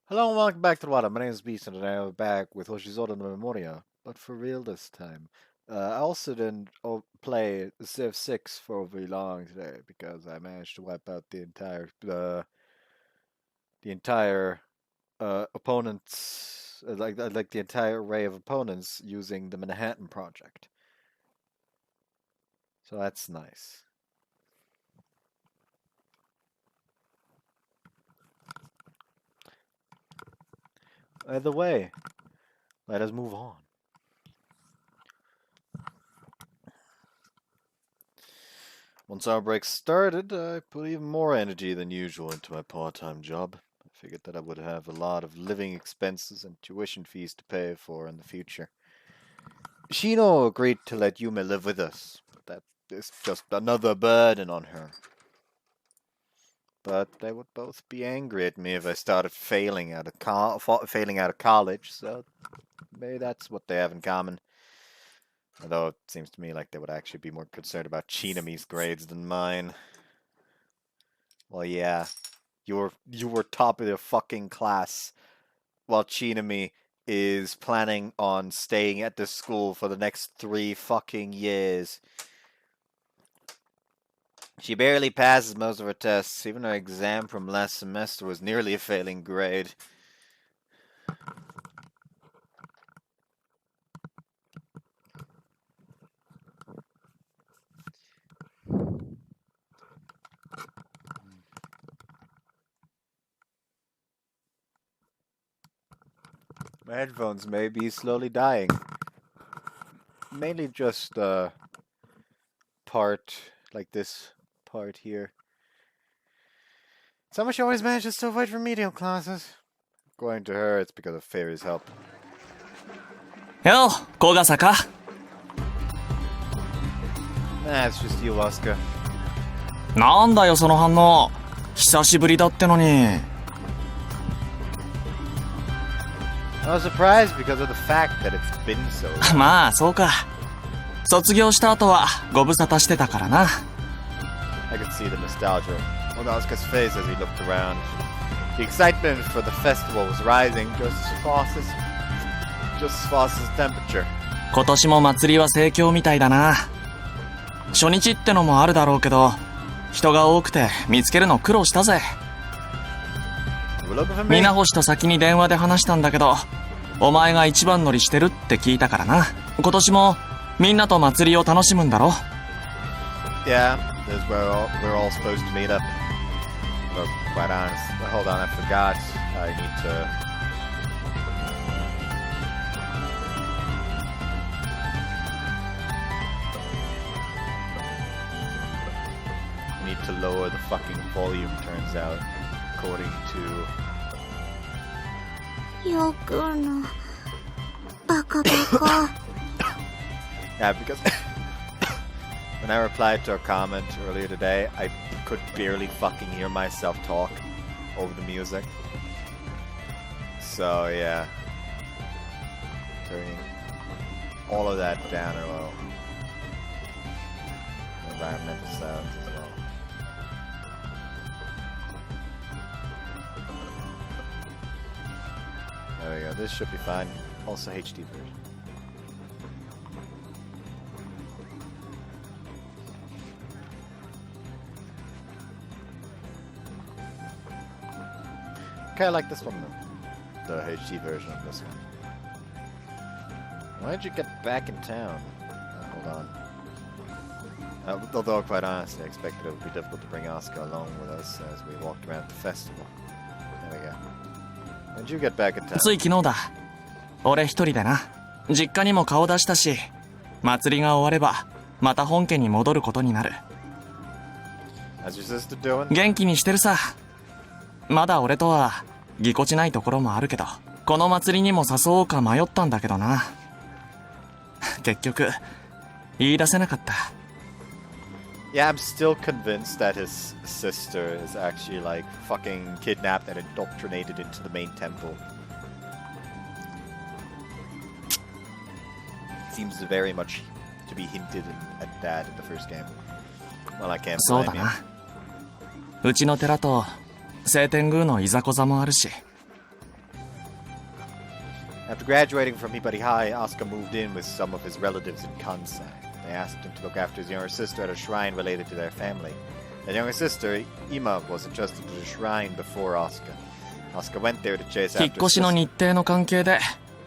Hello and welcome back to the water. My name is Beast and today I'm back with Hoshizora and Memoria, but for real this time. I also didn't play Civ 6 for very long today because I managed to wipe out the entire opponents, like the entire array of opponents using the Manhattan Project. So that's nice. Either way, let us move on. Once our break started, I put even more energy than usual into my part-time job. I figured that I would have a lot of living expenses and tuition fees to pay for in the future. Shino agreed to let Yume live with us, but that is just another burden on her. But they would both be angry at me if I started failing out of college, so maybe that's what they have in common. Although it seems to me like they would actually be more concerned about Chinami's grades than mine. Well, yeah, you were top of your fucking class, while Chinami is planning on staying at this school for the next 3 fucking years. She barely passes most of her tests. Even her exam from last semester was nearly a failing grade. My headphones may be slowly dying. Mainly just part like this part here. Someone she always manages to avoid remedial classes. According to her, it's because of Fairy's help. Yo, 小笠か Nah, it's just you, Oscar. なんだよその反応。久しぶりだってのに。I was surprised because of the fact that it's been so long. まあそうか。卒業した後はご無沙汰してたからな。I could see the nostalgia on Oscar's face as he looked around. The excitement for the festival was rising just as fast as the temperature. 今年も祭りは盛況みたいだな。初日ってのもあるだろうけど、人が多くて見つけるの苦労したぜ。皆星と先に電話で話したんだけど、お前が一番乗りしてるって聞いたからな。今年もみんなと祭りを楽しむんだろ。Yeah, this is where we're all supposed to meet up. But quite honest, hold on, I forgot. I need to lower the fucking volume, turns out, according to... よくのバカバカ Yeah, because when I replied to a comment earlier today, I could barely fucking hear myself talk over the music. So yeah, turning all of that down or low. Environmental sounds as well. There we go, this should be fine. Also HD version. Okay, I like this one though. The HD version of this one. Why did you get back in town? Hold on. Although, quite honestly, I expected it would be difficult to bring Oscar along with us as we walked around the festival. There we go. When did you get back in town? つい昨日だ。俺一人でな。実家にも顔出したし、祭りが終わればまた本家に戻ることになる。How's your sister doing? 元気にしてるさ。まだ俺とはぎこちないところもあるけど、この祭りにも誘おうか迷ったんだけどな。結局言い出せなかった。Yeah, I'm still convinced that his sister is actually like fucking kidnapped and indoctrinated into the main temple. Seems very much to be hinted at that in the first game. Well, I can't そう blame だ you. な。うちの寺と聖天宮のいざこざもあるし、After graduating from Hibari High, Asuka moved in with some of his relatives in Kansai. They asked him to look after his younger sister at a shrine related to their family. That younger sister, Ima, was entrusted to the shrine before Asuka. Asuka went there to chase 引っ after 越 his しの sister. 日程の関係で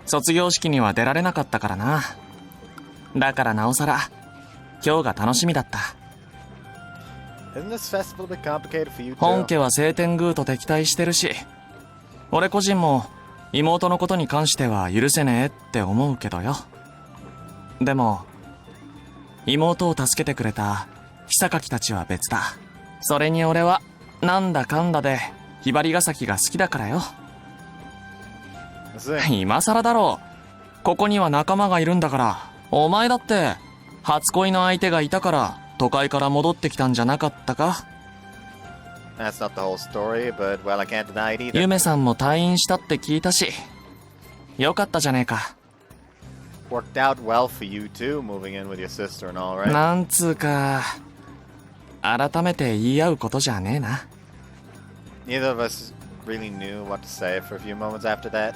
卒業式には出られなかったからな。だからなおさら今日が楽しみだった。 Isn't this festival a bit complicated for you 本 too? 家は晴天宮と敵対してるし、俺個人も妹のことに関しては許せねえって思うけどよ。でも妹を助けてくれた久垣たちは別だ。それに俺はなんだかんだでひばりが崎が好きだからよ。 That's it. 今更だろう。ここには仲間がいるんだから。お前だって初恋の相手がいたから都会から戻ってきたんじゃなかったか。 That's not the whole story, but well, I can't deny it either. ゆめさんも退院したって聞いたし、よかったじゃねえか。 Worked out well for you too, moving in with your sister and all, right? なんつうか改めて言い合うことじゃねえな。 Neither of us really knew what to say for a few moments after that.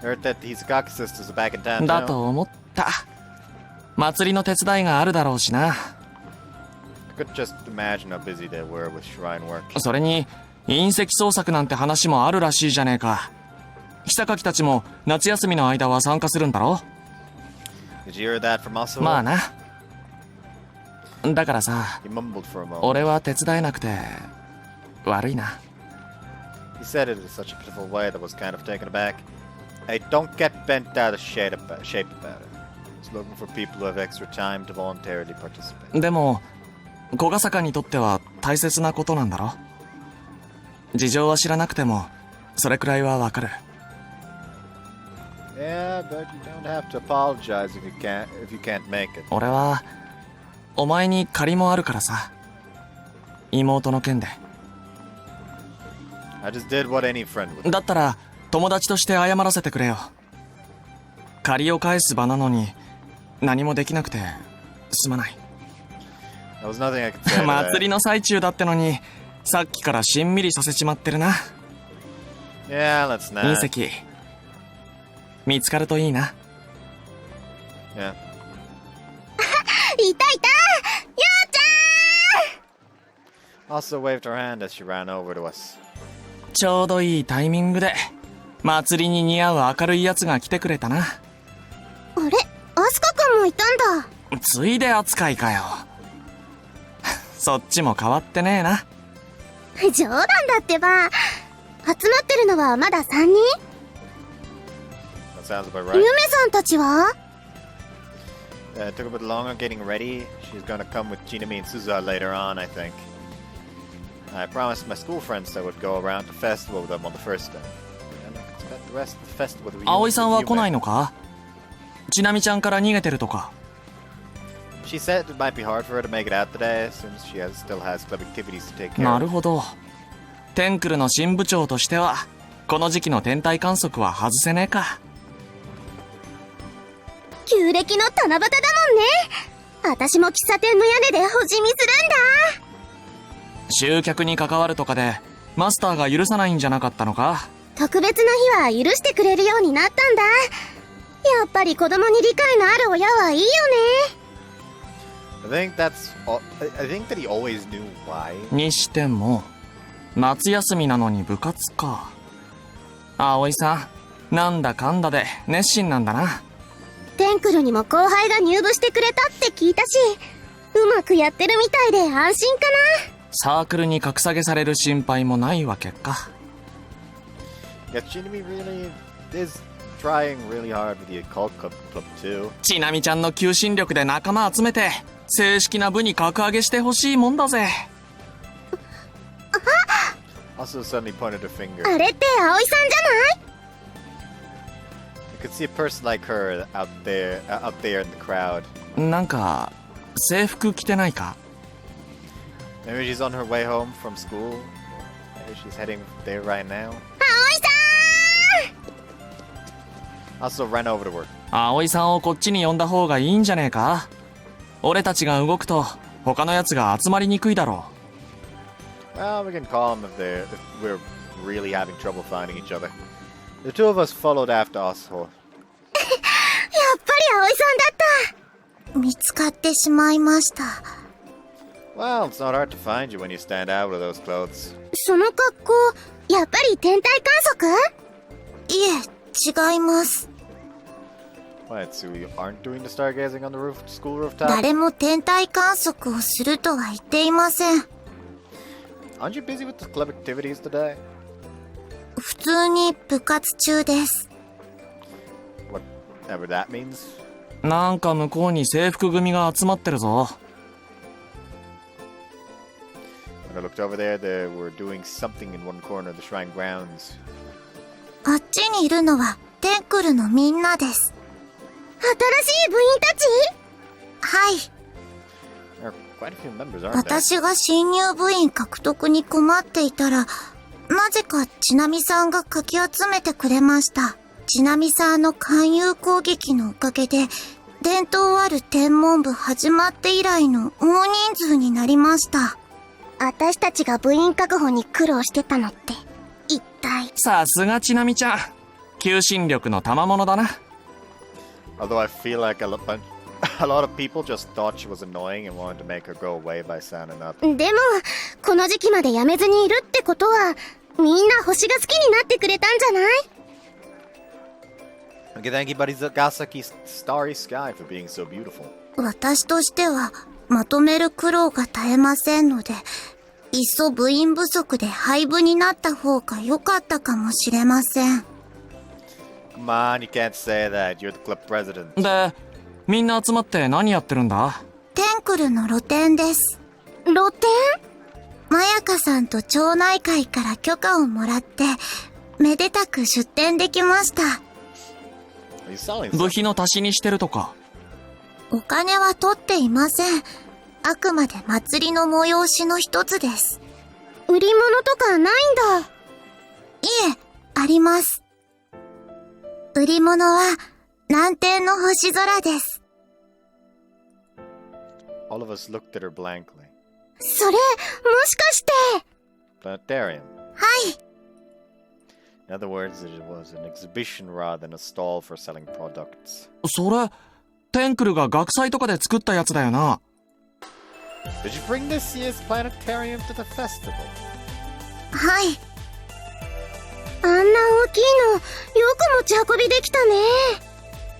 Heard that the Hisagaki sisters are back in town だ now. と思った。祭りの手伝いがあるだろうしな。 I could just imagine how busy they were with shrine work. それに隕石捜索なんて話もあるらしいじゃねえか。久垣たちも夏休みの間は参加するんだろ。 Did you hear that from us? まあな。だからさ、 He mumbled for a moment. 俺は手伝えなくて悪いな。 He said it in such a pitiful way that was kind of taken aback. Hey, don't get bent out of shape about it. He's looking for people who have extra time to voluntarily participate. でも小笠坂にとっては大切なことなんだろ。事情は知らなくてもそれくらいはわかる。 Yeah, but you don't have to apologize if you can't make it. 俺はお前に借りもあるからさ。妹の件で。 I just did what any friend would. だったら友達として謝らせてくれよ。借りを返す場なのに何もできなくてすまない。 There was nothing I could say. 祭りの最中だってのにさっきからしんみりさせちまってるな。 Yeah, let's not. 隕石見つかるといいな。 Yeah. いたいた、ようち Also waved her hand as she ran over to us. ちょうどいいタイミングで祭りに似合う明るいやつが来てくれたな。ゃん。あれ、アスカくんもいたんだ。ついで扱いかよ。そっちも変わってねえな。冗談だってば。集まってるのはまだ3人？ That sounds about ゆ right. めさんたちは？ It took a bit longer getting ready. She's gonna come with Chinami and Suza later on, I think. I promised my school friends I would go around the festival with them on the first day. And I could spend the rest of the festival with Yume. 葵さんは来ないのか？ちなみちゃんから逃げてるとか。 She said it might be hard for her to make it out today, since she still has club activities to take care な of. るほど。テンクルの新部長としてはこの時期の天体観測は外せねえか。旧暦の七夕だもんね。私も喫茶店の屋根で星見するんだ。集客に関わるとかでマスターが許さないんじゃなかったのか？特別な日は許してくれるようになったんだ。やっぱり子供に理解のある親はいいよね。I think that's. I think that he always knew why. にしても夏休みなのに部活か。葵さんなんだかんだで熱心なんだな。テンクルにも後輩が入部してくれたって聞いたし、うまくやってるみたいで安心かな。サークルに格下げされる心配もないわけか。 Yeah, Chinami really is trying really hard with the occult club too. ちなみちゃんの求心力で仲間集めて正式な部に格上げしてほしいもんだぜ。 Also suddenly pointed a finger. あれって葵さんじゃない？ I could see a person like her out there in the crowd. なんか制服着てないか？ Maybe she's on her way home from school. Maybe she's heading there right now. 葵さ Also ran over to work. 葵さんをこっちに呼んだ方がいいんじゃねえか？俺たちが動くと他のやつが集まりにくいだろ Well, we can call them if we're really having trouble finding each other. The two of us followed after 葵さんだった。見つかってしまいました。Well, it's not hard to find you when you stand out with those clothes. その格好、やっぱり天体観測？いえ、違います。What, so you aren't doing the stargazing on the school rooftop? 誰も天体観測をするとは言っていません。Aren't you busy with the club activities today? 普通に部活中です。Whatever that means. なんか向こうに制服組が集まってるぞ。When I looked over there, they were doing something in one corner of the shrine grounds. あっちにいるのはテンクルのみんなです。新しい部員たち？はい。There are quite a few members, aren't there? 私が新入部員獲得に困っていたら、なぜかちなみさんがかき集めてくれました。ちなみさんの勧誘攻撃のおかげで、伝統ある天文部始まって以来の大人数になりました。私たちが部員確保に苦労してたのって、一体。さすがちなみちゃん。求心力の賜物だな。Although I feel like a lot of people just thought she was annoying and wanted to make her go away by sounding up. でも、この時期までやめずにいるってことは、みんな星が好きになってくれたんじゃない？ Thank you, buddy Gasaki Starry Sky, for being so beautiful. 私としては、まとめる苦労が絶えませんので、いっそ部員不足で廃部になった方が良かったかもしれません。Come on, you can't say that. You're the club president. で、みんな集まって何やってるんだ？テンクルの露店です。露店？まやかさんと町内会から許可をもらって、めでたく出店できました。Are you selling 部 something? 費の足しにしてるとか。お金は取っていません。あくまで祭りの催しの一つです。売り物とかないんだ。いえ、あります。売り物は、南天の星空です。All of us looked at her blankly. それ、もしかして。Planetarium. はい。In other words, it was an exhibition rather than a stall for selling products. それ、テンクルが学祭とかで作ったやつだよな。Did you bring this year's planetarium to the festival? はい。あんな大きいの、よく持ち運びできたね。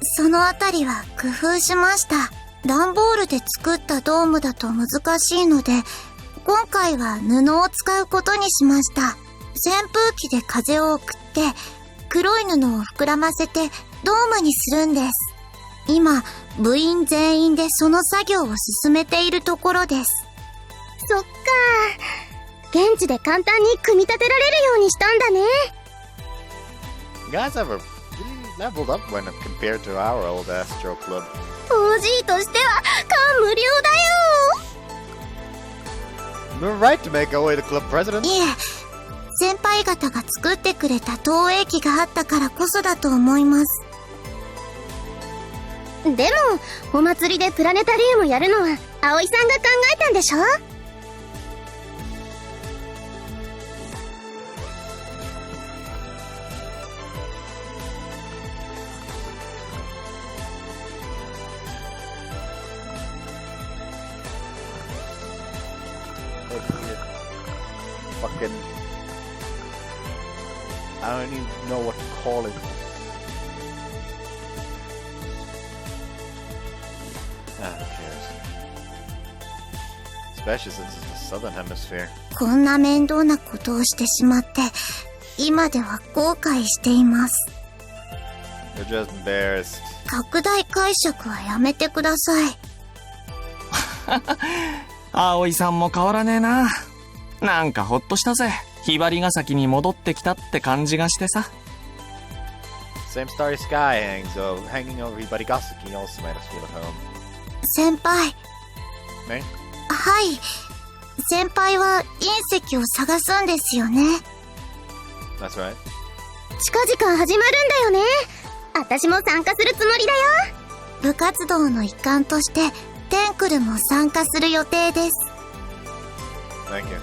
そのあたりは工夫しました。段ボールで作ったドームだと難しいので、今回は布を使うことにしました。扇風機で風を送って、黒い布を膨らませてドームにするんです。今、部員全員でその作業を進めているところです。そっか。現地で簡単に組み立てられるようにしたんだね。You guys have really leveled up when compared to our old Astro Club. OG としては感無量だよ。 You're right to make away the club president. いえ、先輩方が作ってくれた投影機があったからこそだと思います。でも、お祭りでプラネタリウムやるのは葵さんが考えたんでしょ？Fucking, I don't even know what to call it. Ah, who cares? Especially since it's the southern hemisphere. こんな面倒なことをしてしまって、今では後悔しています。You're just embarrassed. 拡大解釈はやめてください。葵さんも変わらねえな。なんかほっとしたぜ。ひばりが先に戻ってきたって感じがしてさ。Same starry sky hanging over Hibarigasaki also made us feel at home. 先輩。ね？はい。先輩は隕石を探すんですよね。That's right. 近々始まるんだよね。私も参加するつもりだよ。部活動の一環として、テンクルも参加する予定です。Thank you.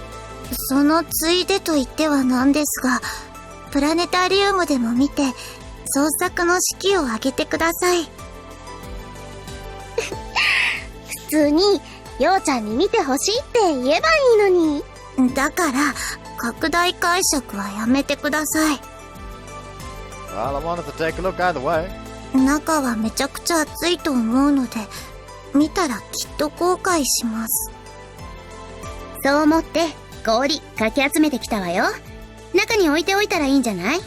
そのついでと言ってはなんですが、プラネタリウムでも見て、創作の式を挙げてください。通に、ようちゃんに見てほしいって言えばいいのに。だから、拡大解釈はやめてください。Well, I wanted to take a look either way. 中はめちゃくちゃ熱いと思うので、見たらきっと後悔します。そう思って、氷、かき集めてきたわよ。中に置いておいたらいいんじゃない？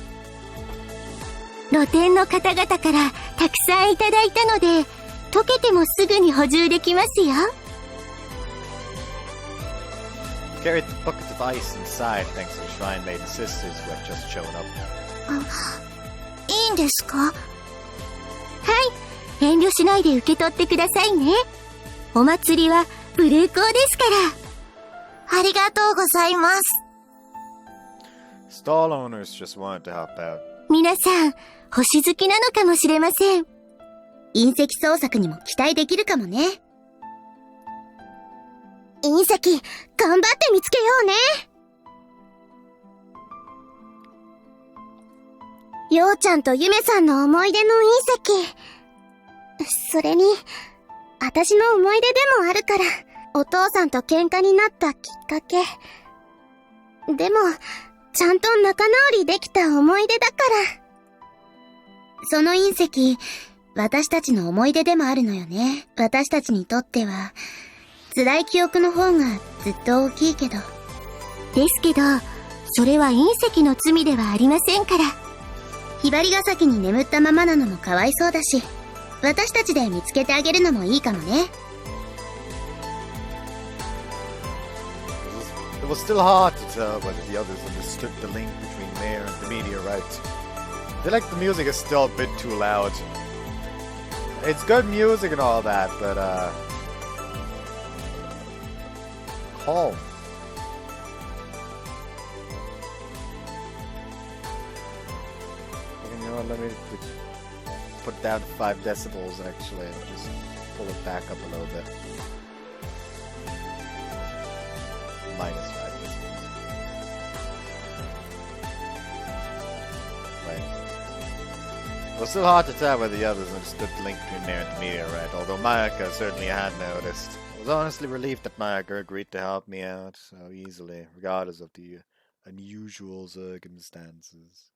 露店の方々からたくさんいただいたので、溶けてもすぐに補充できますよ。Carried the bucket of ice inside thanks to the shrine maiden sisters who had just shown up. いいんですか？はい、遠慮しないで受け取ってくださいね。お祭りはブルーコーですから。ありがとうございます。Stall owners just wanted to help out. 皆さん、星好きなのかもしれません。隕石捜索にも期待できるかもね。隕石、頑張って見つけようね。ようちゃんとゆめさんの思い出の隕石。それに、私の思い出でもあるから、お父さんと喧嘩になったきっかけ。でも、ちゃんと仲直りできた思い出だから。その隕石、私たちの思い出でもあるのよね。私たちにとっては、辛い記憶の方がずっと大きいけど。ですけど、それは隕石の罪ではありませんから。ひばりが崎に眠ったままなのもかわいそうだし、私たちで見つけてあげるのもいいかもね。It was still hard to tell whether the others understood the link between Mare and the meteorite. I feel like the music is still a bit too loud. It's good music and all that, but calm. You know what, let me put down to 5 decibels actually and just pull it back up a little bit. -5 decibels. Right. It was still hard to tell whether the others understood the link between Mare and the meteorite, although Mayaka certainly had noticed. I was honestly relieved that Mayaka agreed to help me out so easily, regardless of the unusual circumstances.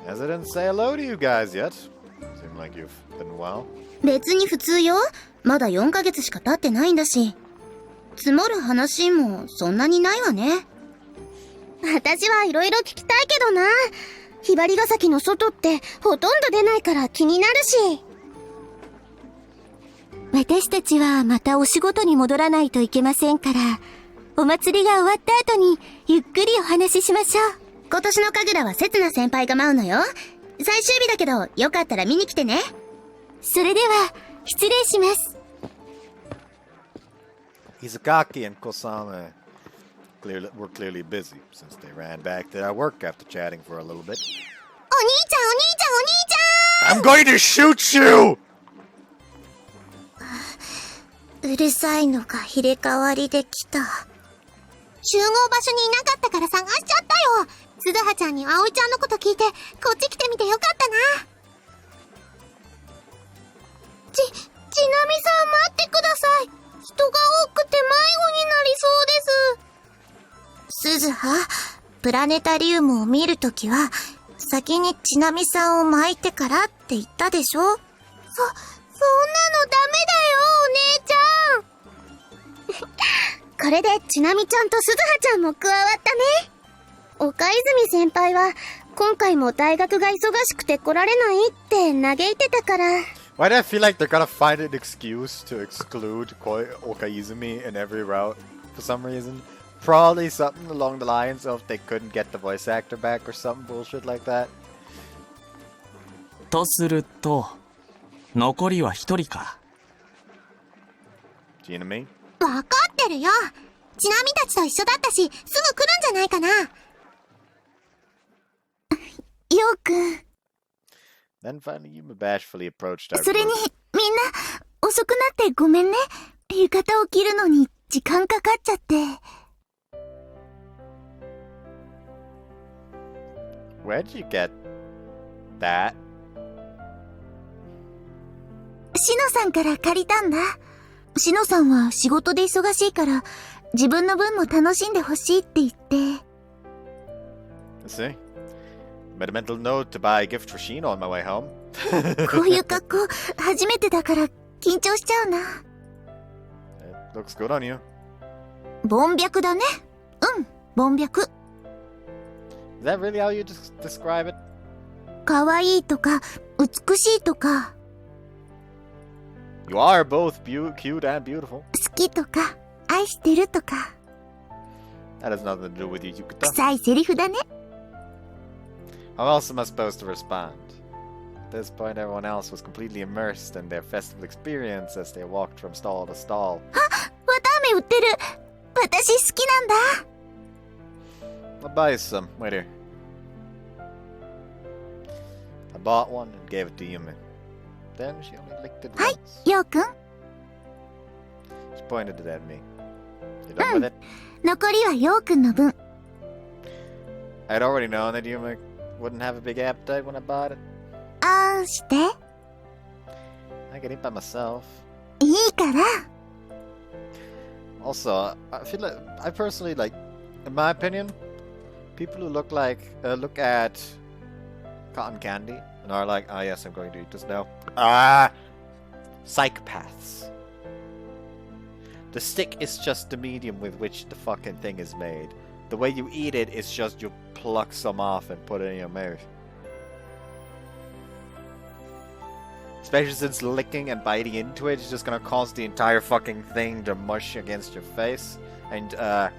As I didn't say hello to you guys yet. Seem like you've been well. 別に普通よ。まだ4ヶ月しか経ってないんだし。積もる話もそんなにないわね。私はいろいろ聞きたいけどな。ひばりが崎の外ってほとんど出ないから気になるし。私たちはまたお仕事に戻らないといけませんから、お祭りが終わった後にゆっくりお話ししましょう。今年の神楽は刹那先輩が舞うのよ。最終日だけど、よかったら見に来てね。それでは、失礼します。Izakaki and Kosame were clearly busy since they ran back to their work after chatting for a little bit. お兄ちゃん、お兄ちゃん、お兄ちゃん！ I'm going to shoot you! うるさいのが入れ替わりできた。集合場所にいなかったから探しちゃったよ。鈴葉ちゃんに葵ちゃんのこと聞いて、こっち来てみてよかったな。ちなみさん待ってください。人が多くて迷子になりそうです。鈴葉、プラネタリウムを見るときは、先にちなみさんを巻いてからって言ったでしょ？そんなのダメだよ、お姉ちゃん。これでちなみちゃんと鈴葉ちゃんも加わったね。岡泉先輩は、今回も大学が忙しくて来られないって嘆いてたから。Why do I feel like they're gonna find an excuse to exclude Okaizumi in every route for some reason? Probably something along the lines of they couldn't get the voice actor back or something bullshit like that. とすると、残りは1人か。Do you know me? わかってるよ。ちなみたちと一緒だったし、すぐ来るんじゃないかな。よく。Then finally Yume bashfully approached our それに、group. みんな、遅くなってごめんね。浴衣を着るのに時間かかっちゃって。Where'd you get that? しのさんから借りたんだ。しのさんは仕事で忙しいから、自分の分も楽しんでほしいって言って。I see. Made a mental note to buy a gift for Shino on my way home. こういう格好、初めてだから緊張しちゃうな。It looks good on you. 盆脈だね。うん、盆脈。Is that really how you describe it? 可愛いとか、美しいとか、You are both cute and beautiful. 好きとか、愛してるとか、That has nothing to do with you, Yukuta. 臭いセリフだね。How else am I supposed to respond? At this point, everyone else was completely immersed in their festival experience as they walked from stall to stall. わたあめ売ってる。私好きなんだ。I'll buy you some. Wait here. I bought one and gave it to Yume. Then she only licked it once. ようくん、 She pointed it at me. You done with it? 残りはようくんの分。 I'd already known that Yume wouldn't have a big appetite when I bought it. あんして。 I can eat by myself. いいから。 Also, I feel like I personally like, in my opinion, people who look at cotton candy and are like, "Ah, yes, I'm going to eat this now." Psychopaths. The stick is just the medium with which the fucking thing is made. The way you eat it is just you pluck some off and put it in your mouth. Especially since licking and biting into it is just gonna cause the entire fucking thing to mush against your face. And, I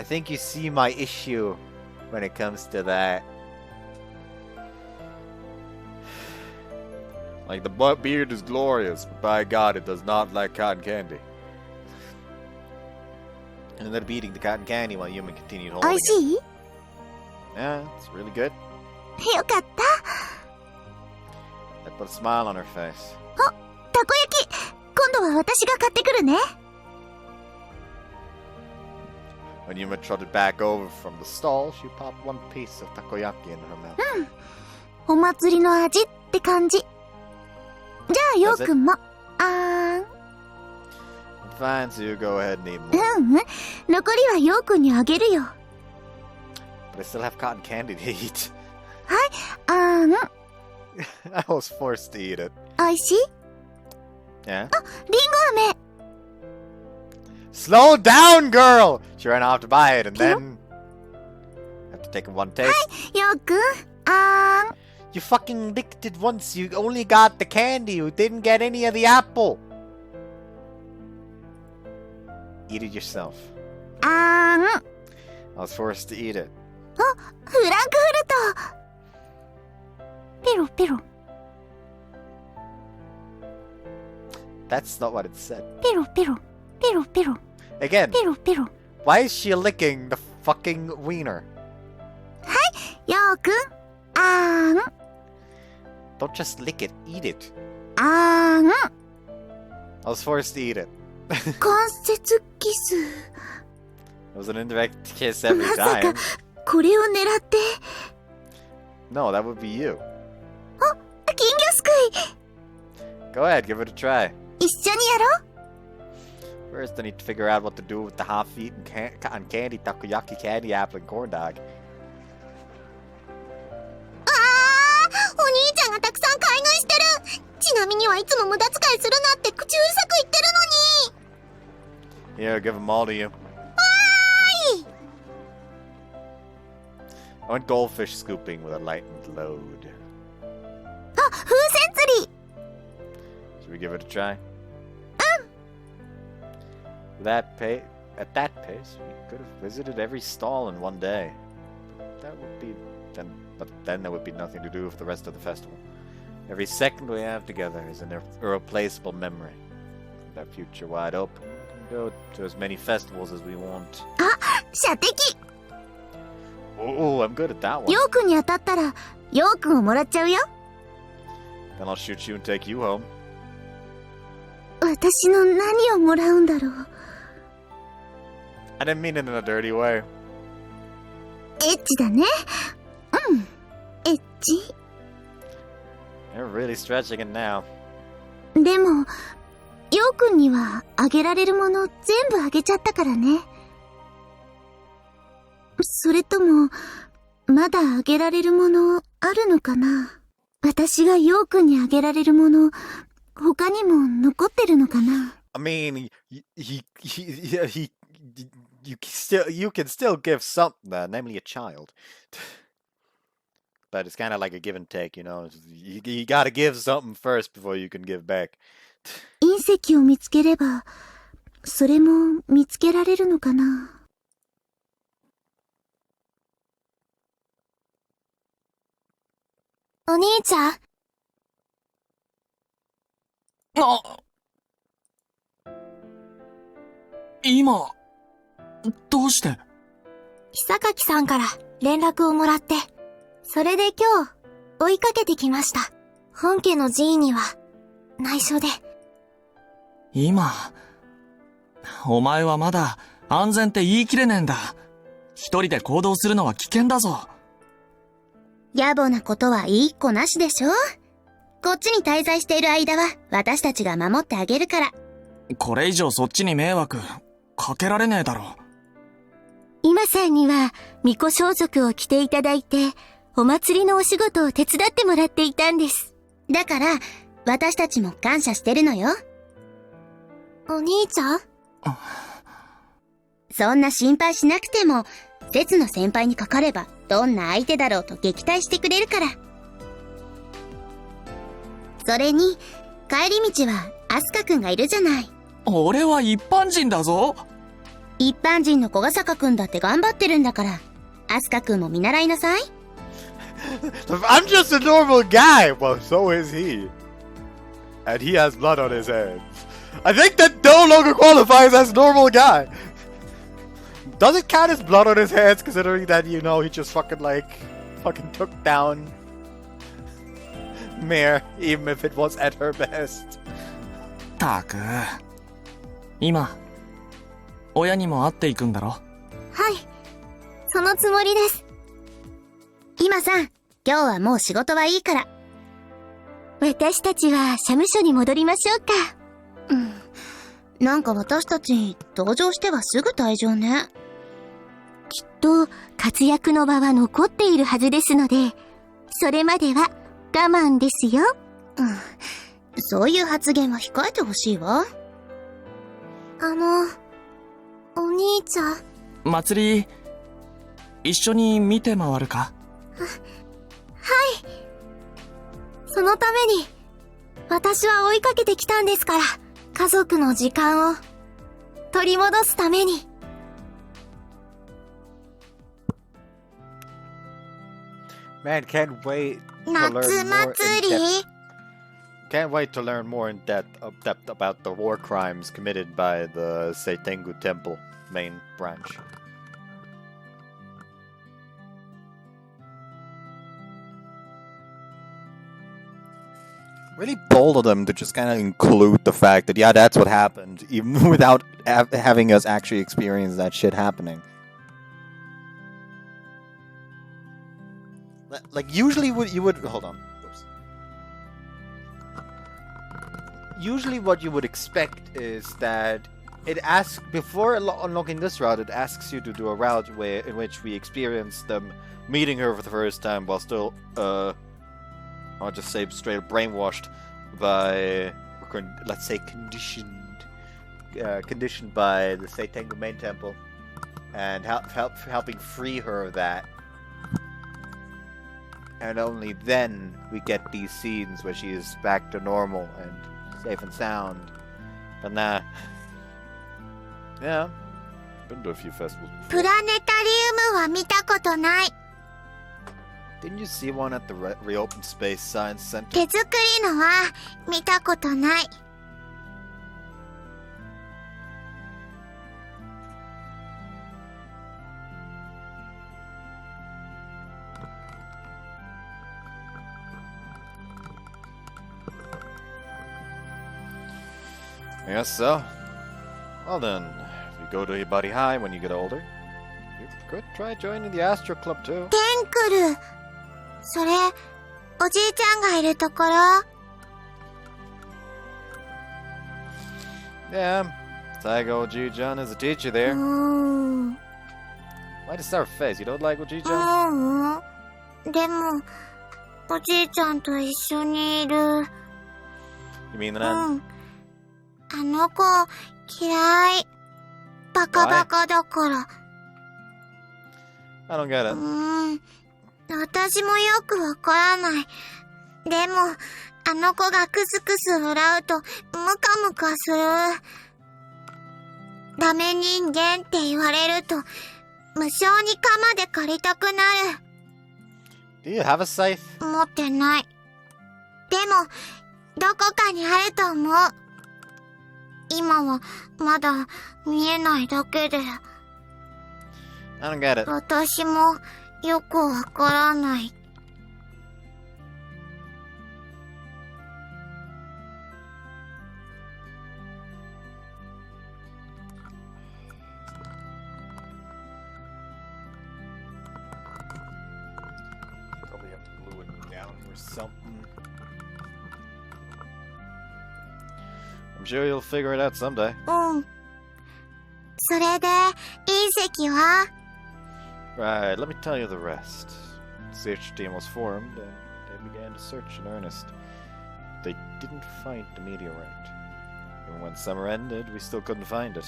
think you see my issue when it comes to that. Like, the butt beard is glorious, but by God, it does not like cotton candy. And ended up eating the cotton candy while Yume continued お holding い it. しい？ Yeah, it's really good. よかった。 That put a smile on her face. たこ焼き、今度は私が買ってくるね。 When Yume trotted back over from the stall, she popped one piece of takoyaki into her mouth. お祭りの味って感じ。じゃあようくんも。あーん。 Fine, so you go ahead and eat more. 残りはようくんにあげるよ。 But I still have cotton candy to eat. あーん。 I was forced to eat it. おいしい？ Yeah? リンゴ飴。 Slow down, girl! She ran off to buy it, and then... After taking one taste... ようくん、あーん。 You fucking licked it once. You only got the candy. You didn't get any of the apple. Eat it yourself. あーん。 I was forced to eat it. フランクフルト。ペロペロ。 That's not what it said. ペロペロ。ペロペロ。 Again, ペロペロ。 why is she licking the fucking wiener? ようくん、あーん。 Don't just lick it. Eat it. あーん。 I was forced to eat it. 関節キス。 It was an indirect kiss every まさか time. これを狙って。 No, that would be you. 金魚すくい。 Go ahead, give it a try. 一緒にやろう。 First, I need to figure out what to do with the half-eaten cotton candy, takoyaki, candy apple, and corn dog. お兄ちゃんがたくさん買い食いしてる。ちなみにはいつも無駄遣いするなって口うるさく言ってるのに。 Here, give them all to you. はーい。 I went goldfish scooping with a lightened load. あ、風船釣り。 Should we give it a try? At that pace, we could have visited every stall in one day. But then there would be nothing to do for the rest of the festival. Every second we have together is an irreplaceable memory. With our future wide open, we can go to as many festivals as we want. 射的。 Oh, I'm good at that one. ようくんに当たったら、ようくんをもらっちゃうよ。 Then I'll shoot you and take you home. 私の何をもらうんだろう。 I didn't mean it in a dirty way. エッチだね。うん。エッチ。You're really stretching it now. でも、ヨウくんにはあげられるもの全部あげちゃったからね。それとも、まだあげられるものあるのかな？私がヨウくんにあげられるもの、他にも残ってるのかな？ I mean, you can still give something, namely a child. But it's kind of like a give and take, you know. You gotta give something first before you can give back. 隕石を見つければ、それも見つけられるのかな？お兄ちゃん。今、どうして？久垣さんから連絡をもらって、それで今日追いかけてきました。本家の寺院には内緒で。今、お前はまだ安全って言い切れねえんだ。一人で行動するのは危険だぞ。野暮なことはいい子なしでしょ？こっちに滞在している間は私たちが守ってあげるから。これ以上そっちに迷惑かけられねえだろ。今さんには巫女装束を着ていただいて、お祭りのお仕事を手伝ってもらっていたんです。だから私たちも感謝してるのよ。お兄ちゃん？そんな心配しなくても、節の先輩にかかればどんな相手だろうと撃退してくれるから。それに帰り道はアスカくんがいるじゃない。俺は一般人だぞ。一般人の小笠坂くんだって頑張ってるんだから、アスカくんも見習いなさい。I'm just a normal guy. Well, so is he. And he has blood on his hands. I think that no longer qualifies as normal guy. Does it count as blood on his hands, considering that, you know, he just fucking took down Mare, even if it was at her best. たく、今、親にも会っていくんだろ？はい、そのつもりです。今さん、今日はもう仕事はいいから。私たちは社務所に戻りましょうか。なんか私たち、登場してはすぐ退場ね。きっと、活躍の場は残っているはずですので、それまでは我慢ですよ。そういう発言は控えてほしいわ。お兄ちゃん。祭り、一緒に見て回るか？はい。そのために、私は追いかけてきたんですから、家族の時間を取り戻すために。Man, can't wait to 夏 learn more 祭 in り？ depth. Can't wait to learn more in depth about the war crimes committed by the Seitengu Temple main branch. Really bold of them to just kind of include the fact that, yeah, that's what happened, even without having us actually experience that shit happening. Like, usually you would... Hold on. Whoops. Usually what you would expect is that it asks... Before unlocking this route, it asks you to do a route in which we experience them meeting her for the first time while still, I'll just say straight up brainwashed by... Let's say conditioned by the Seitengu main temple. And helping free her of that. And only then we get these scenes where she is back to normal and safe and sound. But nah. Yeah. Been to a few festivals before. プラネタリウムは見たことない。 Didn't you see one at the reopened Space Science Center? 手作りのは見たことない。I guess so. Well then, if you go to Hibari High when you get older, you could try joining the Astro Club too. テンクル。それ、おじいちゃんがいるところ。Yeah, Saigo Oji-chan is a teacher there. Why the sour face? You don't like Oji-chan? でも、おじいちゃんと一緒にいる。You mean the nun? あの子、嫌い。バカバカだから。I don't get it. 私もよくわからない。でも、あの子がクスクス笑うと、ムカムカする。ダメ人間って言われると、無性に鎌で借りたくなる。Do you have a scythe? 持ってない。でも、どこかにあると思う。今は、まだ、見えないだけで。I don't get it. 私も、よくわからない。Probably have to glue it down or something. I'm sure you'll figure it out someday. それで、隕石は Right, let me tell you the rest. The search team was formed, and they began to search in earnest. They didn't find the meteorite. Even when summer ended, we still couldn't find it.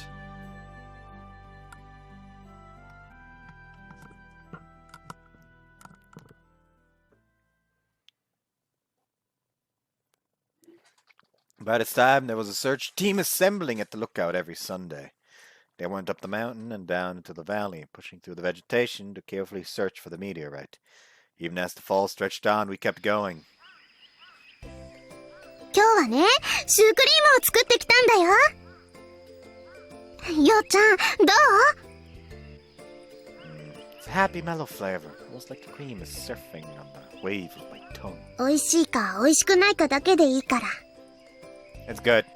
By this time, there was a search team assembling at the lookout every Sunday. They went up the mountain and down into the valley, pushing through the vegetation to carefully search for the meteorite. Even as the fall stretched on, we kept going. 今日はね、シュークリームを作ってきたんだよ。ようちゃん、どう？ It's a happy mellow flavor, almost like the cream is surfing on the wave of my tongue. 美味しいか美味しくないかだけでいいから。It's good. 本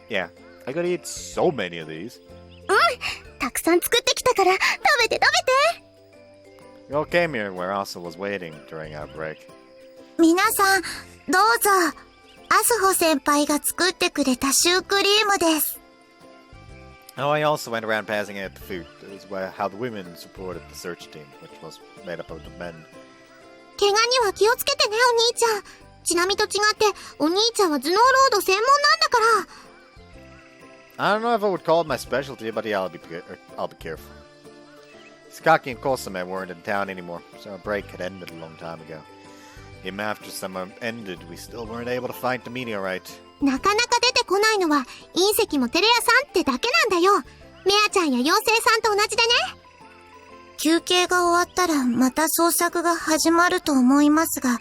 Yeah, I gotta eat so many of these. 当？たくさん作ってきたから食べて食べて。We all came here where Asa was waiting during our break. 皆さん、どうぞ。アスホ先輩が作ってくれたシュークリームです。Oh, I also went around passing out the food. It was how the women supported the search team, which was made up of the men. 怪我には気をつけてね、お兄ちゃん。ちなみと違って、お兄ちゃんは頭脳ロード専門なんだから。I don't know if I would call it my specialty, but yeah, I'll be careful. Sakaki and Kosame weren't in town anymore, so our break had ended a long time ago. Even after summer ended, we still weren't able to find the meteorite. なかなか出てこないのは隕石もテレ屋さんってだけなんだよ。メアちゃんや妖精さんと同じでね。休憩が終わったらまた捜索が始まると思いますが、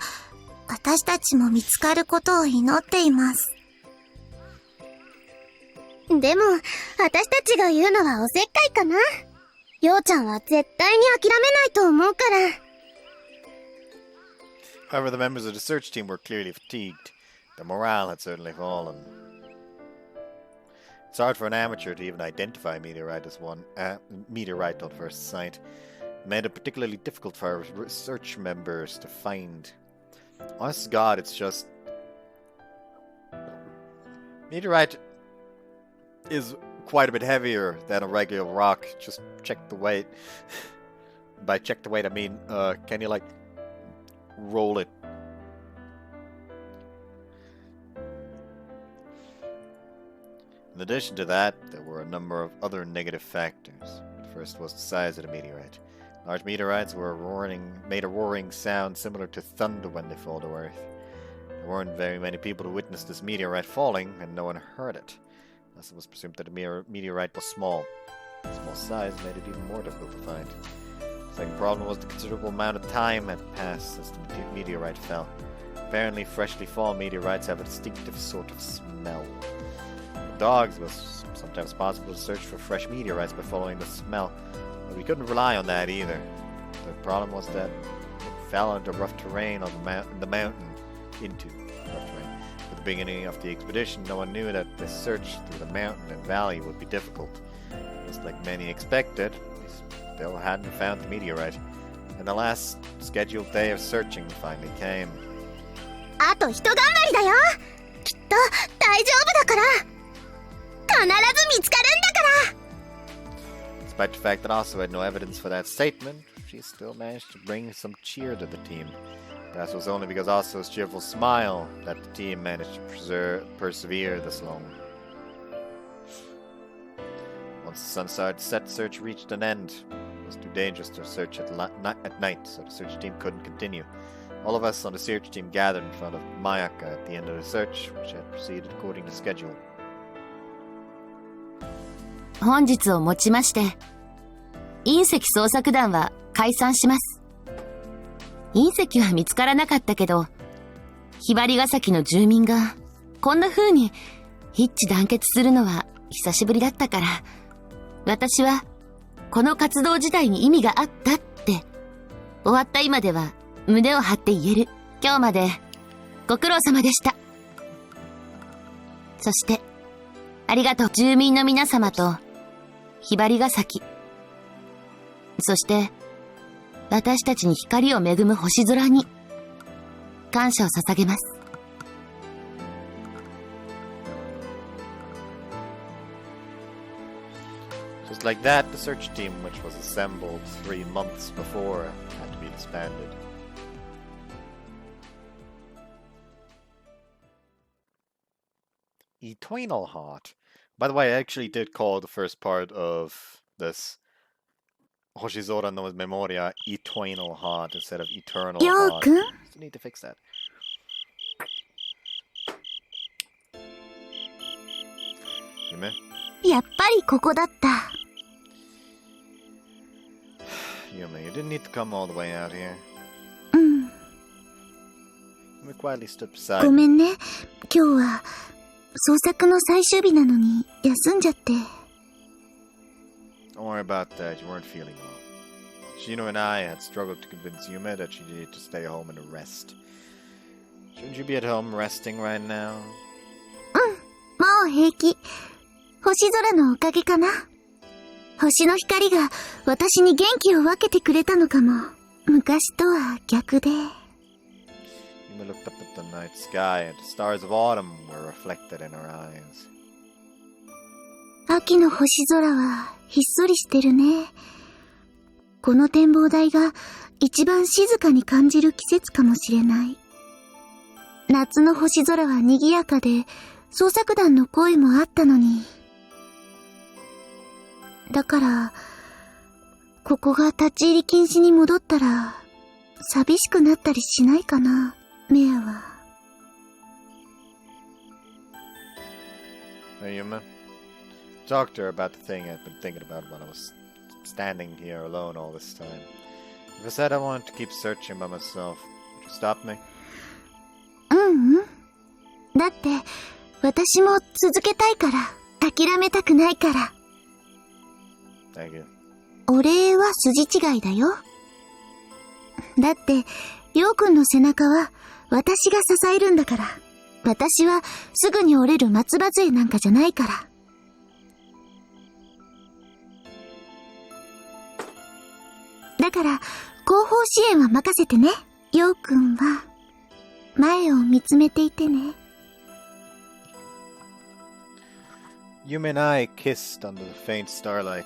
私たちも見つかることを祈っています。でも、私たちが言うのはおせっかいかな。ようちゃんは絶対に諦めないと思うから。However, the members of the search team were clearly fatigued. Their morale had certainly fallen. It's hard for an amateur to even identify a meteorite as meteorite on first sight. It made it particularly difficult for our research members to find. Honest to God, it's just... Meteorite is quite a bit heavier than a regular rock. Just check the weight. By check the weight, I mean, can you, like, roll it? In addition to that, there were a number of other negative factors. The first was the size of the meteorite. Large meteorites made a roaring sound similar to thunder when they fall to Earth. There weren't very many people who witnessed this meteorite falling, and no one heard it. Thus it was presumed that the meteorite was small. The small size made it even more difficult to find. The second problem was the considerable amount of time had passed since the meteorite fell. Apparently, freshly fallen meteorites have a distinctive sort of smell. For dogs, it was sometimes possible to search for fresh meteorites by following the smell, but we couldn't rely on that either. The problem was that it fell into rough terrain on the mountain, into rough terrain. At the beginning of the expedition, no one knew that the search through the mountain and valley would be difficult. Just like many expected, we still hadn't found the meteorite. And the last scheduled day of searching finally came. あと一頑張りだよ。きっと大丈夫だから。必ず見つかるんだから。Despite the fact that Asu had no evidence for that statement, she still managed to bring some cheer to the team. That was only because Asu's cheerful smile that the team managed to persevere this long. Once the sun started to set, the search reached an end. It was too dangerous to search at night, so the search team couldn't continue. All of us on the search team gathered in front of Mayaka at the end of the search, which had proceeded according to schedule. 本日をもちまして、隕石捜索団は解散します。隕石は見つからなかったけど、ひばりが崎の住民がこんな風に一致団結するのは久しぶりだったから、私はこの活動自体に意味があったって、終わった今では胸を張って言える。今日までご苦労様でした。そして、ありがとう住民の皆様と、ひばりが咲き。そして、私たちに光を恵む星空に、感謝を捧げます。Just like that, the search team, which was assembled 3 months before, had to be disbanded. Eternal Heart. By the way, I actually did call the first part of this Hoshizora known as Memoria Eternal Heart instead of Eternal Heart. Ryou-kun? Still need to fix that. Yume? やっぱりここだった。Yume, you didn't need to come all the way out here. うん。Yume quietly stood beside ご me. めんね。今日は捜索の最終日なのに休んじゃって。Don't worry about that, you weren't feeling well. Shino and I had struggled to convince Yume that she needed to stay home and rest. Shouldn't you be at home resting right now? もう平気。星空のおかげかな。星の光が私に元気を分けてくれたのかも。昔とは逆で。Yume looked up at the night sky, and the stars of autumn were reflected in her eyes. 秋の星空はひっそりしてるね。この展望台が一番静かに感じる季節かもしれない。夏の星空は賑やかで、捜索団の声もあったのに。だから、ここが立ち入り禁止に戻ったら、寂しくなったりしないかな、メアは。Hey, Yume. Talked to her about the thing I'd been thinking about while I was standing here alone all this time. If I said I wanted to keep searching by myself, would you stop me? だって、私も続けたいから、諦めたくないから。Thank you. お礼は筋違いだよ。だって、りょうくんの背中は私が支えるんだから。私はすぐに折れる松葉杖なんかじゃないから。だから、後方支援は任せてね。りょうくんは、前を見つめていてね。Yume and I kissed under the faint starlight.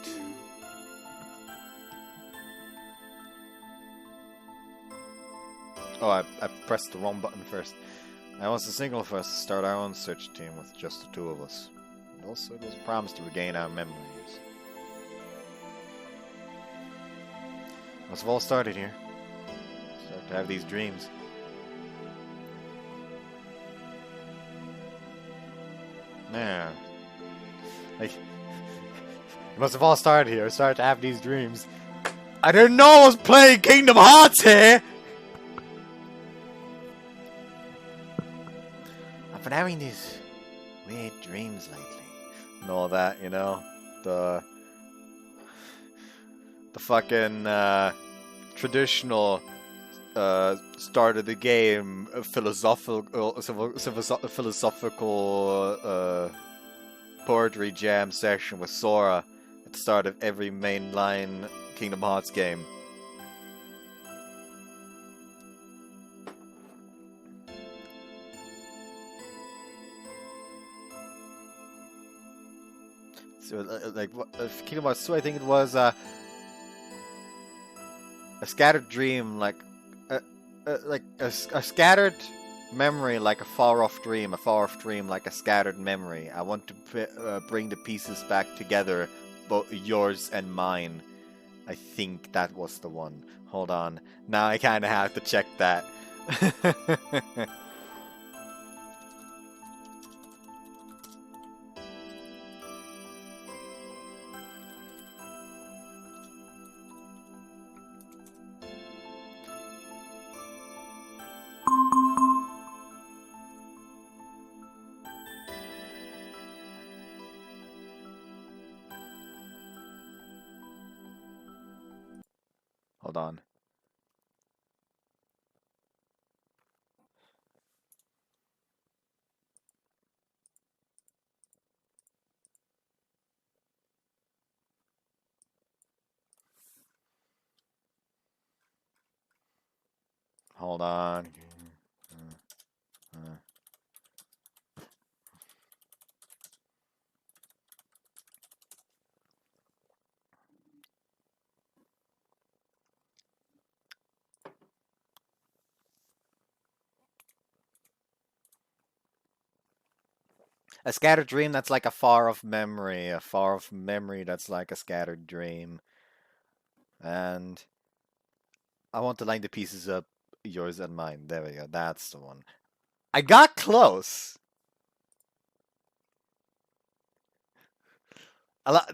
Oh, I pressed the wrong button first. I was a signal for us to start our own search team with just the two of us. And also it was a promise to regain our memories. Must have all started here. Start to have these dreams. Man. Like, it must have all started here. Started to have these dreams. I didn't know I was playing Kingdom Hearts here! I've been having these weird dreams lately. And all that, you know? The fucking traditional start of the game philosophical poetry jam session with Sora at the start of every mainline Kingdom Hearts game. So, like, Kingdom Hearts 2, I think it was a scattered dream, like a scattered memory, like a far-off dream like a scattered memory. I want to bring the pieces back together, both yours and mine. I think that was the one. Hold on. Now I kind of have to check that. Hold on. Hold on. A scattered dream that's like a far-off memory. A far-off memory that's like a scattered dream. And I want to line the pieces up, yours and mine. There we go. That's the one. I got close.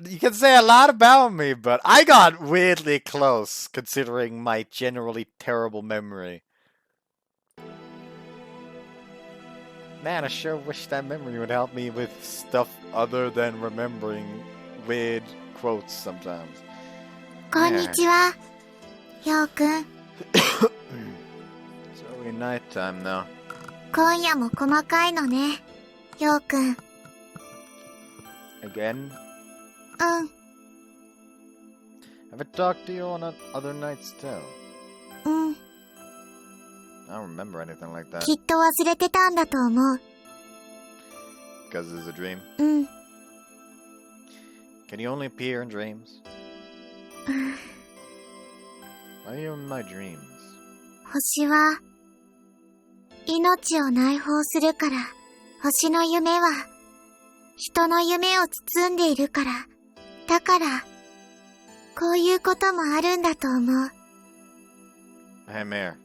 You can say a lot about me, but I got weirdly close considering my generally terrible memory. Man, I sure wish that memory would help me with stuff other than remembering weird quotes sometimes. こんにちは、ようくん。 It's only nighttime now. 今夜も細かいのね、ようくん。 Again? うん、 Have I talked to you on other nights too? うん。 I don't remember anything like that. きっと忘れてたんだと思う。 Because it's a dream. うん。 Can you only appear in dreams? Why are you in my dreams? 星は、命を内包するから、星の夢は、人の夢を包んでいるから、だから、こういうこともあるんだと思う。 Hey, Mayor.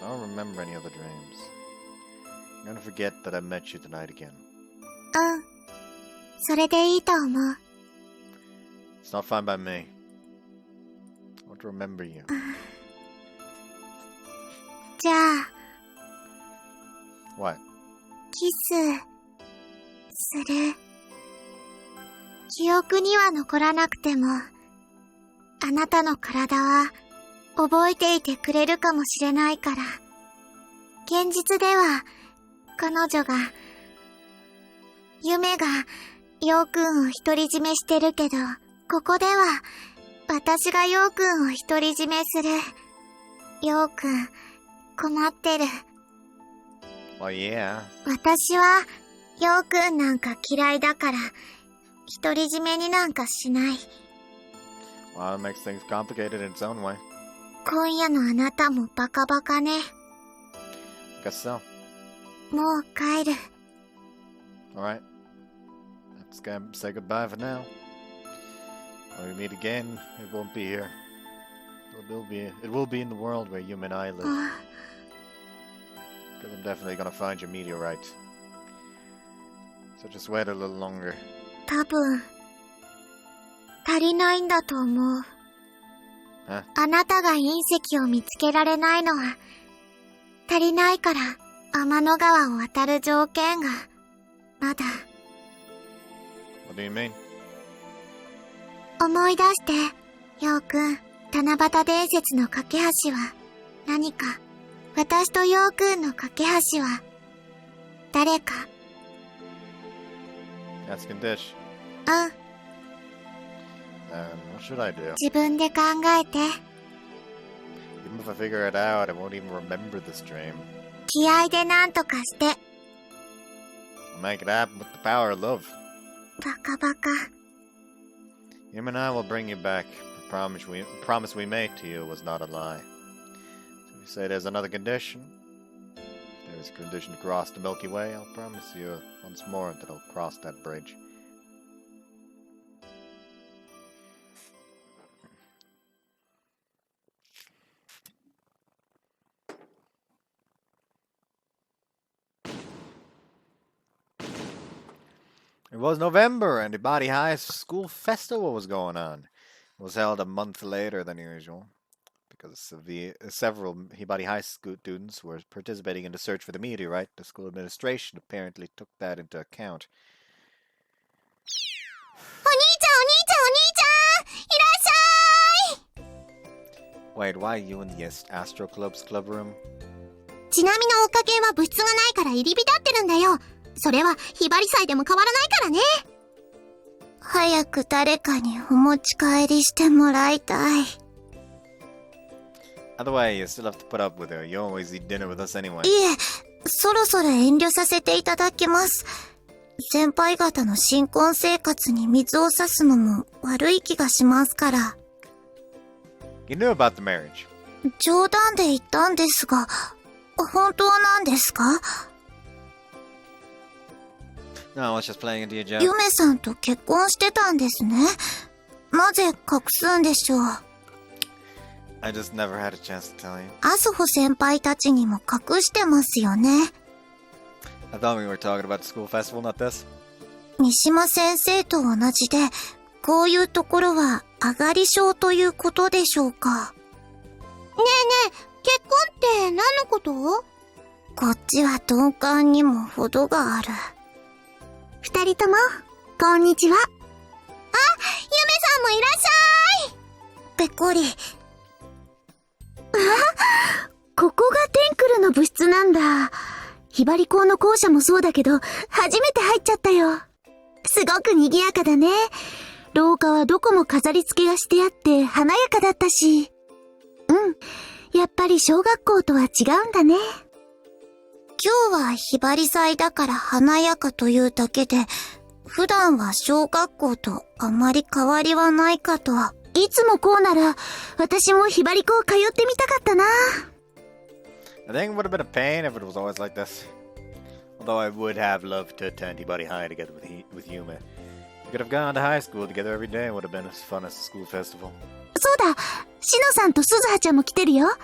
I don't remember any other dreams. I'm gonna forget that I met you tonight again. うん。それでいいと思う。 It's not fine by me. I want to remember you. じゃあ、 What? キス、する。記憶には残らなくても、あなたの体は覚えていてくれるかもしれないから、現実では彼女が、夢がヨウくんを独り占めしてるけど、ここでは私がヨウくんを独り占めする。ヨウくん、困ってる。Well, yeah. 私はヨウくんなんか嫌いだから、独り占めになんかしない。 Well, it makes things complicated in its own way. 今夜のあなたもバカバカね。 Guess so. もう帰る。 Alright. Let's say goodbye for now. When we meet again, it won't be here. It will be in the world where Yume and I live. Because I'm definitely gonna find your meteorite. So just wait a little longer. 多分、足りないんだと思う。え？あなたが隕石を見つけられないのは、足りないから天の川を渡る条件が、まだ。What do you mean? 思い出して、ヨウくん。七夕伝説の架け橋は、何か。私とヨウくんの架け橋は、誰か。Asking Dish. うん。What should I do? 自分で考えて。 Even if I figure it out, I won't even remember this dream. 気合でなんとかして。 I'll make it happen with the power of love. バカバカ。Yume and I will bring you back. The promise we made to you was not a lie. So if you say there's another condition, if there's a condition to cross the Milky Way, I'll promise you once more that I'll cross that bridge. It was November, and the Hibari High School Festival was going on. It was held a month later than usual, because several Hibari High School students were participating in the search for the meteorite. The school administration apparently took that into account. お兄ちゃん、いらっしゃい。 Wait, why are you in the Astro Club's club room? ちなみのおかげは物質がないから入り浸ってるんだよ。それはひばり祭でも変わらないからね。早く誰かにお持ち帰りしてもらいたい。Either way, you still have to put up with her. You always eat dinner with us anyway. いえ、そろそろ遠慮させていただきます。先輩方の新婚生活に水を差すのも悪い気がしますから。You knew about the marriage. 冗談で言ったんですが、本当なんですか？ No, I was just playing into your joke. ゆめさんと結婚してたんですね。なぜ隠すんでしょう。I just never had a chance to tell you. アスホ先輩たちにも隠してますよね。I thought we were talking about the school festival, not this. 三島先生と同じで、こういうところは上がり症ということでしょうか。ねえねえ、結婚って何のこと？こっちは鈍感にも程がある。二人とも、こんにちは。あ、ゆめさんもいらっしゃい。ぺっこり。あ、ここがテンクルの部室なんだ。ひばり校の校舎もそうだけど、初めて入っちゃったよ。すごく賑やかだね。廊下はどこも飾り付けがしてあって華やかだったし。うん。やっぱり小学校とは違うんだね。今日はひばり祭だから華やかというだけで、普段は小学校とあまり変わりはないかと。いつもこうなら、私もひばり校通ってみたかったな。I think it would have been a pain if it was always like this. Although I would have loved to attend Hibari High together with Yume. We could have gone to high school together every day. It would have been as fun as the school festival. そうだ、しのさんとすずはちゃんも来てるよ。ほら。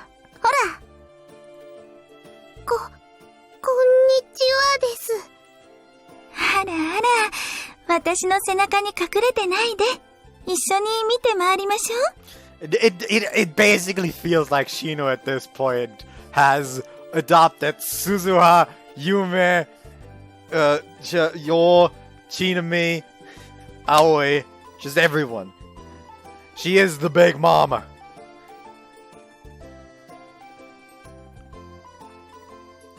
こんにちはです。あらあら、私の背中に隠れてないで。一緒に見て回りましょう。It basically feels like Shino at this point has adopted Suzuha, Yume, Yo, Chinami, Aoi, just everyone. She is the big mama.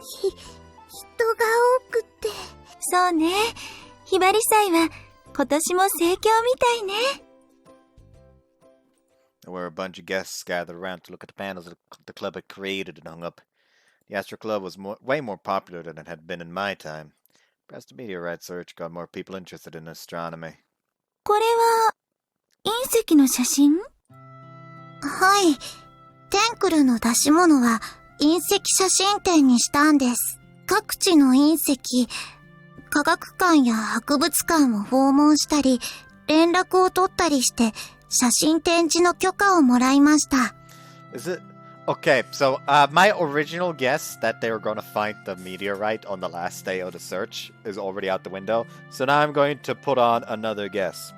人が多くて。そうね。ひばり祭は今年も盛況みたいね。There were a bunch of guests gathered around to look at the panels that the club had created and hung up. The Astro Club was way more popular than it had been in my time. Perhaps the meteorite search got more people interested in astronomy. これは隕石の写真？はい。テンクルの出し物は隕石写真展にしたんです。各地の隕石、科学館や博物館を訪問したり、連絡を取ったりして、写真展示の許可をもらいました。Is it? Okay, so my original guess that they were going to find the meteorite on the last day of the search is already out the window. So now I'm going to put on another guess.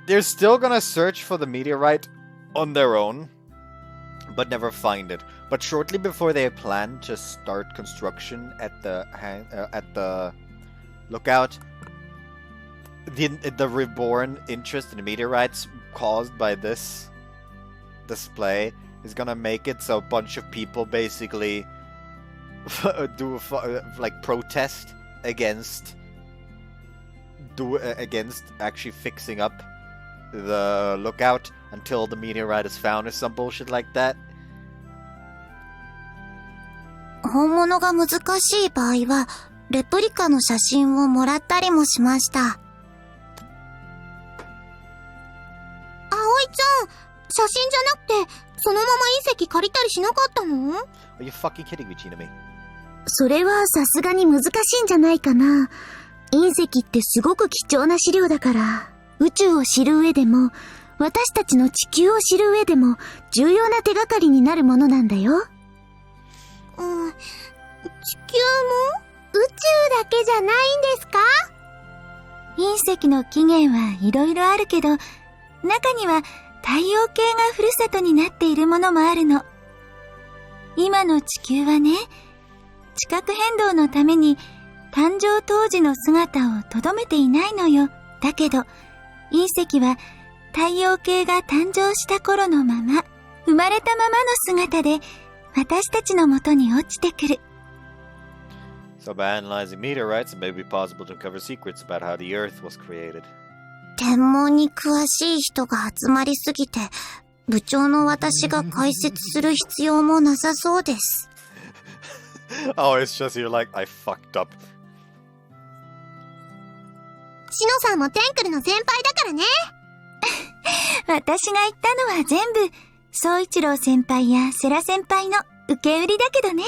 They're still going to search for the meteorite on their own, but never find it. But shortly before they plan to start construction at the lookout, the reborn interest in the meteorites caused by this display is gonna make it so a bunch of people basically protest against actually fixing up the lookout until the meteorite is found or some bullshit like that. 本物が難しい場合は、レプリカの写真をもらったりもしました。写真じゃなくて、そのまま隕石借りたりしなかったの？ Are you fucking kidding me, Chinami? それはさすがに難しいんじゃないかな。隕石ってすごく貴重な資料だから、宇宙を知る上でも、私たちの地球を知る上でも、重要な手がかりになるものなんだよ。地球も？宇宙だけじゃないんですか？隕石の起源はいろいろあるけど、中には太陽系がふるさとになっているものもあるの。今の地球はね、地殻変動のために誕生当時の姿を留めていないのよ。だけど、隕石は太陽系が誕生した頃のまま、生まれたままの姿で私たちの元に落ちてくる。So by analyzing meteorites, it may be possible to uncover secrets about how the Earth was created. 天文に詳しい人が集まりすぎて、部長の私が解説する必要もなさそうです。Oh, it's just you're like, I fucked up. シノさんもテンクルの先輩だからね。私が言ったのは全部、宗一郎先輩や世良先輩の受け売りだけどね。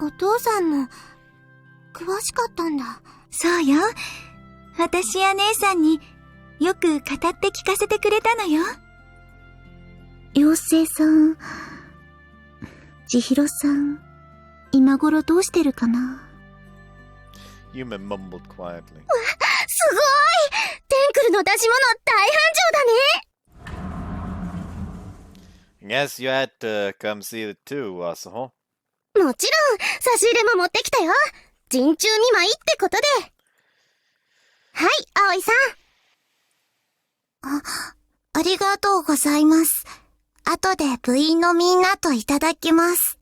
お父さんも、詳しかったんだ。そうよ。私や姉さんによく語って聞かせてくれたのよ。妖精さん、千尋さん、今頃どうしてるかな。Yume mumbled quietly. すごい！テンクルの出し物大繁盛だね。 Guess you had to come see it too, Asaho. もちろん、差し入れも持ってきたよ。陣中見舞いってことで。はい、葵さん。ありがとうございます。後で部員のみんなといただきます。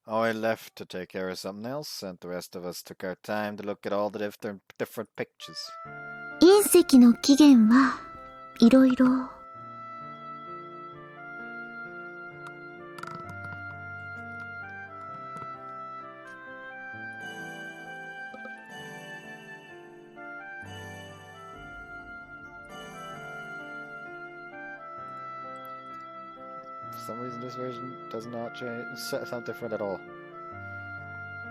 I left to take care of something else, and the rest of us took our time to look at all the different pictures. 隕石の起源はいろいろ。For some reason, this version does not change. Sound different at all.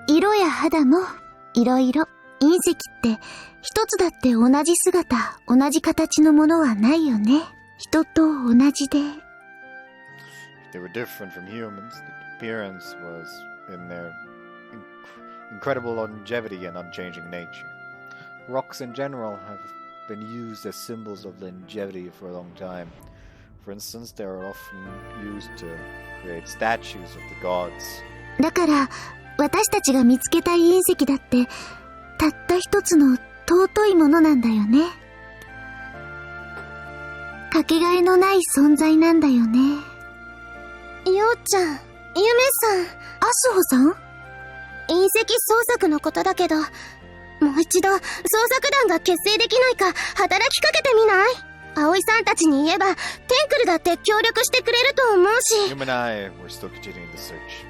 色や肌もいろいろ。隕石って一つだって同じ姿、同じ形のものはないよね。人と同じで。If they were different from humans, the appearance was in their incredible longevity and unchanging nature. Rocks in general have been used as symbols of longevity for a long time. For instance, they are often used to create statues of the gods. だから私たちが見つけた隕石だってたった一つの尊いものなんだよね。かけがえのない存在なんだよね。ようちゃん、ゆめさん、あすほさん？隕石捜索のことだけど、もう一度捜索団が結成できないか働きかけてみない？葵さんたちに言えば、テンクルだって協力してくれると思うし。Yume and I were still continuing the search.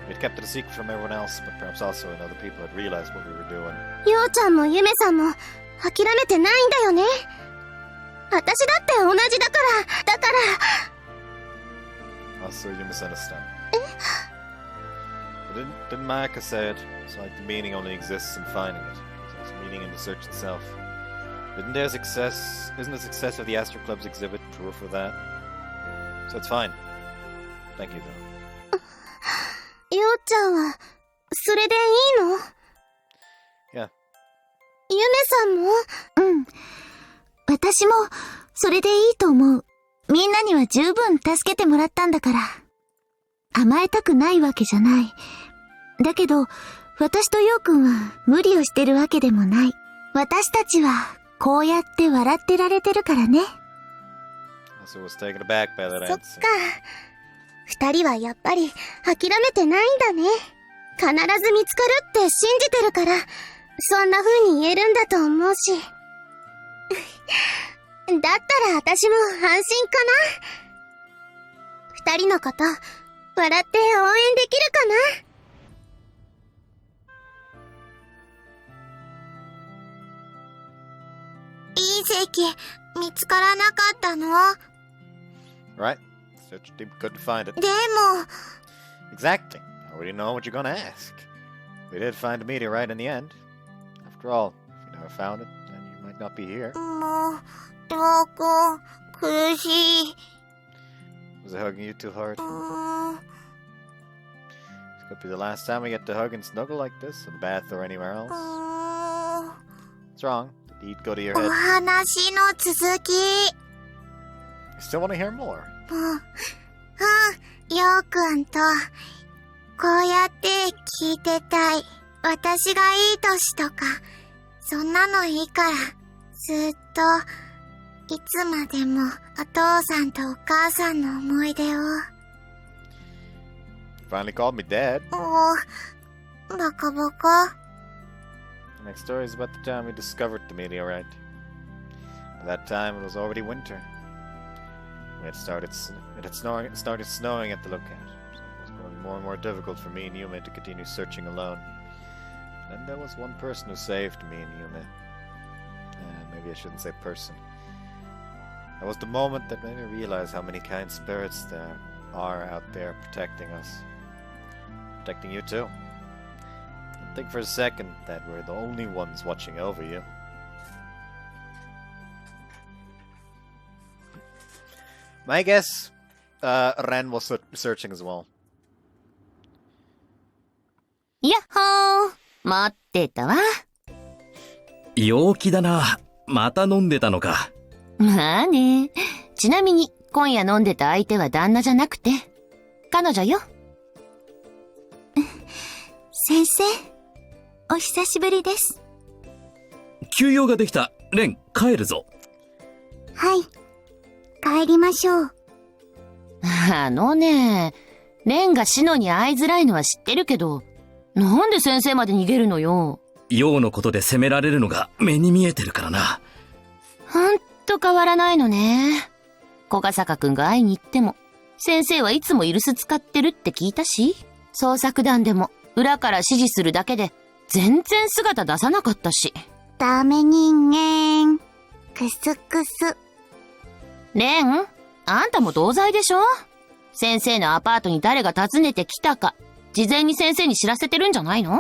We had kept it a secret from everyone else, but perhaps also when other people had realized what we were doing. ようちゃんもゆめさんも諦めてないんだよね。私だって同じだから。Also, you misunderstand. Didn't Mayaka say it? It's like the meaning only exists in finding it. There's meaning in the search itself. Isn't the success of the Astro Club's exhibit proof of that? So it's fine. Thank you, though. ようちゃんは、それでいいの？ Yeah. ゆめさんも？うん。私も、それでいいと思う。みんなには十分助けてもらったんだから。甘えたくないわけじゃない。だけど、私とようくんは無理をしてるわけでもない。私たちは、こうやって笑ってられてるからね。Also was taken aback by that answer. そっか。二人はやっぱり諦めてないんだね。必ず見つかるって信じてるから、そんな風に言えるんだと思うし。だったら私も安心かな。二人のこと、笑って応援できるかな。隕石、見つからなかったの？ Right? Search deep, couldn't find it. でも、 Exactly. I already know what you're gonna ask. We did find a meteorite in the end. After all, if you never found it, then you might not be here. もう、りょうくん、苦しい。Was I hugging you too hard? うーん。 This could be the last time we get to hug and snuggle like this in the bath or anywhere else. What's wrong? Did the heat go to your お head? 話の続き。You still want to hear more? ようくんと、こうやって聞いてたい。私がいい年とか、そんなのいいから、ずっと、いつまでもお父さんとお母さんの思い出を。You finally called me dad. バカバカ。 The next story is about the time we discovered the meteorite. By that time, it was already winter. It started snowing at the lookout, so it was growing more and more difficult for me and Yume to continue searching alone. Then there was one person who saved me and Yume. Maybe I shouldn't say person. That was the moment that made me realize how many kind spirits there are out there protecting us. Protecting you too. Don't think for a second that we're the only ones watching over you. My guess, Ren was searching as well. やっほー、待ってたわ。陽気だな。また飲んでたのか。まあね。ちなみに、今夜飲んでた相手は旦那じゃなくて、彼女よ。先生、お久しぶりです。休養ができた。レン、帰るぞ。はい。帰りましょう。レンがシノに会いづらいのは知ってるけど、なんで先生まで逃げるのよ。陽のことで責められるのが目に見えてるからな。ほんと変わらないのね。小笠坂くんが会いに行っても、先生はいつもイルス使ってるって聞いたし、捜索団でも裏から指示するだけで全然姿出さなかったし。ダメ人間。クスクス。レン、あんたも同罪でしょ？先生のアパートに誰が訪ねてきたか、事前に先生に知らせてるんじゃないの？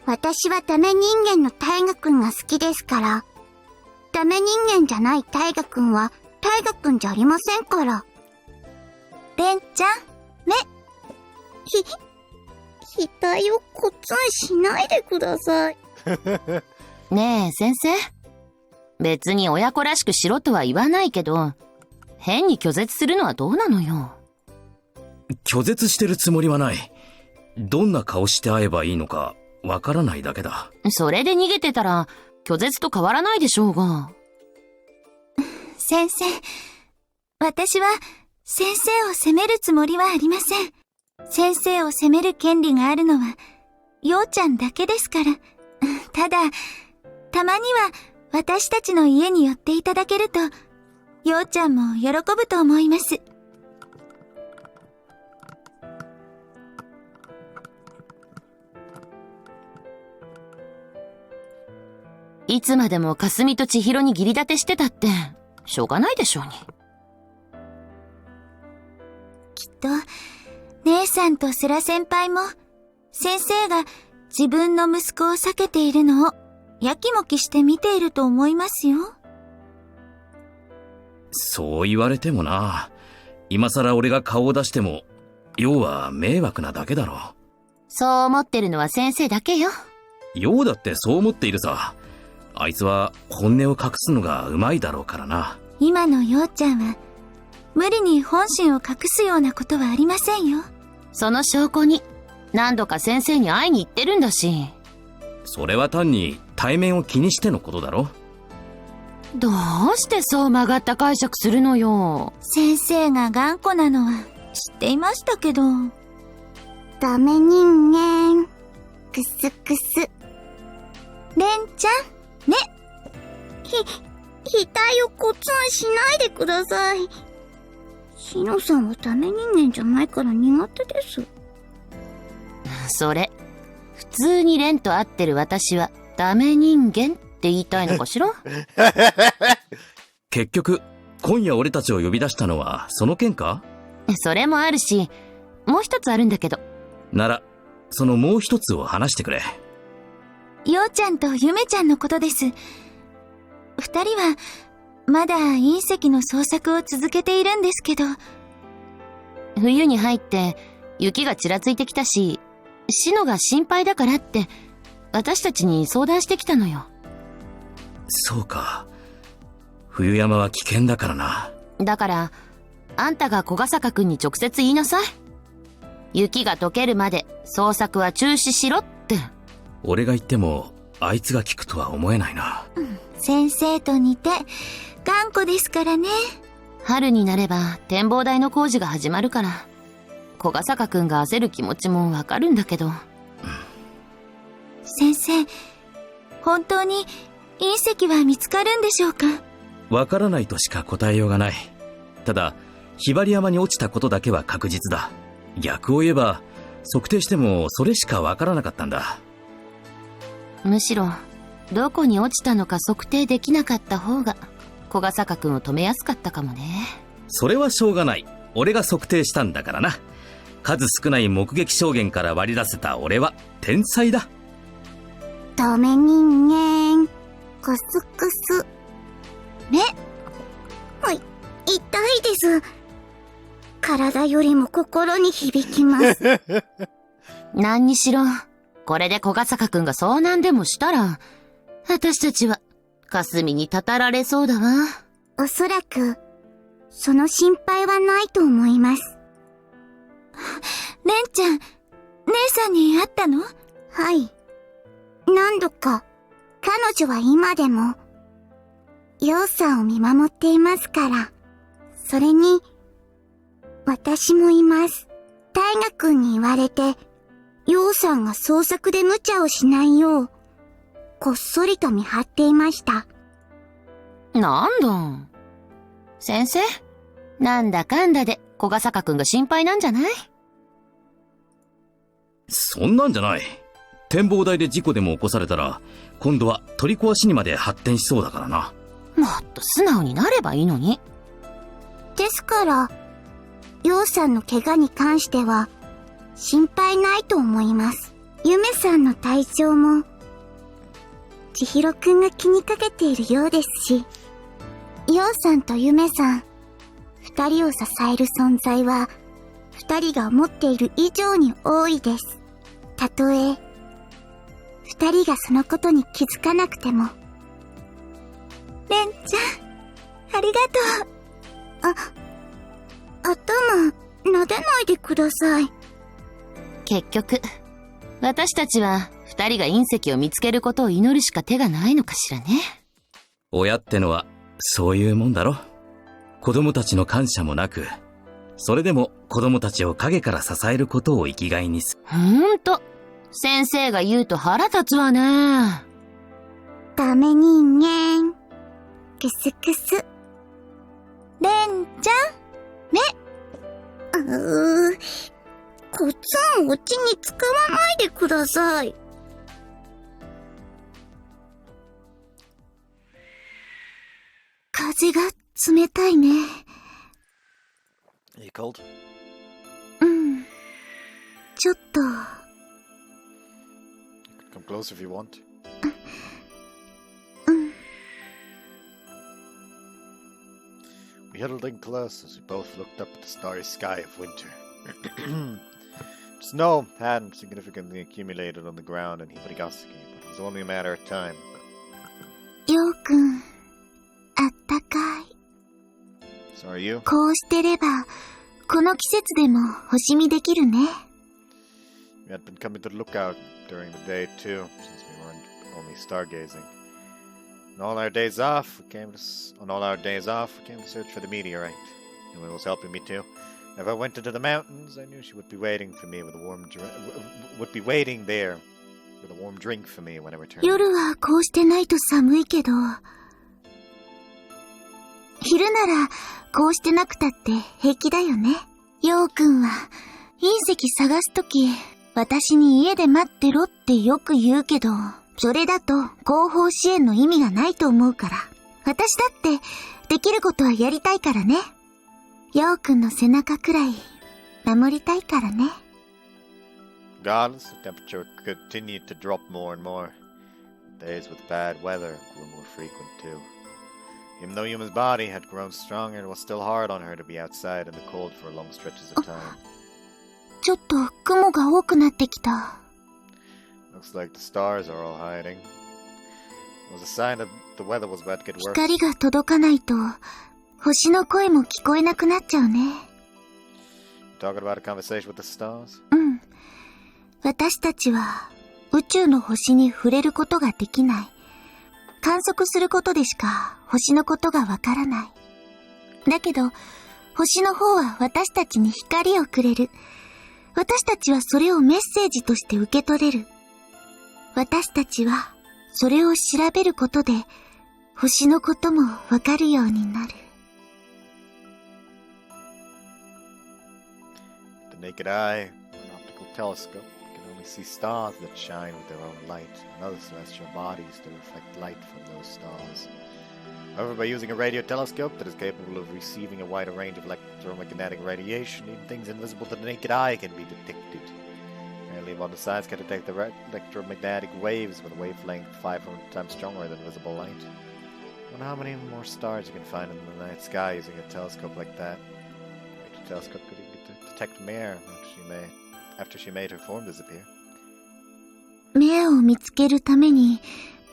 私はダメ人間のタイガくんが好きですから。ダメ人間じゃないタイガくんはタイガくんじゃありませんから。レンちゃん、目。額をコツンしないでください。ねえ先生、別に親子らしくしろとは言わないけど、変に拒絶するのはどうなのよ。拒絶してるつもりはない。どんな顔して会えばいいのかわからないだけだ。それで逃げてたら拒絶と変わらないでしょうが。先生、私は先生を責めるつもりはありません。先生を責める権利があるのは、ようちゃんだけですから。ただ、たまには私たちの家に寄っていただけると、ようちゃんも喜ぶと思います。いつまでもかすみと千尋に義理立てしてたって、しょうがないでしょうに。きっと、姉さんと世良先輩も、先生が自分の息子を避けているのを、やきもきして見ていると思いますよ。そう言われてもな。今さら俺が顔を出しても、陽は迷惑なだけだろ。そう思ってるのは先生だけよ。陽だってそう思っているさ。あいつは本音を隠すのがうまいだろうからな。今のようちゃんは、無理に本心を隠すようなことはありませんよ。その証拠に、何度か先生に会いに行ってるんだし。それは単に対面を気にしてのことだろ。どうしてそう曲がった解釈するのよ。先生が頑固なのは知っていましたけど。ダメ人間。クスクス。レンちゃん、目。額をコツンしないでください。シノさんはダメ人間じゃないから苦手です。それ、普通にレンと会ってる私はダメ人間っって言いたいのかしら？結局、今夜俺たちを呼び出したのはその件か？それもあるし、もう一つあるんだけど。なら、そのもう一つを話してくれ。ようちゃんとゆめちゃんのことです。二人は、まだ隕石の捜索を続けているんですけど。冬に入って雪がちらついてきたし、シノが心配だからって私たちに相談してきたのよ。そうか。冬山は危険だからな。だから、あんたが小笠坂くんに直接言いなさい。雪が溶けるまで捜索は中止しろって。俺が言っても、あいつが聞くとは思えないな。先生と似て、頑固ですからね。春になれば展望台の工事が始まるから、小笠坂くんが焦る気持ちもわかるんだけど。先生、本当に隕石は見つかるんでしょうか？わからないとしか答えようがない。ただ、ひばり山に落ちたことだけは確実だ。逆を言えば、測定してもそれしかわからなかったんだ。むしろ、どこに落ちたのか測定できなかった方が、小笠坂くんを止めやすかったかもね。それはしょうがない。俺が測定したんだからな。数少ない目撃証言から割り出せた俺は天才だ。ダメ人間。クスクス。ね。はい、痛いです。体よりも心に響きます。何にしろ、これで小笠坂くんが遭難でもしたら、私たちは、霞にたたられそうだわ。おそらく、その心配はないと思います。レンちゃん、姉さんに会ったの？はい。何度か、彼女は今でも、ヨウさんを見守っていますから。それに、私もいます。大河君に言われて、ヨウさんが捜索で無茶をしないよう、こっそりと見張っていました。なんだ。先生、なんだかんだで小笠坂くんが心配なんじゃない？そんなんじゃない。展望台で事故でも起こされたら、今度は取り壊しにまで発展しそうだからな。もっと素直になればいいのに。ですから、ヨウさんの怪我に関しては、心配ないと思います。ユメさんの体調も、千尋くんが気にかけているようですし、ヨウさんとユメさん、二人を支える存在は、二人が思っている以上に多いです。たとえ、二人がそのことに気づかなくても。レンちゃん、ありがとう。頭、撫でないでください。結局、私たちは二人が隕石を見つけることを祈るしか手がないのかしらね。親ってのは、そういうもんだろ。子供たちの感謝もなく、それでも子供たちを陰から支えることを生きがいにする。ほんと、先生が言うと腹立つわね。ダメ人間。クスクス。レンちゃん、コツンオチに使わないでください。風が冷たいね。Are you cold? うん。ちょっと。Come close if you want. うん。We huddled in close as we both looked up at the starry sky of winter. Snow hadn't significantly accumulated on the ground in Hibarigasaki, but it was only a matter of time. ようくん、あったかい。So are you? こうしてれば、この季節でも星見できるね。We had been coming to the lookout during the day too, since we weren't only stargazing. On all our days off, we came to search for the meteorite. Yumi was helping me too. If I went into the mountains, I knew she would be waiting for me with a warm waiting there with a warm drink for me when I returned. 夜はこうしてないと寒いけど、昼ならこうしてなくたって平気だよね。ようくんは隕石探すとき、私に家で待ってろってよく言うけど、それだと後方支援の意味がないと思うから。私だってできることはやりたいからね。ヨウくんの背中くらい守りたいからね。Regardless, the temperature continued to drop more and more. Days with bad weather grew more frequent too. Even though Yuma's body had grown stronger, it was still hard on her to be outside in the cold for long stretches of time. ちょっと雲が多くなってきた。Looks like the stars are all hiding. It was a sign that the weather was about to get worse. 光が届かないと星の声も聞こえなくなっちゃうね。Talking about a conversation with the stars? うん。私たちは宇宙の星に触れることができない。観測することでしか星のことがわからない。だけど、星の方は私たちに光をくれる。私たちはそれをメッセージとして受け取れる。私たちはそれを調べることで星のこともわかるようになる。The naked eye, an optical telescope, can only see stars that shine with their own light, and other celestial bodies that reflect light from those stars. However, by using a radio telescope that is capable of receiving a wider range of electromagnetic radiation, even things invisible to the naked eye can be detected. Apparently, modern science can detect the electromagnetic waves with a wavelength 500 times stronger than visible light. I wonder how many more stars you can find in the night sky using a telescope like that. A telescope could even detect Mare after she made her form disappear. 目を見つけるために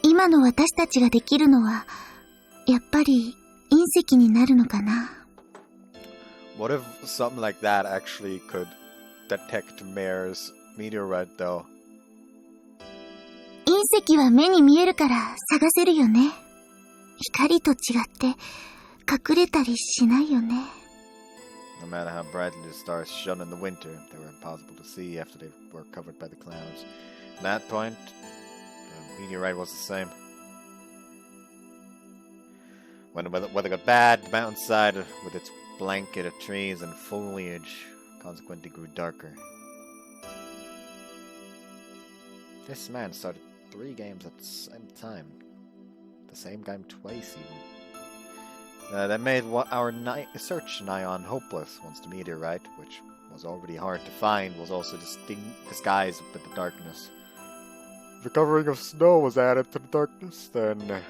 今の私たちができるのはやっぱり隕石になるのかな。 What if something like that actually could detect Mare's meteorite though? 隕石は目に見えるから探せるよね。光と違って隠れたりしないよね。No matter how brightly the stars shone in the winter, they were impossible to see after they were covered by the clouds. At that point, the meteorite was the same. When the weather got bad, the mountainside, with its blanket of trees and foliage, consequently grew darker. This man started 3 games at the same time. The same game twice, even. That made our search nigh on hopeless once the meteorite, which was already hard to find, was also disguised with the darkness. If the covering of snow was added to the darkness, then...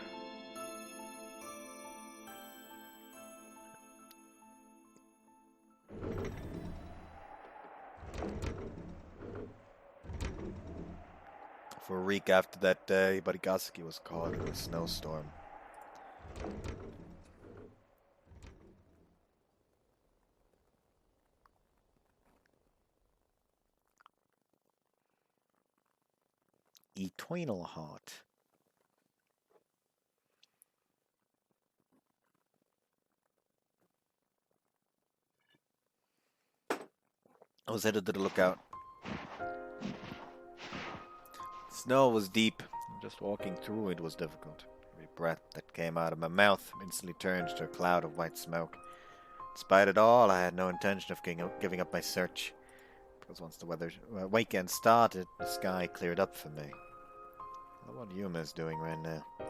For a week after that day, Barigasaki was caught in a snowstorm. Eternal Heart. I was headed to the lookout. Snow was deep, and just walking through it was difficult. Every breath that came out of my mouth instantly turned to a cloud of white smoke. Despite it all, I had no intention of giving up my search, because once the weekend started, the sky cleared up for me. I wonder what Yume is doing right now. I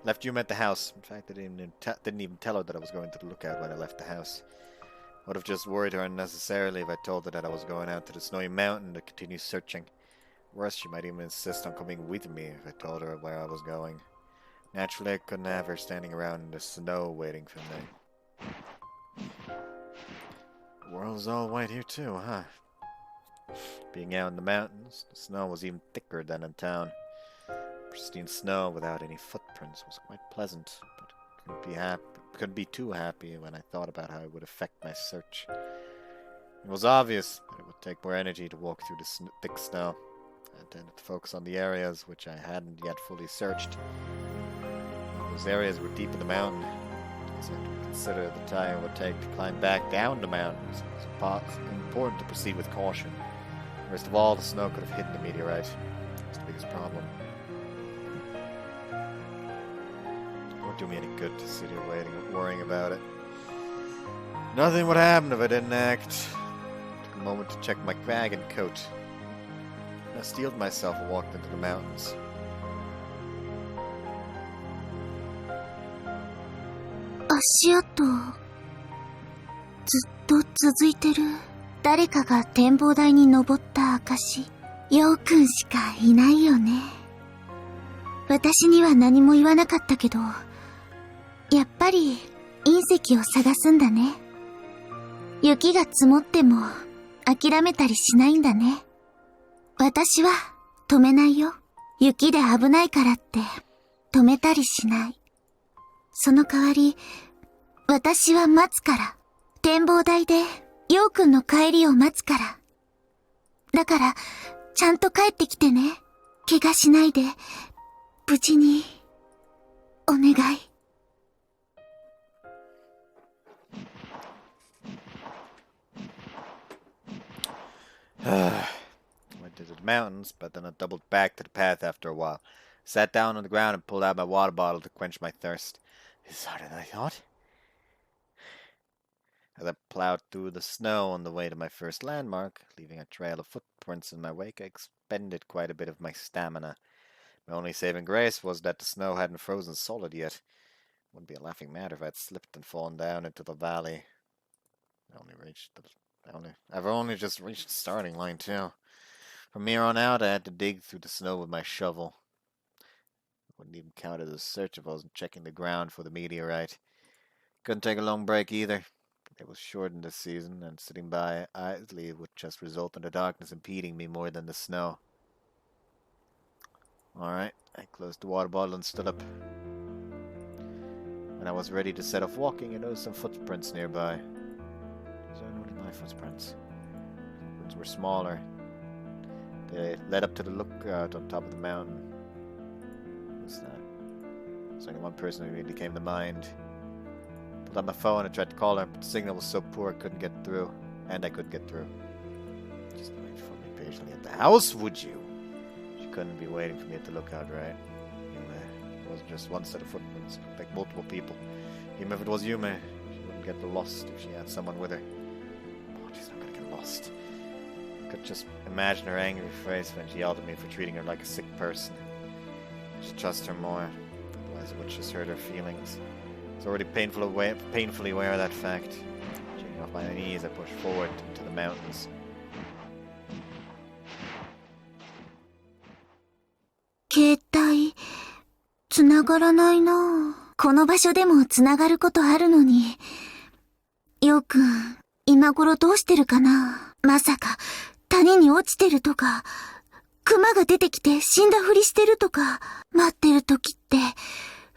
left Yume at the house. In fact, I didn't even tell her that I was going to the lookout when I left the house. I would have just worried her unnecessarily if I told her that I was going out to the snowy mountain to continue searching. Worse, she might even insist on coming with me if I told her where I was going. Naturally, I couldn't have her standing around in the snow waiting for me. The world's all white here too, huh? Being out in the mountains, the snow was even thicker than in town. Pristine snow without any footprints was quite pleasant, but couldn't be too happy when I thought about how it would affect my search. It was obvious that it would take more energy to walk through the thick snow. I intended to focus on the areas which I hadn't yet fully searched. Those areas were deep in the mountain. I had to consider the time it would take to climb back down the mountains. It was important to proceed with caution. Worst of all, the snow could have hidden the meteorite. That's the biggest problem. It won't do me any good to sit here waiting and worrying about it. Nothing would happen if I didn't act. I took a moment to check my bag and coat. I steeled myself and walked into the mountains. 足跡、ずっと続いてる。誰かが展望台に登った証。ようくんしかいないよね。私には何も言わなかったけど、やっぱり隕石を探すんだね。雪が積もっても諦めたりしないんだね。私は止めないよ。雪で危ないからって止めたりしない。その代わり、私は待つから。展望台でようくんの帰りを待つから。だから、ちゃんと帰ってきてね。怪我しないで、無事に、お願い。Went to the mountains, but then I doubled back to the path after a while. Sat down on the ground and pulled out my water bottle to quench my thirst. This is harder than I thought. As I plowed through the snow on the way to my first landmark, leaving a trail of footprints in my wake, I expended quite a bit of my stamina. My only saving grace was that the snow hadn't frozen solid yet. Wouldn't be a laughing matter if I'd slipped and fallen down into the valley. I've only just reached the starting line too. From here on out, I had to dig through the snow with my shovel. I wouldn't even count it as a search if I wasn't checking the ground for the meteorite. Couldn't take a long break either. It was short in this season, and sitting by idly would just result in the darkness impeding me more than the snow. Alright, I closed the water bottle and stood up. When I was ready to set off walking, I noticed some footprints nearby. These are not my footprints. The footprints were smaller. They led up to the lookout on top of the mountain. Who's that? There's only one person who really came to mind. Pulled out my phone and tried to call her, but the signal was so poor I couldn't get through. And I couldn't get through. Just wait for me patiently at the house, would you? She couldn't be waiting for me at the lookout, right? Yume. It wasn't just one set of footprints, it like multiple people. Even if it was Yume, she wouldn't get lost if she had someone with her. Oh, she's not gonna get lost. I could just imagine her angry face when she yelled at me for treating her like a sick person. I should trust her more, otherwise it would just hurt her feelings. I was already painfully aware of that fact. Shaking off my knees, I pushed forward into the mountains. 携帯、繋がらないなぁ。この場所でも繋がることあるのに。ようくん、今頃どうしてるかな？まさか、谷に落ちてるとか、熊が出てきて死んだふりしてるとか、待ってる時って、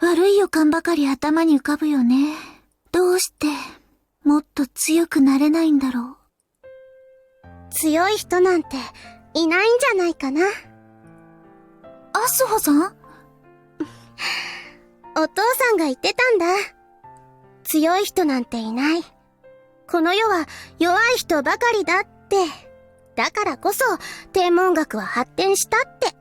悪い予感ばかり頭に浮かぶよね。どうして、もっと強くなれないんだろう。強い人なんて、いないんじゃないかな。アスホさん？お父さんが言ってたんだ。強い人なんていない。この世は弱い人ばかりだって。だからこそ天文学は発展したって。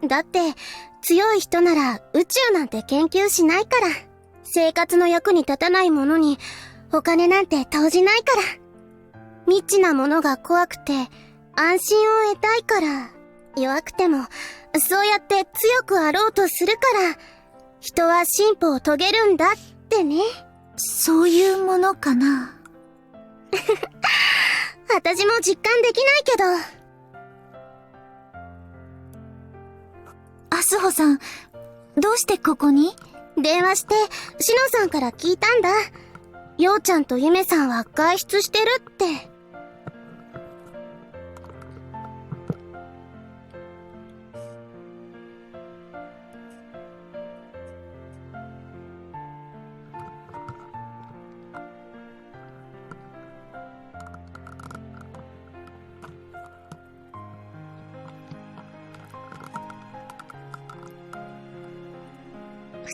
だって強い人なら宇宙なんて研究しないから。生活の役に立たないものにお金なんて投じないから。未知なものが怖くて安心を得たいから。弱くてもそうやって強くあろうとするから、人は進歩を遂げるんだってね。そういうものかな。私も実感できないけど。アスホさん、どうしてここに？電話して、シノさんから聞いたんだ。ヨウちゃんとユメさんは外出してるって。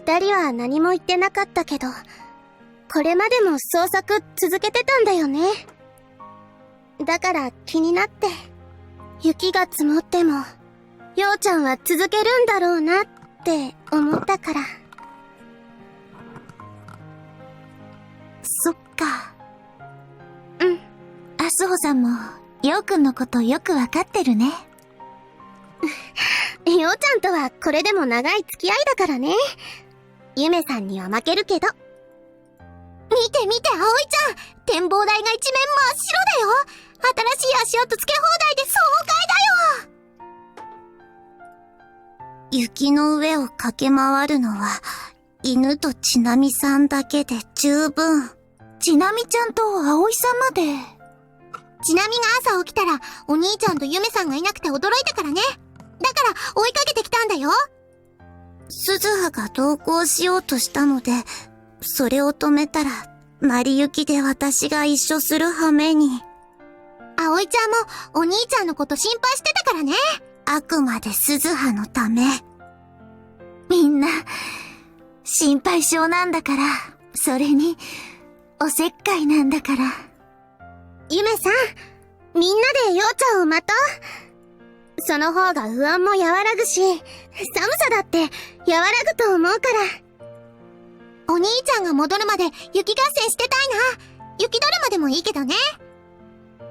二人は何も言ってなかったけど、これまでも捜索続けてたんだよね。だから気になって、雪が積もっても、ヨウちゃんは続けるんだろうなって思ったから。そっか。うん。アスホさんも、ヨウくんのことよくわかってるね。ヨウちゃんとはこれでも長い付き合いだからね。ユメさんには負けるけど。見て見て、葵ちゃん、展望台が一面真っ白だよ。新しい足音つけ放題で爽快だよ。雪の上を駆け回るのは、犬とちなみさんだけで十分。ちなみちゃんと葵さんまで。ちなみが朝起きたら、お兄ちゃんとゆめさんがいなくて驚いたからね。だから追いかけてきたんだよ。鈴葉が同行しようとしたので、それを止めたら、成り行きで私が一緒する羽目に。葵ちゃんもお兄ちゃんのこと心配してたからね。あくまで鈴葉のため。みんな、心配性なんだから、それに、おせっかいなんだから。ゆめさん、みんなでようちゃんを待とう。その方が不安も和らぐし、寒さだって和らぐと思うから。お兄ちゃんが戻るまで雪合戦してたいな。雪だるまでもいいけどね。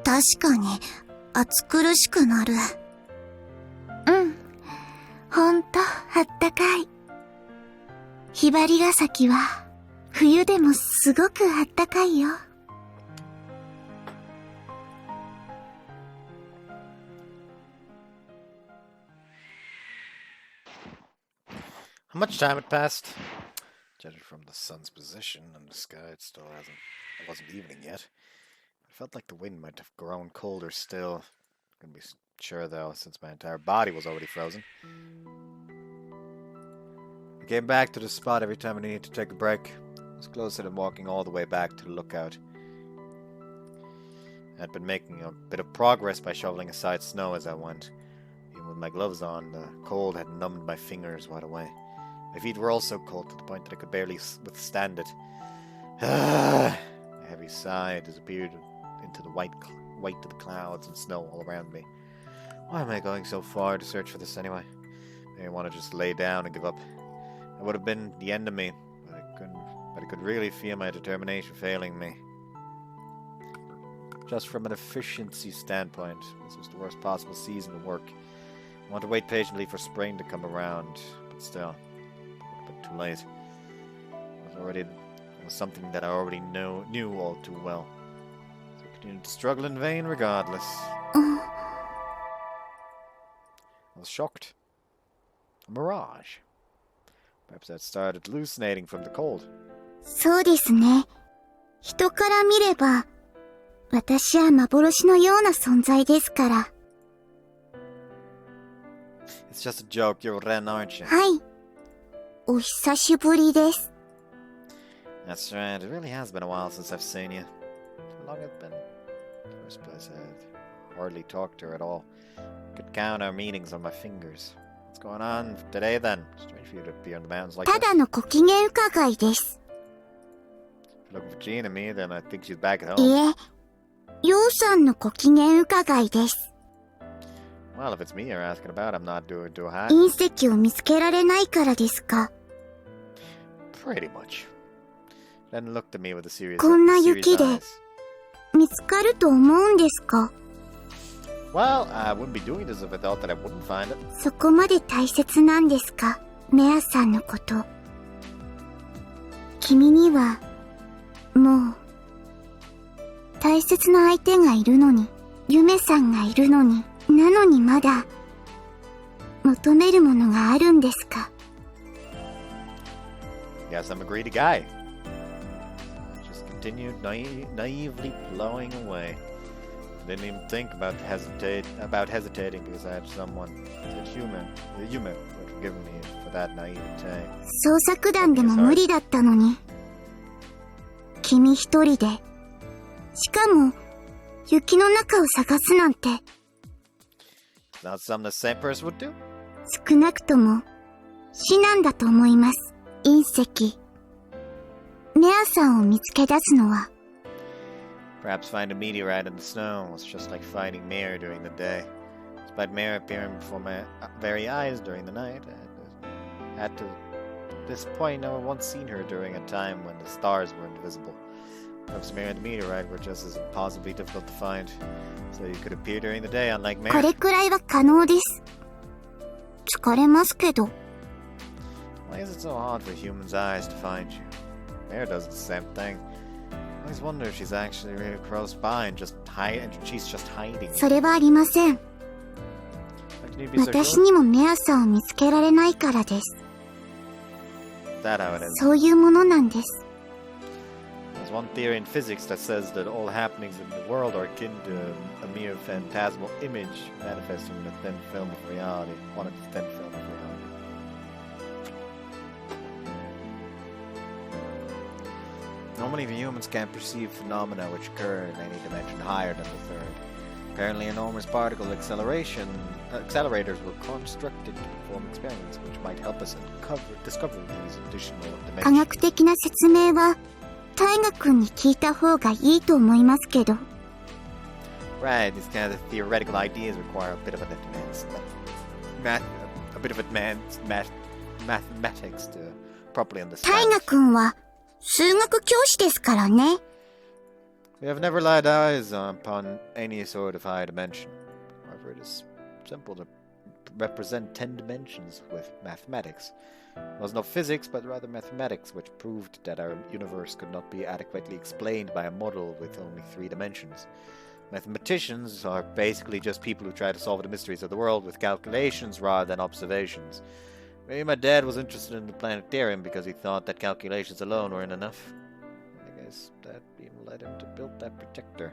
確かに、暑苦しくなる。うん。ほんと、あったかい。ひばりが咲は、冬でもすごくあったかいよ。How much time had passed? Judging from the sun's position in the sky, it wasn't evening yet. I felt like the wind might have grown colder still. Couldn't be sure though, since my entire body was already frozen. I came back to the spot every time I needed to take a break. It was closer than walking all the way back to the lookout. I had been making a bit of progress by shoveling aside snow as I went. Even with my gloves on, the cold had numbed my fingers right away. My feet were also cold to the point that I could barely withstand it. A heavy sigh disappeared into the white of the clouds and snow all around me. Why am I going so far to search for this anyway? Maybe I want to just lay down and give up. It would have been the end of me, but I could really feel my determination failing me. Just from an efficiency standpoint, this was the worst possible season of work. I want to wait patiently for spring to come around, but still, but too late. It was something that I already knew all too well. So I continued to struggle in vain regardless. I was shocked. A mirage. Perhaps I'd started hallucinating from the cold. そうですね。人から見れば、私は幻のような存在ですから。It's just a joke, you're Ren, aren't you? はい。お久しぶりです。That's right, it really has been a while since I've seen you. How long has it been? In the first place, I'd hardly talked to her at all. I could count our meetings on my fingers. What's going on today then? Strange for you to appear in the mountains like ただのご機嫌伺いです。If you're looking for Jean and me, then I think she's back at い home. え、ようさんのご機嫌伺いです。Well, if it's me you're asking about, I'm not doing too hot. 隕石を見つけられないからですか。Pretty much. Then looked at me with a serious こんな雪で eyes. 見つかると思うんですか。Well, I wouldn't be doing this if I thought that I wouldn't find it. そこまで大切なんですか、メアさんのこと。君には、もう、大切な相手がいるのに、ユメさんがいるのに、なのにまだ、求めるものがあるんですか。Guess I'm a greedy guy. I just continued naively plowing away. I didn't even think about hesitating because I had someone, Yume, who forgive me for that naivete. 捜索団でも無理だったのに、君一人で、しかも、雪の中を探すなんて、 Not something the same person would do? 少なくとも、至難だと思います。隕石。メアさんを見つけ出すのは、Perhaps find a meteorite in the snow was just like finding Mare during the day. Despite Mare appearing before my very eyes during the night, at this point, I had once seen her during a time when the stars were invisible. Perhaps Mare and the meteorite were just as impossibly difficult to find, so you could appear during the day, unlike こ Mare. れくらいは可能です。疲れますけど。Why is it so hard for humans' eyes to find you? Mare does the same thing. always wonder if she's actually really close by and she's just hiding. それはありません。 How can you be so 私 sure? にもメアさんを見つけられないからです。 Is that how it is? そういうものなんです。 There's one theory in physics that says that all happenings in the world are akin to a mere phantasmal image manifesting in a thin film of reality. One of the thin film of reality. Normally, the humans can't perceive phenomena which occur in any dimension higher than the third. Apparently, enormous particle accelerators were constructed to perform experiments which might help us discover these additional 科 dimensions. 学的な説明はタイガ君に聞いた方がいいと思いますけど。 Right, these kind of theoretical ideas require a bit of mathematics to properly タイ understand. ガ君は数学教師ですからね。 We have never laid eyes upon any sort of high dimension. However, it is simple to represent 10 dimensions with mathematics. It was not physics, but rather mathematics, which proved that our universe could not be adequately explained by a model with only 3 dimensions. Mathematicians are basically just people who try to solve the mysteries of the world with calculations rather than observations. Maybe my dad was interested in the planetarium because he thought that calculations alone weren't enough. I guess that even led him to build that protector.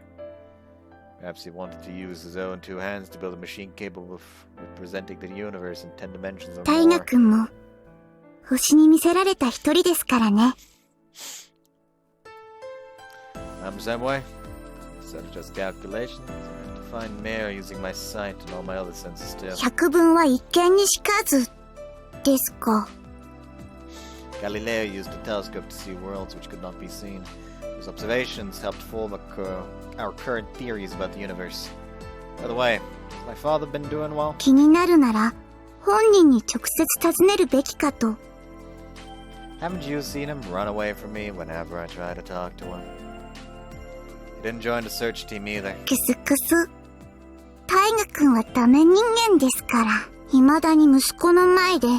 Perhaps he wanted to use his own 2 hands to build a machine capable of representing the universe in 10 dimensions or タイガ more. 君も星に見せられた一人ですからね。 I'm the same way. Instead of just calculations, I have to find Mare using my sight and all my other senses too. 百聞は一見にしかずですか。 Galileo used a telescope to see worlds which could not be seen. His observations helped form our current theories about the universe. By the way, has my father been doing well? 気になるなら本人に直接尋ねるべきかと。 Haven't you seen him run away from me whenever I try to talk to him? He didn't join the search team either. クスクス。タイガ君はダメ人間ですから。未だに息子の前でどん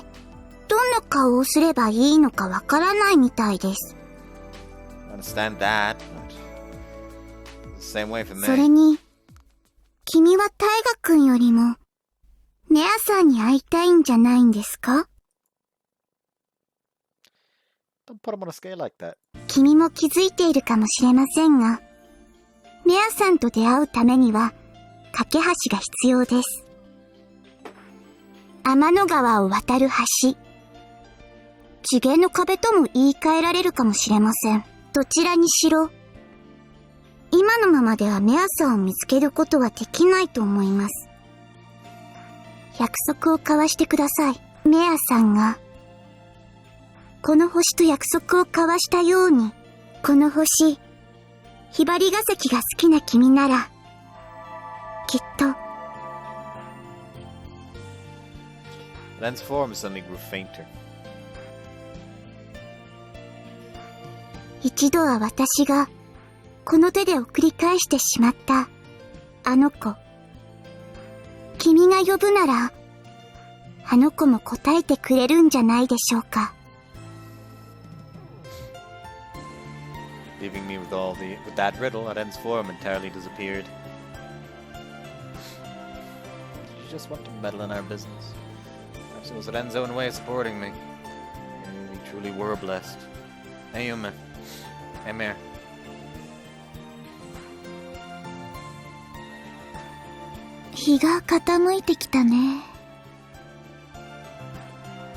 な顔をすればいいのかわからないみたいです。 I understand that, but it's the same way for me. それに、君はタイガ君よりもメアさんに会いたいんじゃないんですか？ Don't put him on a scale like that. 君も気づいているかもしれませんが、メアさんと出会うためには架け橋が必要です。天の川を渡る橋。次元の壁とも言い換えられるかもしれません。どちらにしろ、今のままではメアさんを見つけることはできないと思います。約束を交わしてください。メアさんが、この星と約束を交わしたように、この星、ひばりが石が好きな君なら、きっと、Len's form suddenly grew fainter. 一度は私が、この手で送り返してしまった、あの子。君が呼ぶなら、あの子も答えてくれるんじゃないでしょうか。Leaving me with that riddle, Aren's form entirely disappeared. Did you just want to meddle in our business? Perhaps it was Aren's own way of supporting me. We truly were blessed. Hey, Yume. Hey, Mare. 日が傾いてきたね。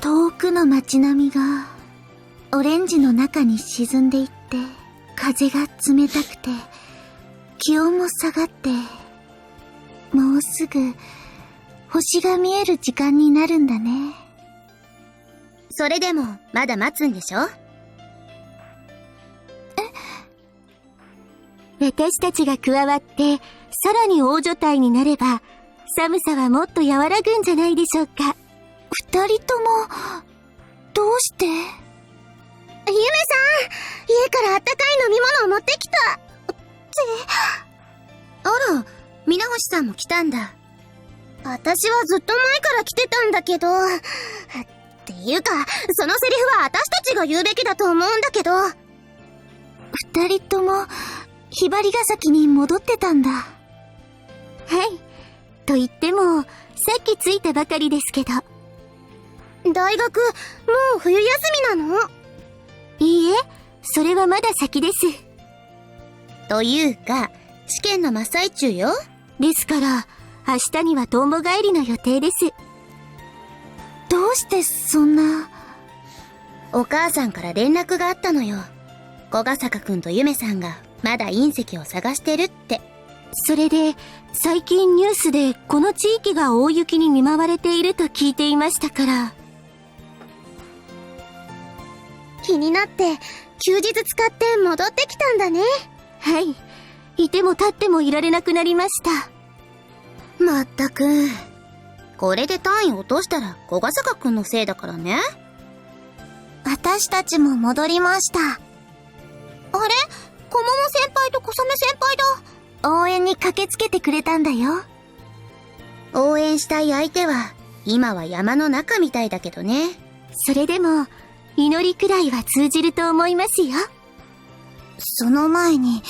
遠くの街並みがオレンジの中に沈んでいって、風が冷たくて気温も下がって、もうすぐ星が見える時間になるんだね。それでもまだ待つんでしょ？私たちが加わってさらに大所帯になれば寒さはもっと和らぐんじゃないでしょうか。二人ともどうして？ゆめさん、家からあったかい飲み物を持ってきたあら、皆星さんも来たんだ。私はずっと前から来てたんだけど、っていうか、そのセリフは私たちが言うべきだと思うんだけど。二人とも、ひばりが崎に戻ってたんだ。はい。と言っても、さっき着いたばかりですけど。大学、もう冬休みなの？いいえ、それはまだ先です。というか、試験の真っ最中よ。ですから、明日にはトンボ帰りの予定です。どうしてそんな。お母さんから連絡があったのよ。小ヶ坂くんとゆめさんがまだ隕石を探してるって。それで、最近ニュースでこの地域が大雪に見舞われていると聞いていましたから。気になって、休日使って戻ってきたんだね。はい。いても立ってもいられなくなりました。まったく。これで単位落としたら小ヶ坂くんのせいだからね。私たちも戻りました。あれ？小桃先輩と小雨先輩だ。応援に駆けつけてくれたんだよ。応援したい相手は、今は山の中みたいだけどね。それでも、祈りくらいは通じると思いますよ。その前に、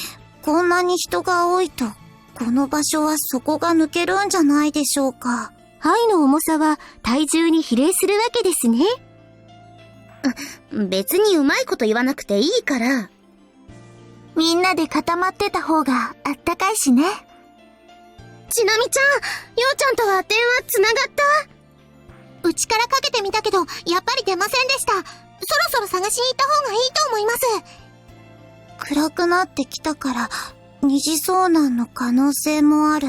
こんなに人が多いと、この場所は底が抜けるんじゃないでしょうか。灰の重さは体重に比例するわけですね。別にうまいこと言わなくていいから。みんなで固まってた方があったかいしね。ちなみちゃん、ようちゃんとは電話つながった？うちからかけてみたけど、やっぱり出ませんでした。そろそろ探しに行った方がいいと思います。暗くなってきたから、二次遭難の可能性もある。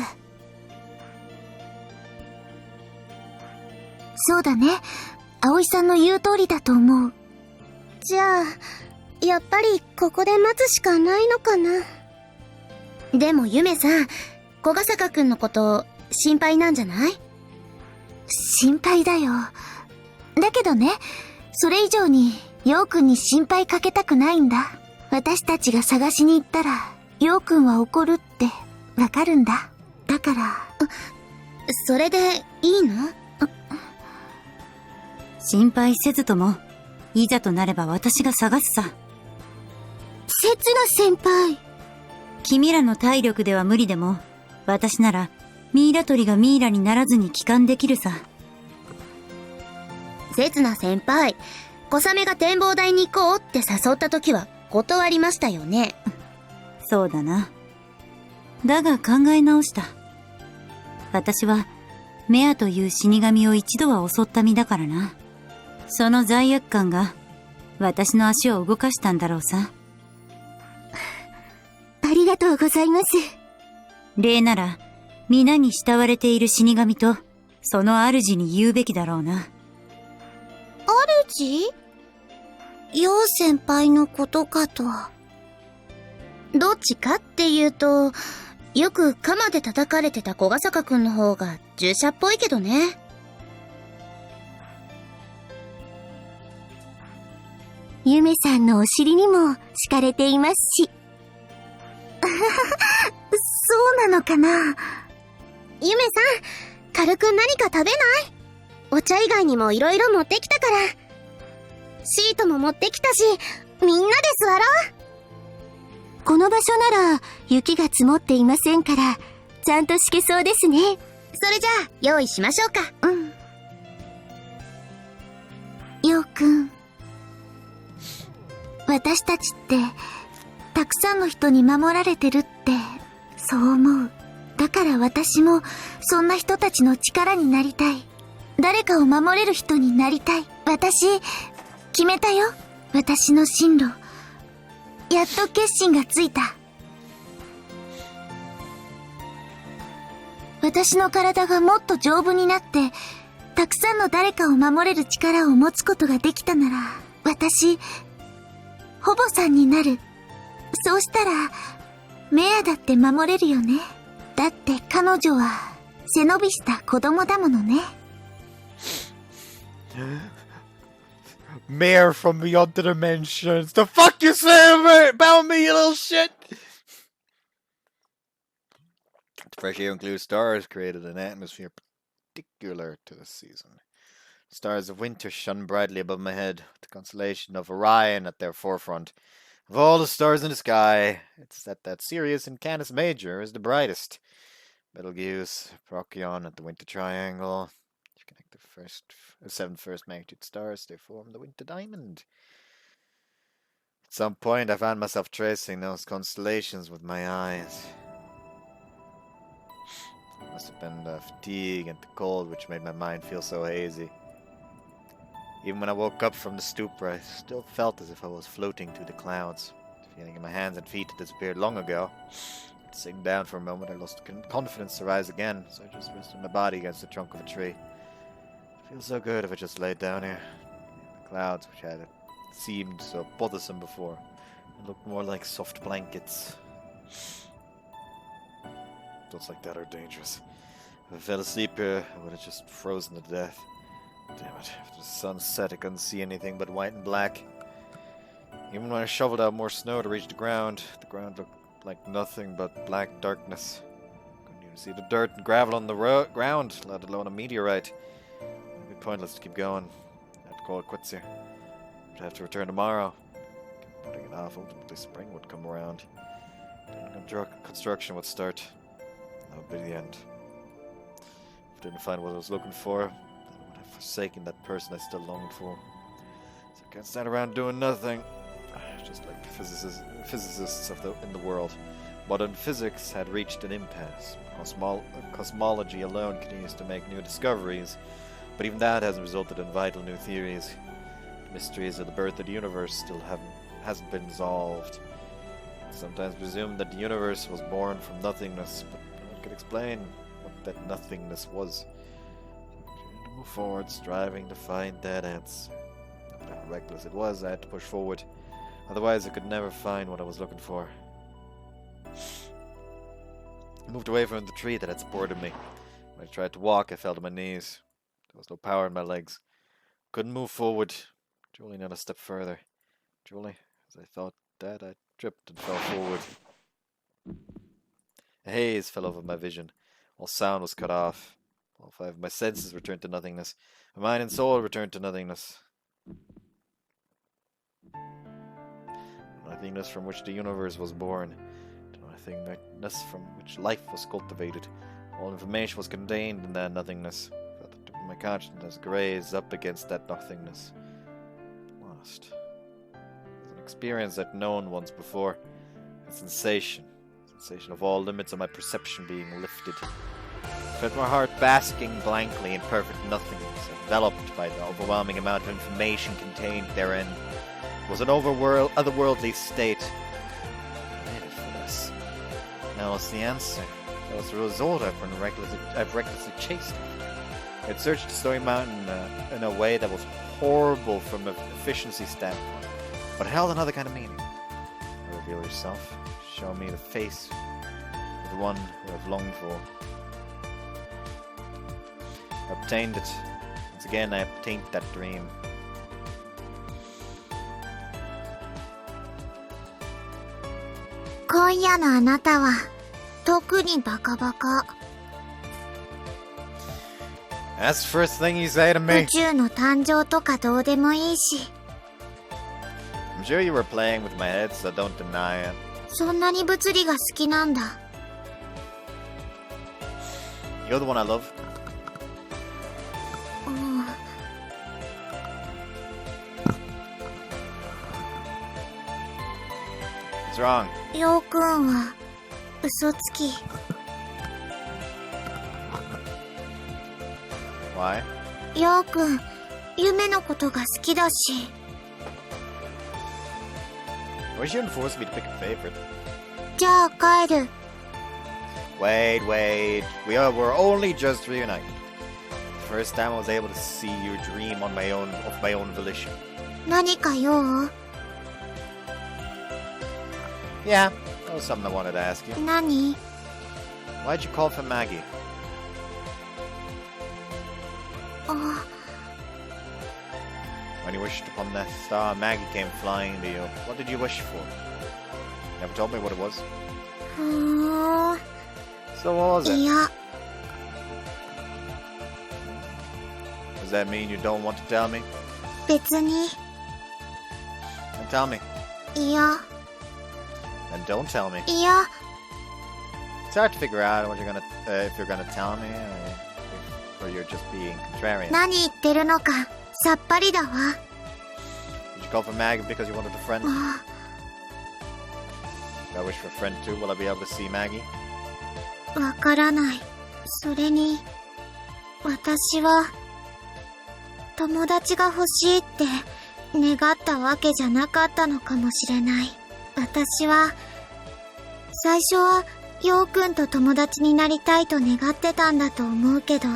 そうだね。葵さんの言う通りだと思う。じゃあ、やっぱりここで待つしかないのかな。でもゆめさん、小ヶ坂くんのこと心配なんじゃない？心配だよ。だけどね、それ以上に陽くんに心配かけたくないんだ。私たちが探しに行ったら、陽くんは怒るってわかるんだ。だから。それでいいの？心配せずとも、いざとなれば私が探すさ。せつな先輩。君らの体力では無理でも、私なら、ミイラ取りがミイラにならずに帰還できるさ。せつな先輩、小雨が展望台に行こうって誘った時は断りましたよね。そうだな。だが考え直した。私は、メアという死神を一度は襲った身だからな。その罪悪感が、私の足を動かしたんだろうさ。ありがとうございます。礼なら、皆に慕われている死神と、その主に言うべきだろうな。主？陽先輩のことかと。どっちかっていうと、よく鎌で叩かれてた小ヶ坂くんの方が従者っぽいけどね。ゆめさんのお尻にも敷かれていますし。そうなのかな。ゆめさん、軽く何か食べない？お茶以外にも色々持ってきたから。シートも持ってきたし、みんなで座ろう。この場所なら雪が積もっていませんから、ちゃんと敷けそうですね。それじゃあ、用意しましょうか。うん。ようくん。私たちって、たくさんの人に守られてるって、そう思う。だから私も、そんな人たちの力になりたい。誰かを守れる人になりたい。私、決めたよ。私の進路。やっと決心がついた。私の体がもっと丈夫になって、たくさんの誰かを守れる力を持つことができたなら、私、ほぼさんになる。そうしたら、メアだって守れるよね。だって彼女は、背伸びした子供だものね。Mayor from beyond the dimensions. The fuck you say about me, you little shit? The fresh air and blue stars created an atmosphere particular to the season. Stars of winter shone brightly above my head, with the constellation of Orion at their forefront. Of all the stars in the sky, it's that Sirius in Canis Major is the brightest. Betelgeuse, Procyon at the Winter Triangle. If you connect the 7 first magnitude stars, they form the Winter Diamond. At some point, I found myself tracing those constellations with my eyes. It must have been the fatigue and the cold which made my mind feel so hazy. Even when I woke up from the stupor, I still felt as if I was floating through the clouds. The feeling in my hands and feet had disappeared long ago. Sitting down for a moment, I lost confidence to rise again, so I just rested my body against the trunk of a tree. It feels so good if I just laid down here. The clouds, which had seemed so bothersome before, looked more like soft blankets. Thoughts like that are dangerous. If I fell asleep here, I would have just frozen to death. Damn it, after the sun set, I couldn't see anything but white and black. Even when I shoveled out more snow to reach the ground looked like nothing but black darkness. Couldn't even see the dirt and gravel on the ground, let alone a meteorite. It'd be pointless to keep going. I'd call it quits here. I'd have to return tomorrow. Kept putting it off, ultimately spring would come around. Then construction would start. That would be the end. If I didn't find what I was looking for, then I would have forsaken that person I still longed for. So I can't stand around doing nothing. Just like the physicists in the world. Modern physics had reached an impasse. Cosmology alone continues to make new discoveries, but even that hasn't resulted in vital new theories. The mysteries of the birth of the universe still hasn't been solved. I sometimes presume that the universe was born from nothingness, but no one could explain what that nothingness was. So I had to move forward, striving to find dead ends. No matter how reckless it was, I had to push forward. Otherwise, I could never find what I was looking for. I moved away from the tree that had supported me. When I tried to walk, I fell to my knees. There was no power in my legs. Couldn't move forward. Julie not a step further. Julie, as I thought that, I tripped and fell forward. A haze fell over my vision. All sound was cut off. All 5 of my senses returned to nothingness. My mind and soul returned to nothingness. Nothingness from which the universe was born. Nothingness from which life was cultivated. All information was contained in that nothingness. I felt the tip of my consciousness graze up against that nothingness. Lost. It was an experience I'd known once before. A sensation. A sensation of all limits of my perception being lifted. I felt my heart basking blankly in perfect nothingness, enveloped by the overwhelming amount of information contained therein. It was an otherworldly state. I waited for this. Now what's the answer? That was the result I've recklessly chased after. I had searched the Snowy Mountain in a way that was horrible from an efficiency standpoint, but it held another kind of meaning. Reveal yourself. Show me the face of the one who I've longed for. I obtained it. Once again, I obtained that dream. That's the first thing you say to me. 宇宙の誕生とかどうでもいいし。 I'm sure you were playing with my head, so don't deny it. そんなに物理が好きなんだ。 You're the one I love. うん。 What's wrong? ようくんは嘘つき。 Why? ようくん、夢のことが好きだし。 Well, you shouldn't force me to pick a favorite. じゃあ帰る。 Wait. We're only just reunited. The first time I was able to see your dream of my own volition. 何か用？ Yeah, that was something I wanted to ask you. 何？ Why'd you call for Maggie? あ、 When you wished upon that star, Maggie came flying to you. What did you wish for? Never told me what it was. ふーん。 So what was it? いや、 Does that mean you don't want to tell me? 別に。 Then tell me. いや、And don't tell me. いや、 It's hard to figure out what you're gonna, if you're gonna tell me, or you're just being contrarian. 何言ってるのかさっぱりだわ。 Did you call for Maggie because you wanted a friend? あ I wish for a friend too. Will I be able to see Maggie? わからない。それに、私は、友達が欲しいって願ったわけじゃなかったのかもしれない。私は、最初は、ヨウくんと友達になりたいと願ってたんだと思うけど、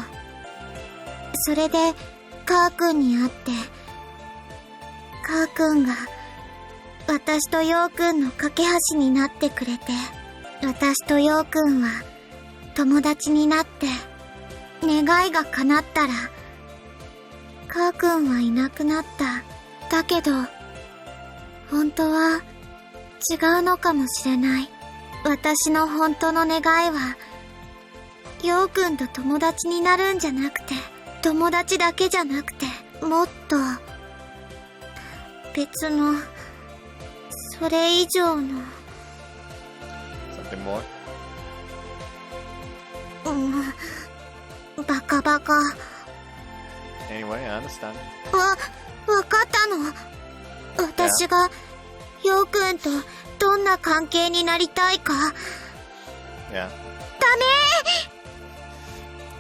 それで、カーくんに会って、カーくんが、私とヨウくんの架け橋になってくれて、私とヨウくんは、友達になって、願いが叶ったら、カーくんはいなくなった。だけど、本当は、違うのかもしれない。私の本当の願いは、ヨウくんと友達になるんじゃなくて、友達だけじゃなくて、もっと、別の、それ以上の、Something more? バカバカ。Anyway, I understand. わかったの。私が、ヨウくんとどんな関係になりたいか。 Yeah. ダ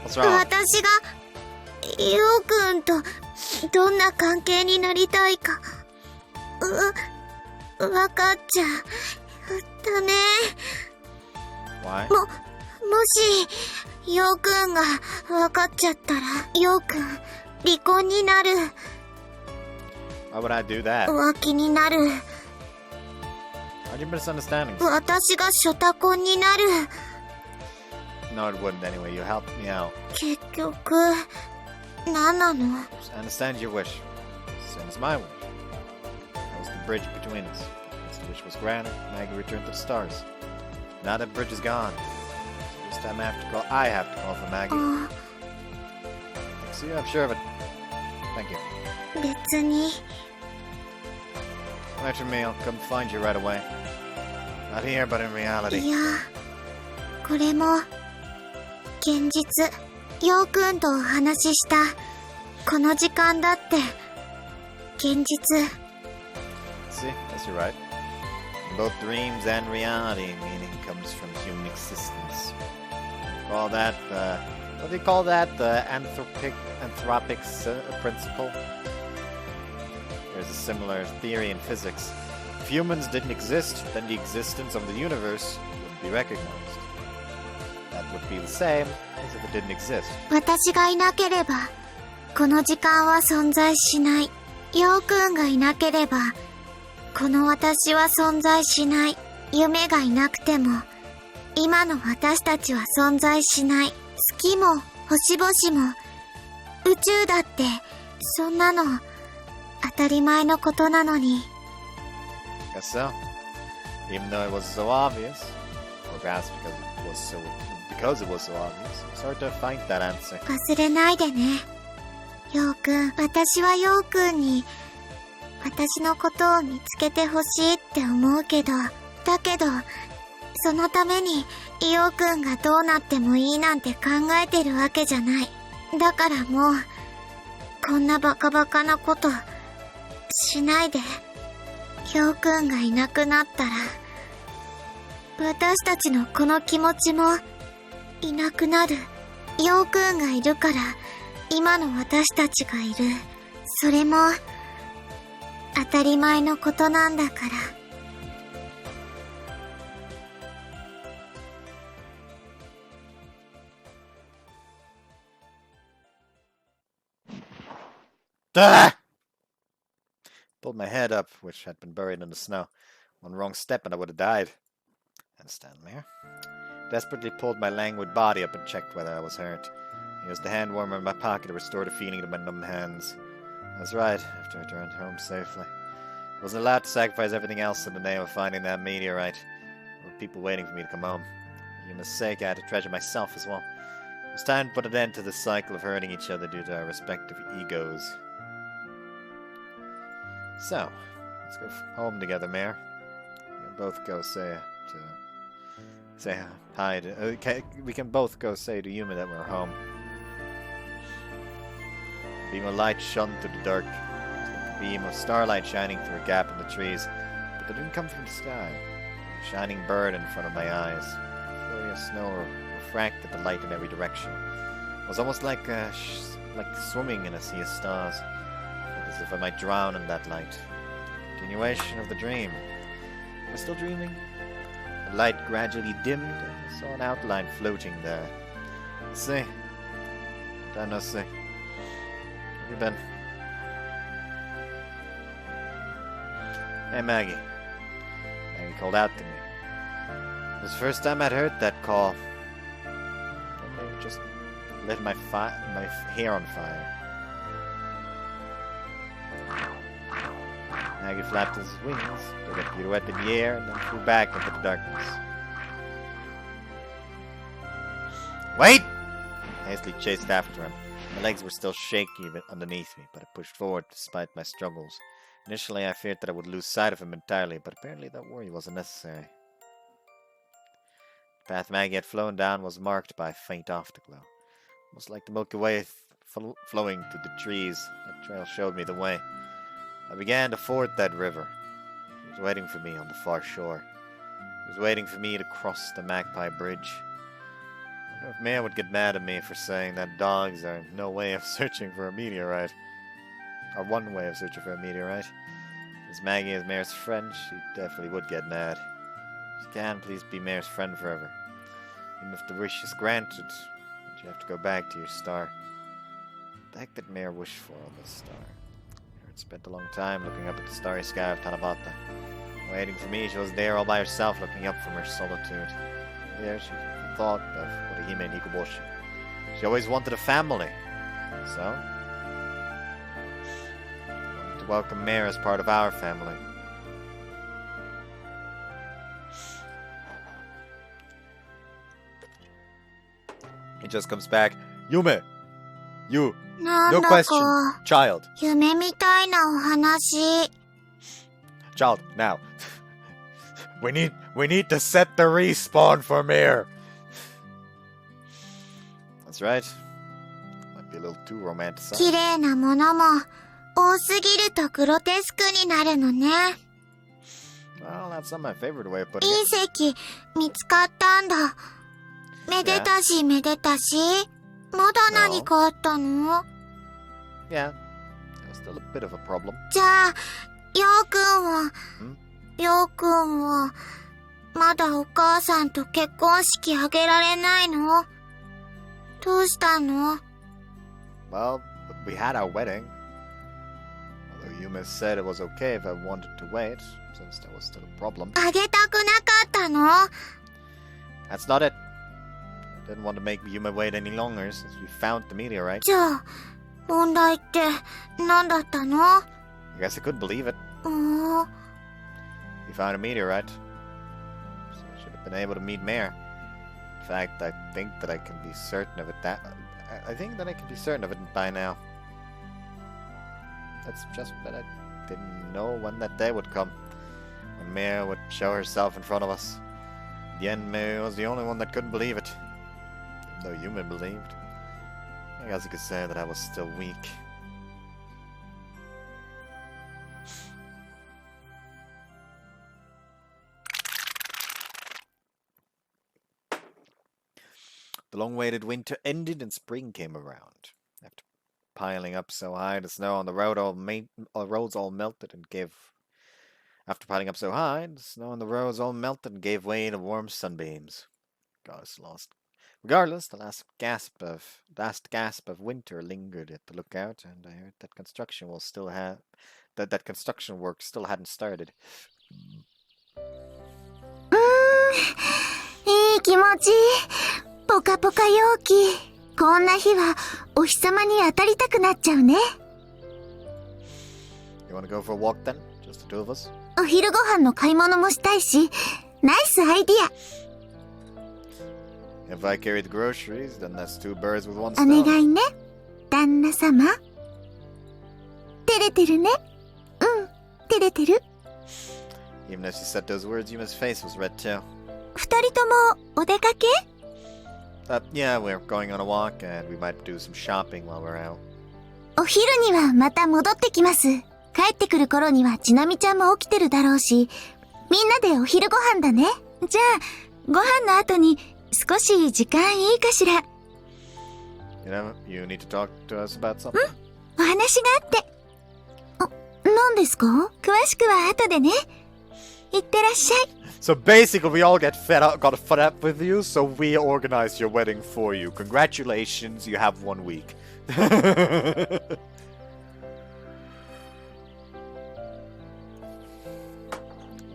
What's メ wrong? 私が、ヨウくんとどんな関係になりたいか。わかっちゃダメ。 Why? もし、ヨウくんがわかっちゃったら、ヨウくん、離婚になる。 Why would I do that? 浮気になる。 Are you misunderstanding? 私がショタコンになる。 No, it wouldn't anyway. You helped me out. 結局、何なの？ Just understand your wish. Same as my wish. That was the bridge between us. Once the wish was granted, Maggie returned to the stars. Now that bridge is gone. So this time I have to call for Maggie. あ、 See, I'm sure of it. Thank you. 別に。 Mention me, I'll come find you right away. Not here, but in い reality. や、これも、現実。ヨウくんとお話しした、この時間だって、現実。 See, yes, you're right. Both dreams and reality, meaning comes from human existence. Call that, what do you call that? The anthropic principle? There's a similar theory in physics. If humans didn't exist, then the existence of the universe wouldn't be recognized. That would be the same as if it didn't exist. 私がいなければ、この時間は存在しない。ヨウくんがいなければ、この私は存在しない。夢がいなくても、今の私たちは存在しない。月も、星々も、宇宙だって、そんなの、当たり前のことなのに。 Guess so. Even though it was so obvious, or perhaps because it was so obvious, it's hard to find that answer. 忘れないでね。ヨウくん、私はヨウくんに、私のことを見つけてほしいって思うけど、だけど、そのために、ヨウくんがどうなってもいいなんて考えてるわけじゃない。だからもう、こんなバカバカなこと、しないで。ヨウくんがいなくなったら、私たちのこの気持ちも、いなくなる。ヨウくんがいるから、今の私たちがいる。それも、当たり前のことなんだから。Ah! Pulled my head up, which had been buried in the snow. One wrong step and I would have died. Understand, Mayor? Desperately pulled my languid body up and checked whether I was hurt. Used the hand warmer in my pocket to restore the feeling to my numb hands. That's right, after I returned home safely. I wasn't allowed to sacrifice everything else in the name of finding that meteorite. There were people waiting for me to come home. For Yuma's sake, I had to treasure myself as well. It was time to put an end to this cycle of hurting each other due to our respective egos. So, let's go home together, Mayor. We'll both go say a say hi to... we can both go say to Yume that we're home. A beam of light shone through the dark. A beam of starlight shining through a gap in the trees. But it didn't come from the sky. A shining bird in front of my eyes. A flurry of snow refracted the light in every direction. It was almost like swimming in a sea of stars. As if I might drown in that light. Continuation of the dream. Am I still dreaming? The light gradually dimmed and I saw an outline floating there. See? Don't know, see. Where have you been? Hey, Maggie. Maggie called out to me. It was the first time I'd heard that call. Maybe it just lit my hair on fire. Maggie flapped his wings, did a pirouette in the air, and then flew back into the darkness. Wait! I hastily chased after him. My legs were still shaky underneath me, but I pushed forward despite my struggles. Initially, I feared that I would lose sight of him entirely, but apparently that worry wasn't necessary. The path Maggie had flown down was marked by a faint afterglow. Almost like the Milky Way flowing through the trees. That trail showed me the way. I began to ford that river. It was waiting for me on the far shore. It was waiting for me to cross the Magpie Bridge. I wonder if Mare would get mad at me for saying that dogs are no way of searching for a meteorite. Or one way of searching for a meteorite. As Maggie is Mare's friend, she definitely would get mad. She can please be Mare's friend forever. Even if the wish is granted, you have to go back to your star. The heck did Mare wish for on this star? Spent a long time looking up at the starry sky of Tanabata. Waiting for me, she was there all by herself, looking up from her solitude. There she thought of Orihime and Hikoboshi. She always wanted a family. So, wanted to welcome Mare as part of our family. He just comes back. Yume! You! No question, child. 夢みたいなお話。 Child, now. we need to set the respawn for Mir. That's right. Might be a little too romanticized. 綺麗なものも多すぎるとグロテスクになるのね。 Well, that's not my favorite way of putting 隕 it. 石見つかったんだ。めでたしめでたし。まだ何かあったの？ Yeah, that's still a bit of a problem. じゃあ、ヨウくんは、まだお母さんと結婚式あげられないの？どうしたの？ Well, we had our wedding. Although Yume said it was okay if I wanted to wait, since there was still a problem. あげたくなかったの？ That's not it. I didn't want to make Yume wait any longer since we found the meteorite. じゃあ、問題って何だったの？ I guess I couldn't believe it. おー。 We found a meteorite. So I should have been able to meet Mare. In fact, I think that I can be certain of it by now. It's just that I didn't know when that day would come. When Mare would show herself in front of us. In the end, Mare was the only one that couldn't believe it. Even though Yume believed. I guess you could say that I was still weak. The long-awaited winter ended and spring came around. After piling up so high, the snow on the roads all melted and gave. After piling up so high, the snow on the roads all melted and gave way to warm sunbeams. Regardless, the last gasp of winter lingered at the lookout, and I heard that construction work still hadn't started. いい気持ち。ポカポカ陽気。こんな日はお日様に当たりたくなっちゃうね。 You want to go for a walk then? Just the two of us? お昼ご飯の買い物もしたいし、ナイスアイディア。 If I carry the groceries, then that's two birds with one お stone. 願いね、旦那様。照れてるね。うん、照れてる。 Even as she said those words, Yume's face was red too. 二人ともお出かけ？ Yeah, we're going on a walk and we might do some shopping while we're out. お昼にはまた戻ってきます。帰ってくる頃にはちなみちゃんも起きてるだろうし、みんなでお昼ご飯だね。じゃあ、ご飯の後に少し時間いいかしら。You need to talk to us about something? お話があって。何ですか？詳しくは後でね。いってらっしゃい。So basically, we all got fed up with you, so we organized your wedding for you. Congratulations, you have 1 week.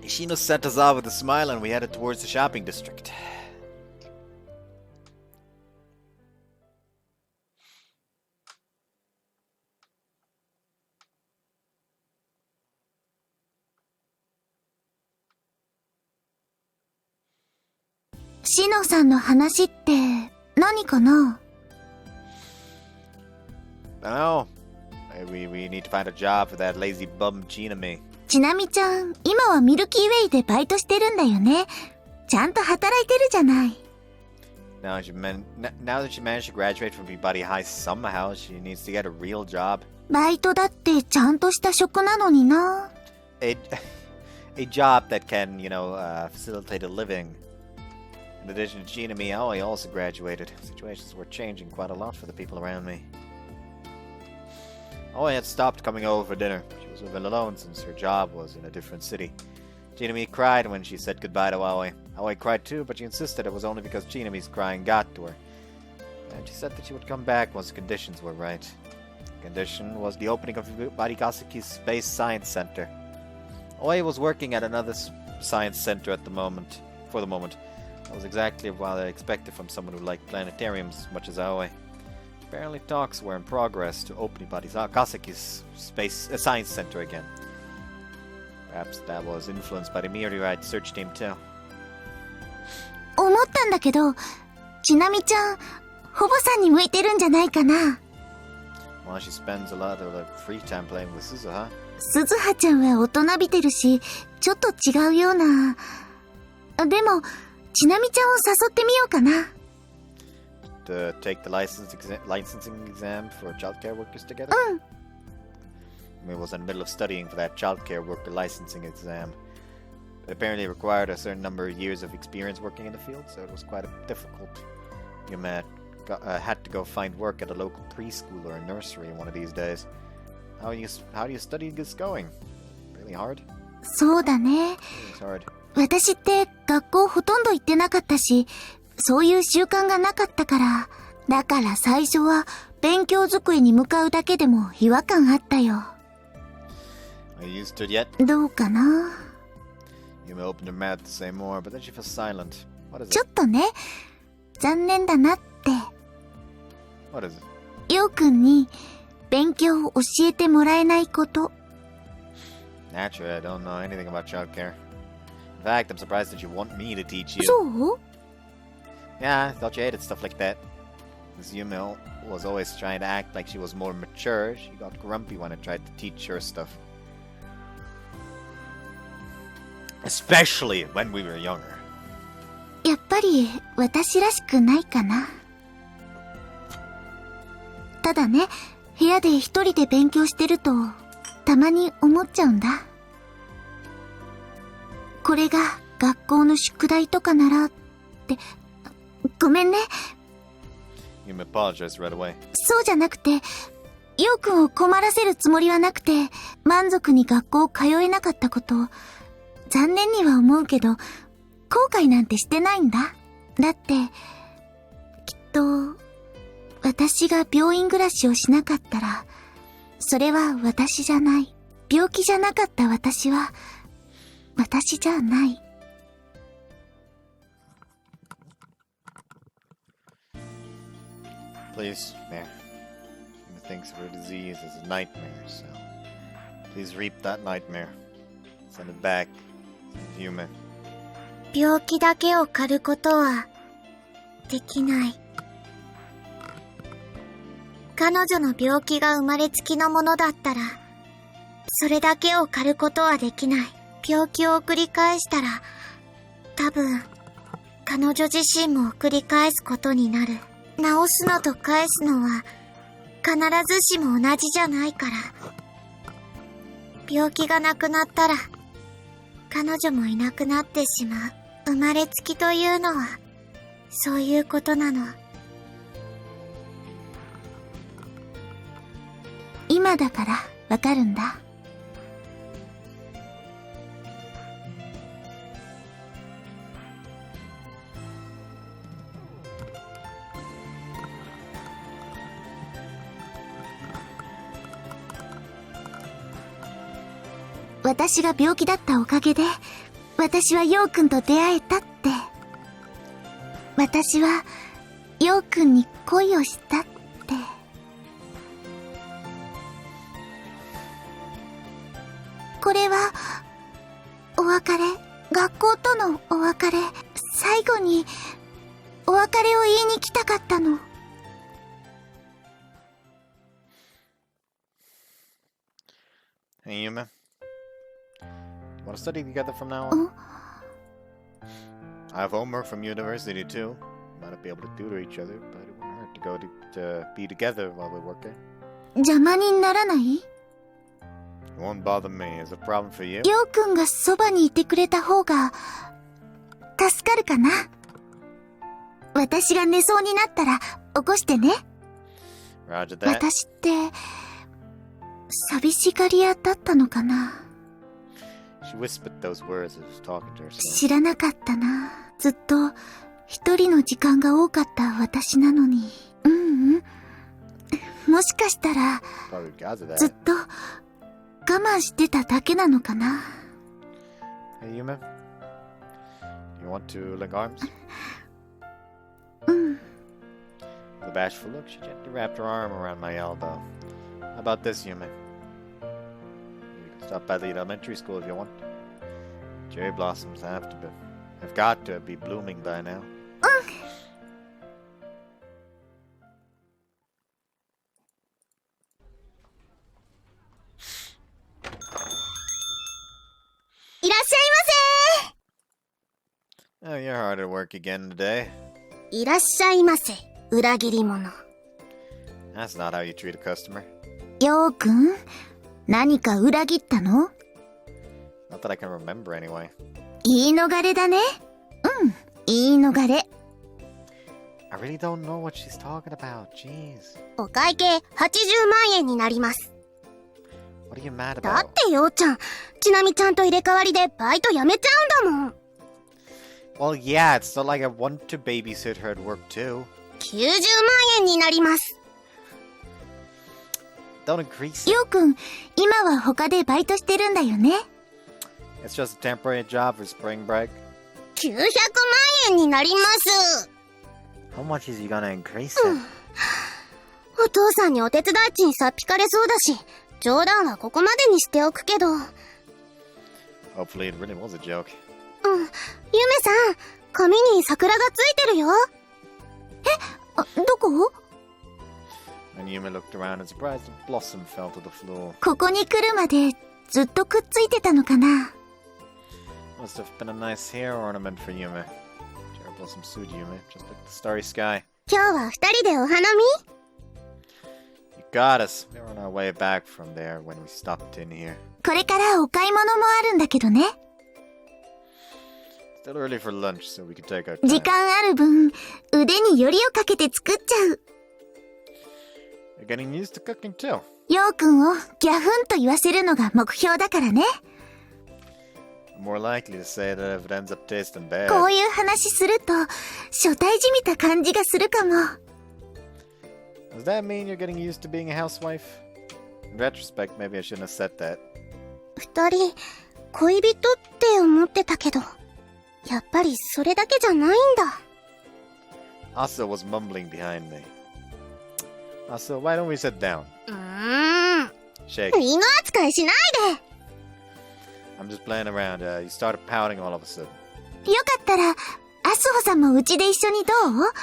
Ishino sent us off with a smile and we headed towards the shopping district. Shino シノさんの話って何かな？ I don't know. We need to find a job for that lazy bum Jinami. ちなみちゃん、今はミルキーウェイでバイトしてるんだよね。ちゃんと働いてるじゃない。Now that she managed to graduate from Peabody High somehow, she needs to get a real job. バイトだってちゃんとした職なのにな。A job that can, facilitate a living. In addition to Gina and Aoi also graduated. Situations were changing quite a lot for the people around me. Aoi had stopped coming over for dinner. She was living alone since her job was in a different city. Jinami cried when she said goodbye to Aoi. Aoi cried too, but she insisted it was only because Jinami's crying got to her. And she said that she would come back once the conditions were right. The condition was the opening of Barikasaki's Space Science Center. Aoi was working at another science center for the moment. That was exactly what I expected from someone who liked planetariums as much as Aoi. Apparently talks were in progress to open Barikasaki's Science Center again. Perhaps that was influenced by the Memoria search team too. 思ったんだけど、ちなみちゃん、ほぼさんに向いてるんじゃないかな。Well, she spends a lot of her free time playing with Suzuha. 鈴葉ちゃんは大人びてるし、ちょっと違うような。でも、ちなみちゃんを誘ってみようかな。To take the licensing exam for childcare workers together? We was in the middle of studying for that childcare worker licensing exam. It apparently required a certain number of years of experience working in the field, so it was quite difficult. You had to go find work at a local preschool or a nursery one of these days. How do you study this going? Really hard? そうだね。It's hard. 私って学校ほとんど行ってなかったし、そういう習慣がなかったから、だから最初は勉強机に向かうだけでも違和感あったよ。Are you used to it yet? どうかな。Yume opened her mouth to say more, but then she fell silent. What is ちょ it? っとね、残念だなって。What is it? ようくんに勉強を教えてもらえないこと。Naturally, I don't know anything about childcare. In fact, I'm surprised that you want me to teach you. そう？ Yeah, I thought you hated stuff like that. As Yume was always trying to act like she was more mature, she got grumpy when I tried to teach her stuff. Especially when we were younger. やっぱり私らしくないかな。ただね、部屋で一人で勉強してると、たまに思っちゃうんだ。これが学校の宿題とかならって、ごめんね。Yume apologized right away. そうじゃなくて、ようくんを困らせるつもりはなくて、満足に学校通えなかったこと、残念には思うけど、後悔なんてしてないんだ。だって、きっと、私が病院暮らしをしなかったら、それは私じゃない。病気じゃなかった私は、私じゃない。Please, man. Yume thinks of her disease as a nightmare, so please reap that nightmare. Send it back. Yume. 病気だけを狩ることは、できない。彼女の病気が生まれつきのものだったら、それだけを狩ることはできない。病気を繰り返したら、多分、彼女自身も繰り返すことになる。直すのと返すのは必ずしも同じじゃないから。病気がなくなったら彼女もいなくなってしまう。生まれつきというのはそういうことなの。今だからわかるんだ。私が病気だったおかげで、私はヨウくんと出会えたって。私は、ヨウくんに恋をしたって。これは、お別れ、学校とのお別れ、最後に、お別れを言いに来たかったの。Hey, Yume. Want to study together from now on? I have homework from university too. Might not be able to tutor each other, but it wouldn't hurt to go to be together while we're working. 邪魔にならない？ It won't bother me. Is it a problem for you? ヨウくんがそばにいてくれた方が、助かるかな。私が寝そうになったら、起こしてね。Roger that. 私って、寂しがり屋だったのかな。She whispered those words as she was talking to herself. 知らなかったな。ずっと一人の時間が多かった私なのに。もしかしたら Probably because of that. ずっと我慢してただけなのかな。Hey, Yume. You want to link arms? With a bashful look, she gently wrapped her arm around my elbow. How about this, Yume? Stop by the elementary school if you want. Cherry blossoms have got to be blooming by now. いらっしゃいま Oh, you're hard at work again today. せ。いらっしゃいませ。裏切り者。That's not how you treat a customer. ヨウくん、何か裏切ったの？ Not that I can remember anyway. 言い逃れだね。言い逃れ。I really don't know what she's talking about. Jeez. お会計80万円になります。What are you mad だ about? ってようちゃん、ちなみちゃんと入れ替わりでバイト辞めちゃうんだもん。Well, yeah, it's not like I want to babysit her at work too. 90万円になります。Don't increase it. ヨウくん、今は他でバイトしてるんだよね。It's just a temporary job for spring break. 900万円になります。How much is he gonna increase it? お父さんにお手伝い賃さっぴかれそうだし、冗談はここまでにしておくけど。Hopefully it really was a joke. ゆめさん、髪に桜がついてるよ。どこ？ And Yume looked around and surprised a blossom fell to the floor. ここに来るまでずっとくっついてたのかな。Must have been a nice hair ornament for Yume. Cherry blossom suit Yume, just like the starry sky. 今日は二人でお花見？ You got us. We were on our way back from there when we stopped in here. これからお買い物もあるんだけどね。Still early for lunch, so we could take our 時 time. 間ある分、腕によりをかけて作っちゃう。You're getting used to cooking too. ヨウくんをギャフンと言わせるのが目標だからね。I'm more likely to say that if it ends up tasting bad. こういう話すると、初対じみた感じがするかも。Does that mean you're getting used to being a housewife? In retrospect, maybe I shouldn't have said that. 二人、恋人って思ってたけど、やっぱりそれだけじゃないんだ。Asa was mumbling behind me. Asa, why don't we sit down? Shake. 犬扱いしないで。I'm just playing around. You started pouting all of a sudden. よかったら、アスホさんもうちで一緒にどう？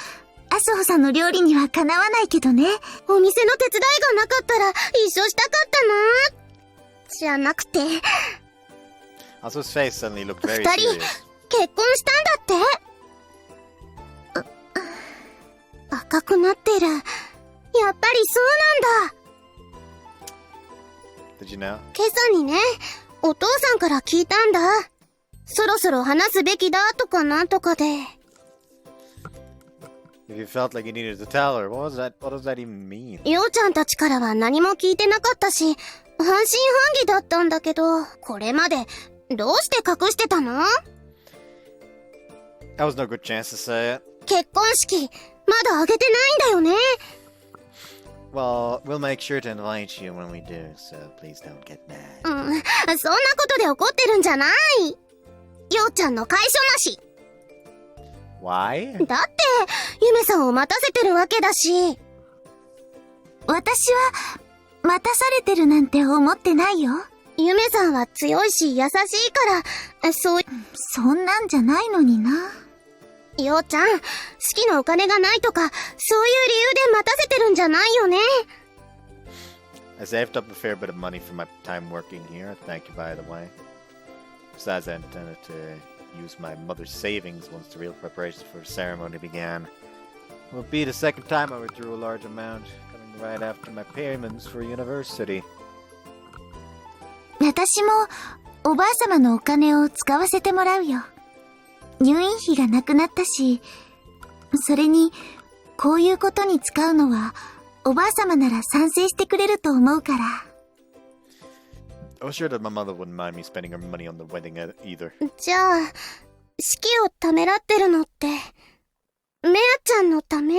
アスホさんの料理にはかなわないけどね。お店の手伝いがなかったら一緒したかったな。じゃなくて。Asa's face suddenly looked very 二人、 serious. 結婚したんだって？赤くなってる。やっぱりそうなんだ。Did you know? 今朝にね、お父さんから聞いたんだ。そろそろ話すべきだとかなんとかで。If you felt like you needed to tell her, what does that even mean? ようちゃんたちからは何も聞いてなかったし、半信半疑だったんだけど、これまでどうして隠してたの？ That was no good chance to say it. 結婚式、まだ挙げてないんだよね。Well, we'll make sure to invite you when we do, so please don't get mad. そんなことで怒ってるんじゃない。ようちゃんの解消なし。Why? だって、ゆめさんを待たせてるわけだし。私は、待たされてるなんて思ってないよ。ゆめさんは強いし優しいから、そんなんじゃないのにな。ようちゃん、式のお金がないとか、そういう理由で待たせてるんじゃないよね。I saved up a fair bit of money for my time working here, thank you by the way. Besides, I intended to use my mother's savings once the real preparations for the ceremony began. It will be the second time I withdrew a large amount, coming right after my payments for university. 私も、おばあ様のお金を使わせてもらうよ。入院費がなくなったし、それに、こういうことに使うのは、おばあ様なら賛成してくれると思うから。I was sure that my mother wouldn't mind me spending her money on the wedding either. じゃあ、式をためらってるのって、メアちゃんのため？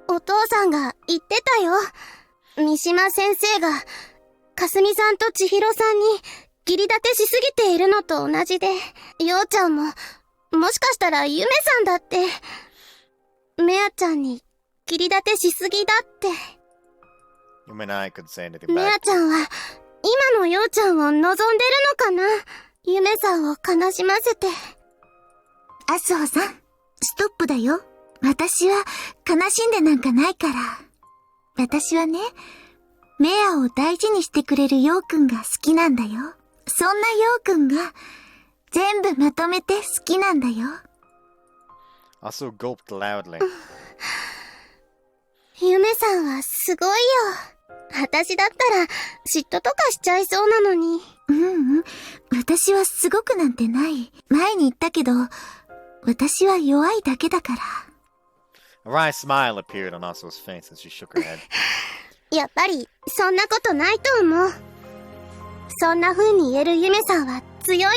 お父さんが言ってたよ。三島先生が、かすみさんと千尋さんに、義理立てしすぎているのと同じで、ようちゃんも、もしかしたらゆめさんだって、メアちゃんに義理立てしすぎだって。You and I could say anything メア back. ちゃんは、今のようちゃんを望んでるのかな？ゆめさんを悲しませて。麻生さん、ストップだよ。私は悲しんでなんかないから。私はね、メアを大事にしてくれるヨウくんが好きなんだよ。そんなヨウくんが全部まとめて好きなんだよ。Also gulped loudly. ゆめさんはすごいよ。私だったら嫉妬とかしちゃいそうなのに。私はすごくなんてない。前に言ったけど、私は弱いだけだから。A wry smile appeared on Asuo's face as she shook her head. やっぱりそんなことないと思う。そんな風に言えるゆめさんは強いよ。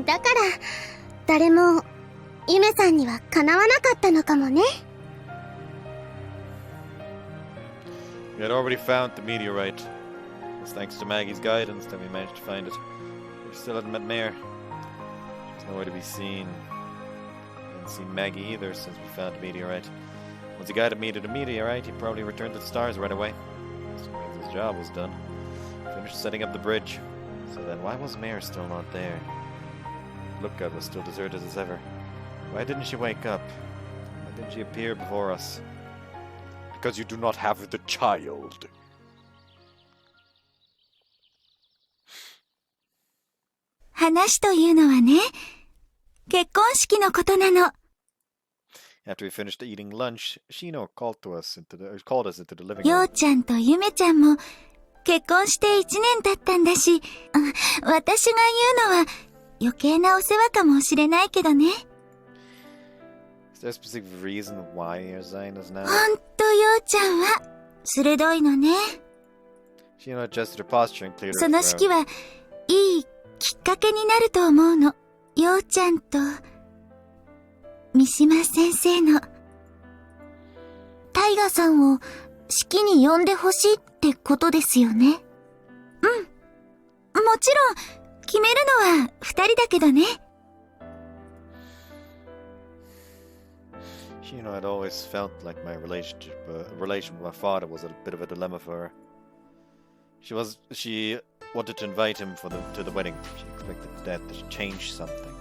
だから誰もゆめさんにはかなわなかったのかもね。We had already found the meteorite. It was thanks to Maggie's guidance that we managed to find it. We still hadn't met Mare. She's nowhere to be seen. We hadn't seen Maggie either since we found the meteorite. Once he guided me to the meteorite, he probably returned to the stars right away. So it means his job was done. Finished setting up the bridge. So then why was Mare still not there? The lookout was still deserted as ever. Why didn't she wake up? Why didn't she appear before us? Because you do not have the child. 話というのはね、結婚式のことなの。After we finished eating lunch, Shino called us into the living よ room. うちゃんとゆめちゃんも結婚して1年経ったんだし、私が言うのは余計なお世話かもしれないけどね。Is there a specific reason why you're saying this now? ほんとようちゃんは鋭いのね。Shino adjusted her posture and cleared her その throat. 式はいいきっかけになると思うの。ようちゃんと三島先生の。タイガさんを式に呼んでほしいってことですよね。もちろん決めるのは2人だけどね。Shino had always felt like my relation with my father was a bit of a dilemma for her. She wanted to invite him to the wedding. She expected that to change something.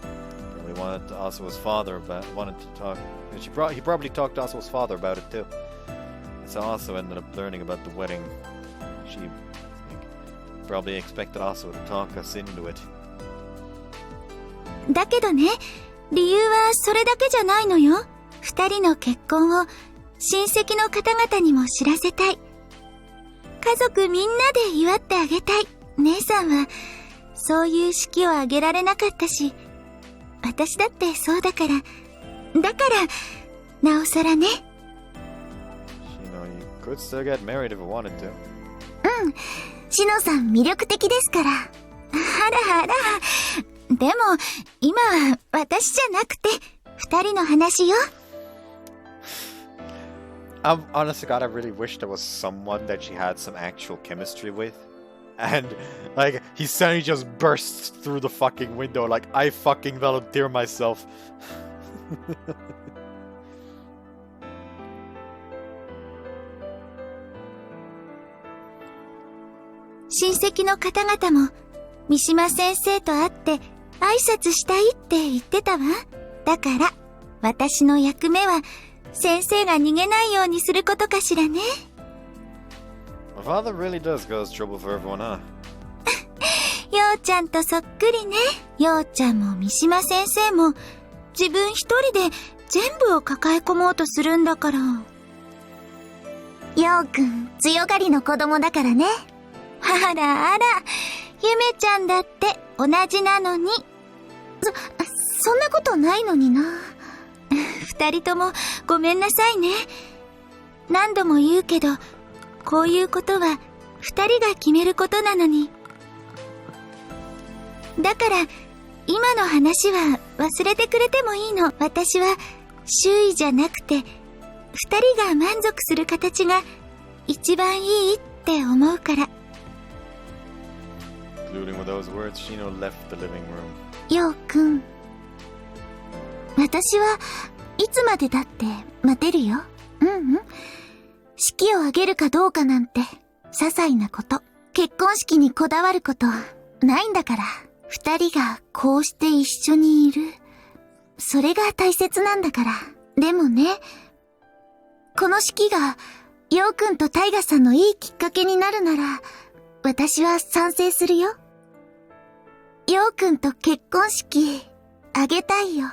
Probably wanted Asuo's father wanted to talk. And he probably talked to Asuo's father about it too. So Asuo ended up learning about the wedding. She Probably expected Asuo to talk us into it. だけどね、理由はそれだけじゃないのよ。二人の結婚を親戚の方々にも知らせたい。家族みんなで祝ってあげたい。姉さんはそういう式を挙げられなかったし、私だってそうだから、なおさらね。You could still get married if you wanted to. うん。しのさん魅力的ですから。あらあら。でも、今は私じゃなくて、二人の話よ。Honest to God, I really wish there was someone that she had some actual chemistry with. And, like, he suddenly just bursts through the fucking window like, I fucking volunteer myself. 親戚の方々も、三島先生と会って挨拶したいって言ってたわ。だから、私の役目は、先生が逃げないようにすることかしらね。My father really does cause trouble for everyone, huh? ようちゃんとそっくりね。ようちゃんも三島先生も、自分一人で全部を抱え込もうとするんだから。ようくん、強がりの子供だからね。あらあら、ゆめちゃんだって同じなのに。そんなことないのにな。二人ともごめんなさいね。何度も言うけど、こういうことは二人が決めることなのに。だから、今の話は忘れてくれてもいいの。私は周囲じゃなくて、二人が満足する形が一番いいって思うから。Concluding with those words, Shino left the living room. ようくん。私はいつまでだって待てるよ。式を挙げるかどうかなんて、些細なこと。結婚式にこだわること、ないんだから。二人がこうして一緒にいる。それが大切なんだから。でもね、この式が、ようくんとタイガさんのいいきっかけになるなら、私は賛成するよ。ようくんと結婚式、挙げたいよ。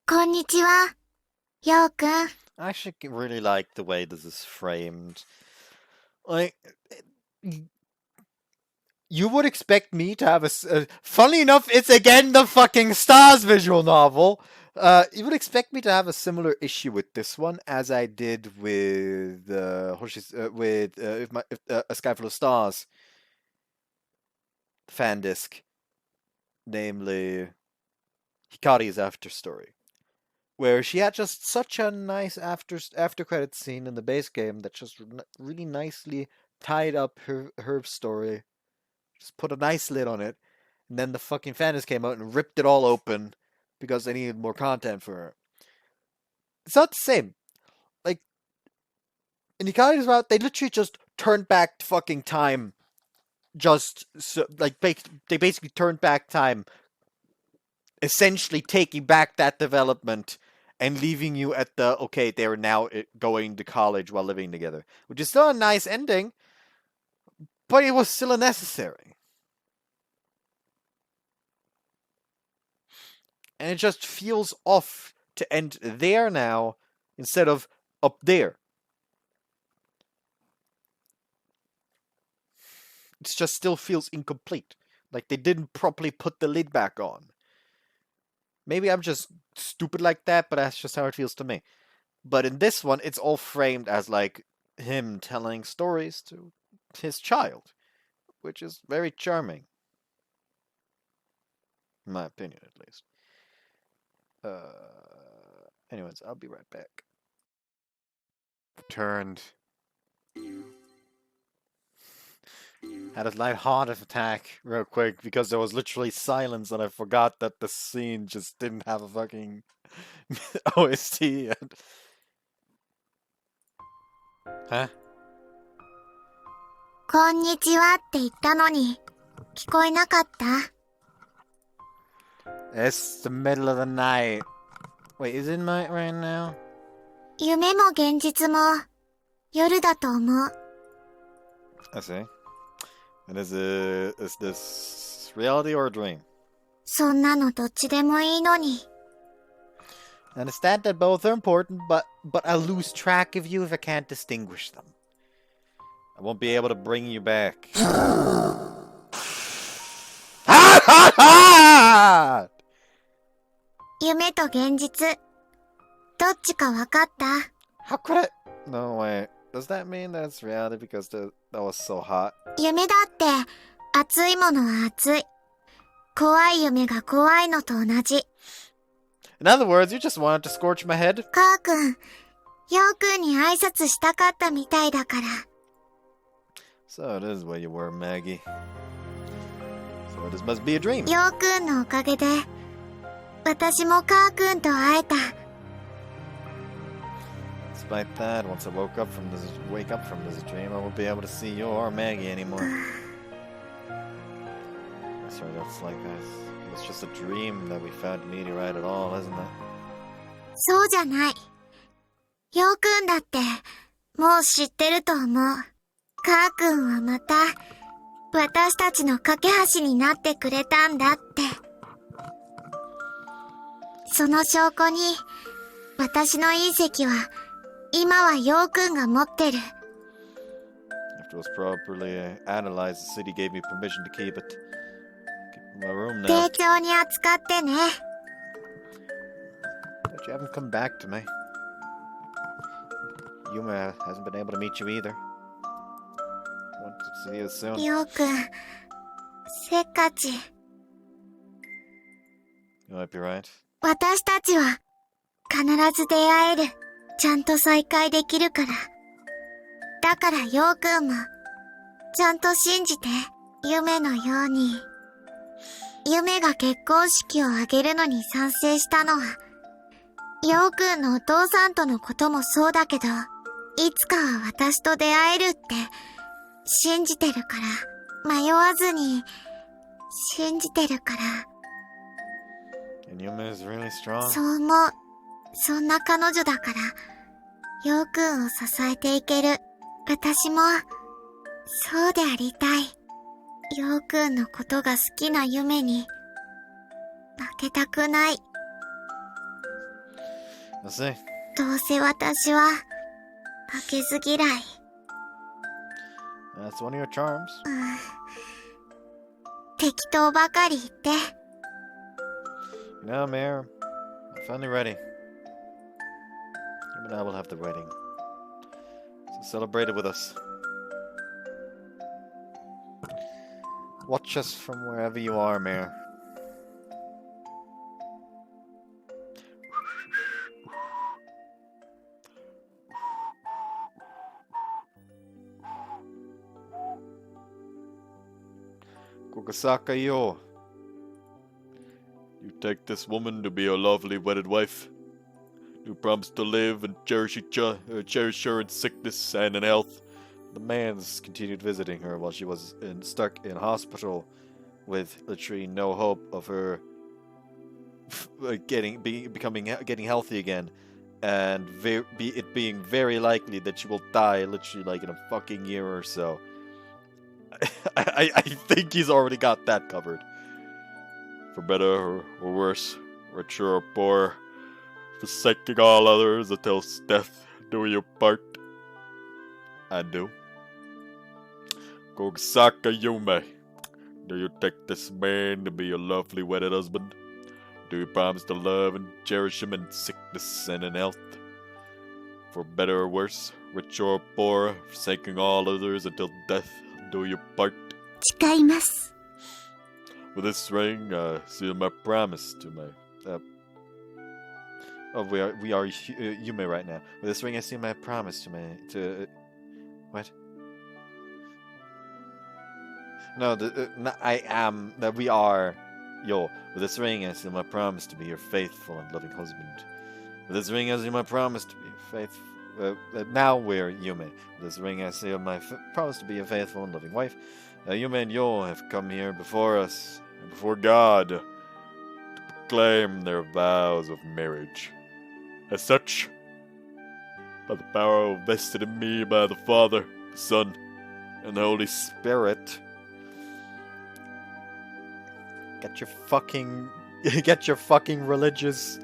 こんにちは、ようくん。I actually really like the way this is framed. Like, you would expect me to have funnily enough, it's again the fucking Stars visual novel. You would expect me to have a similar issue with this one as I did with A Sky Full of Stars fan disc, namely Hikari's after story, where she had just such a nice after credit scene in the base game that just really nicely tied up her story. Just put a nice lid on it, and then the fucking fans came out and ripped it all open because they needed more content for her. It's not the same. Like, in Hikari's route, they literally just turned back fucking time. They basically turned back time, essentially taking back that development and leaving you at okay, they are now going to college while living together. Which is still a nice ending, but it was still unnecessary. And it just feels off to end there now instead of up there. It just still feels incomplete. Like they didn't properly put the lid back on. Maybe I'm just stupid like that, but that's just how it feels to me. But in this one, it's all framed as like him telling stories to his child, which is very charming. In my opinion, at least. Anyways, I'll be right back. Turned. Had a light heart attack real quick because there was literally silence and I forgot that the scene just didn't have a fucking OST yet. Huh? こんにちはって言ったのに、聞こえなかった？ It's the middle of the night. Wait, is it night right now? 夢も現実も夜だと思う。 I see. And is this reality or a dream? そんなのどっちでもいいのに。 I understand that both are important, but I'll lose track of you if I can't distinguish them. I won't be able to bring you back. Ha ha ha! 夢と現実、どっちかわかった？ How could I? No, wait. Does that mean that it's reality because that was so hot? 夢だって熱いものは熱い。怖い夢が怖いのと同じ。 In other words, you just wanted to scorch my head? カー君、ヨウ君に挨拶したかったみたいだから。 So it is where you were, Maggie. So this must be a dream. ヨウ君のおかげで、私もカー君と会えた。 Despite that, once I wake up from this dream, I won't be able to see you or Maggie anymore. Sorry, that's like this. It's just a dream that we found a meteorite at all, isn't it? そうじゃない。ヨウ君だって、もう知ってると思う。カー君はまた、私たちの架け橋になってくれたんだって。その証拠に、私の隕石は、今はヨウ君が持ってる。 After it was properly analyzed, the city gave me permission to keep it. Keep it in my room now. 丁重に扱ってね。 But you haven't come back to me. Yume hasn't been able to meet you either. Want to see you soon. ヨウ君、せっかち。 You might be right. 私たちは、必ず出会える。ちゃんと再会できるから。だからヨウ君も、ちゃんと信じて、夢のように。夢が結婚式を挙げるのに賛成したのは、ヨウ君のお父さんとのこともそうだけど、いつかは私と出会えるって、信じてるから、迷わずに、信じてるから。 And Yume is really strong. そう思う。そんな彼女だから、ヨウ君を支えていける。私も、そうでありたい。ヨウ君のことが好きな夢に、負けたくない。 Let's see. どうせ私は、負けず嫌い。That's one of your charms. 適当ばかり言って。 You know, Mayor, I'm finally ready. You and I will have the wedding. So celebrate it with us. Watch us from wherever you are, Mayor. Kogasaka yo. You take this woman to be your lovely wedded wife. You promise to live and cherish her in sickness and in health. The man's continued visiting her while she was stuck in hospital with literally no hope of her getting healthy again, and it being very likely that she will die literally like in a fucking year or so. I think he's already got that covered. For better or worse, richer or poor, forsaking all others until death do you part. I do. Kogasaka Yume, do you take this man to be your lovely wedded husband? Do you promise to love and cherish him in sickness and in health? For better or worse, rich or poor, forsaking all others until death do you part. 誓います。 With this ring, seal my promise to my. We are Yume right now. With this ring, I seal my promise to. What? No, I am that we are. Yo, with this ring, I seal my promise to be your faithful and loving husband. With this ring, I seal my promise to be faithful. Now we're Yume. With this ring, I seal my promise to be a faithful and loving wife. Yume and Yo have come here before us, and before God, to proclaim their vows of marriage. As such, by the power vested in me by the Father, the Son, and the Holy Spirit, get your fucking religious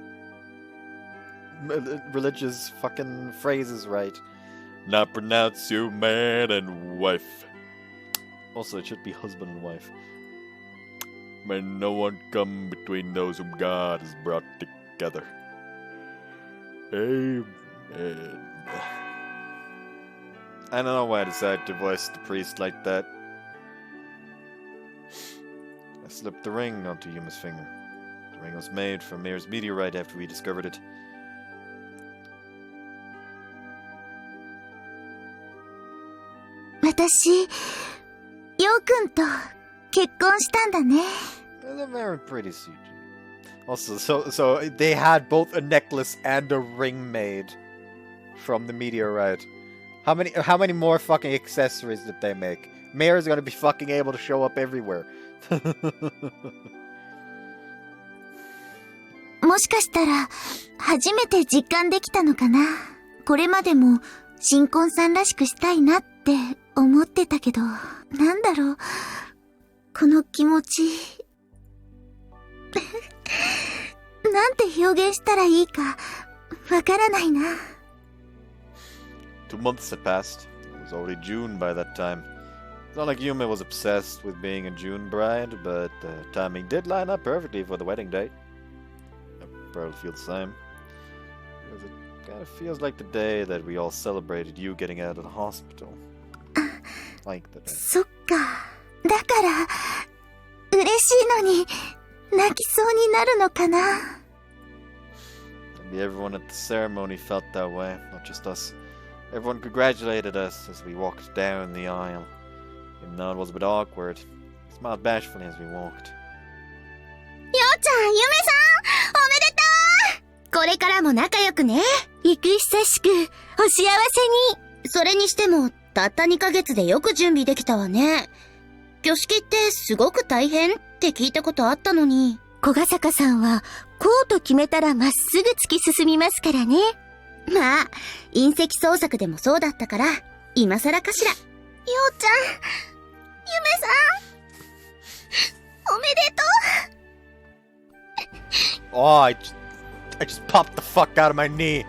fucking phrases right. Now pronounce you man and wife. Also, it should be husband and wife. May no one come between those whom God has brought together. Amen. I don't know why I decided to voice the priest like that. I slipped the ring onto Yuma's finger. The ring was made from Mir's meteorite after we discovered it. Watashi, Yo-kun to kekkon shita nda ne. They're very pretty, CG. Also, so they had both a necklace and a ring made from the meteorite. How many more fucking accessories did they make? Mir's gonna be fucking able to show up everywhere. もしかしたら、初めて実感できたのかな。これまでも、新婚さんらしくしたいなって思ってたけど、なんだろう。この気持ち。なんて表現したらいいか、わからないな。2 months had passed. It was already June by that time. It's not like Yume was obsessed with being a June bride, but the timing did line up perfectly for the wedding date. I probably feel the same. Because it kind of feels like the day that we all celebrated you getting out of the hospital. Like the day. そっか。だから、嬉しいのに、泣きそうになるのかな。Maybe everyone at the ceremony felt that way, not just us. Everyone congratulated us as we walked down the aisle. Even though it was a bit awkward, we smiled bashfully as we walked. ようちゃん、ゆめさん、おめでとう。これからも仲良くね。行く久しく、お幸せに。それにしても、たった2ヶ月でよく準備できたわね。挙式ってすごく大変って聞いたことあったのに。小ヶ坂さんは、こうと決めたらまっすぐ突き進みますからね。まあ、隕石捜索でもそうだったから、今更かしら。ようちゃん、ゆめさん、おめでとう。Oh, I just popped the fuck out of my knee.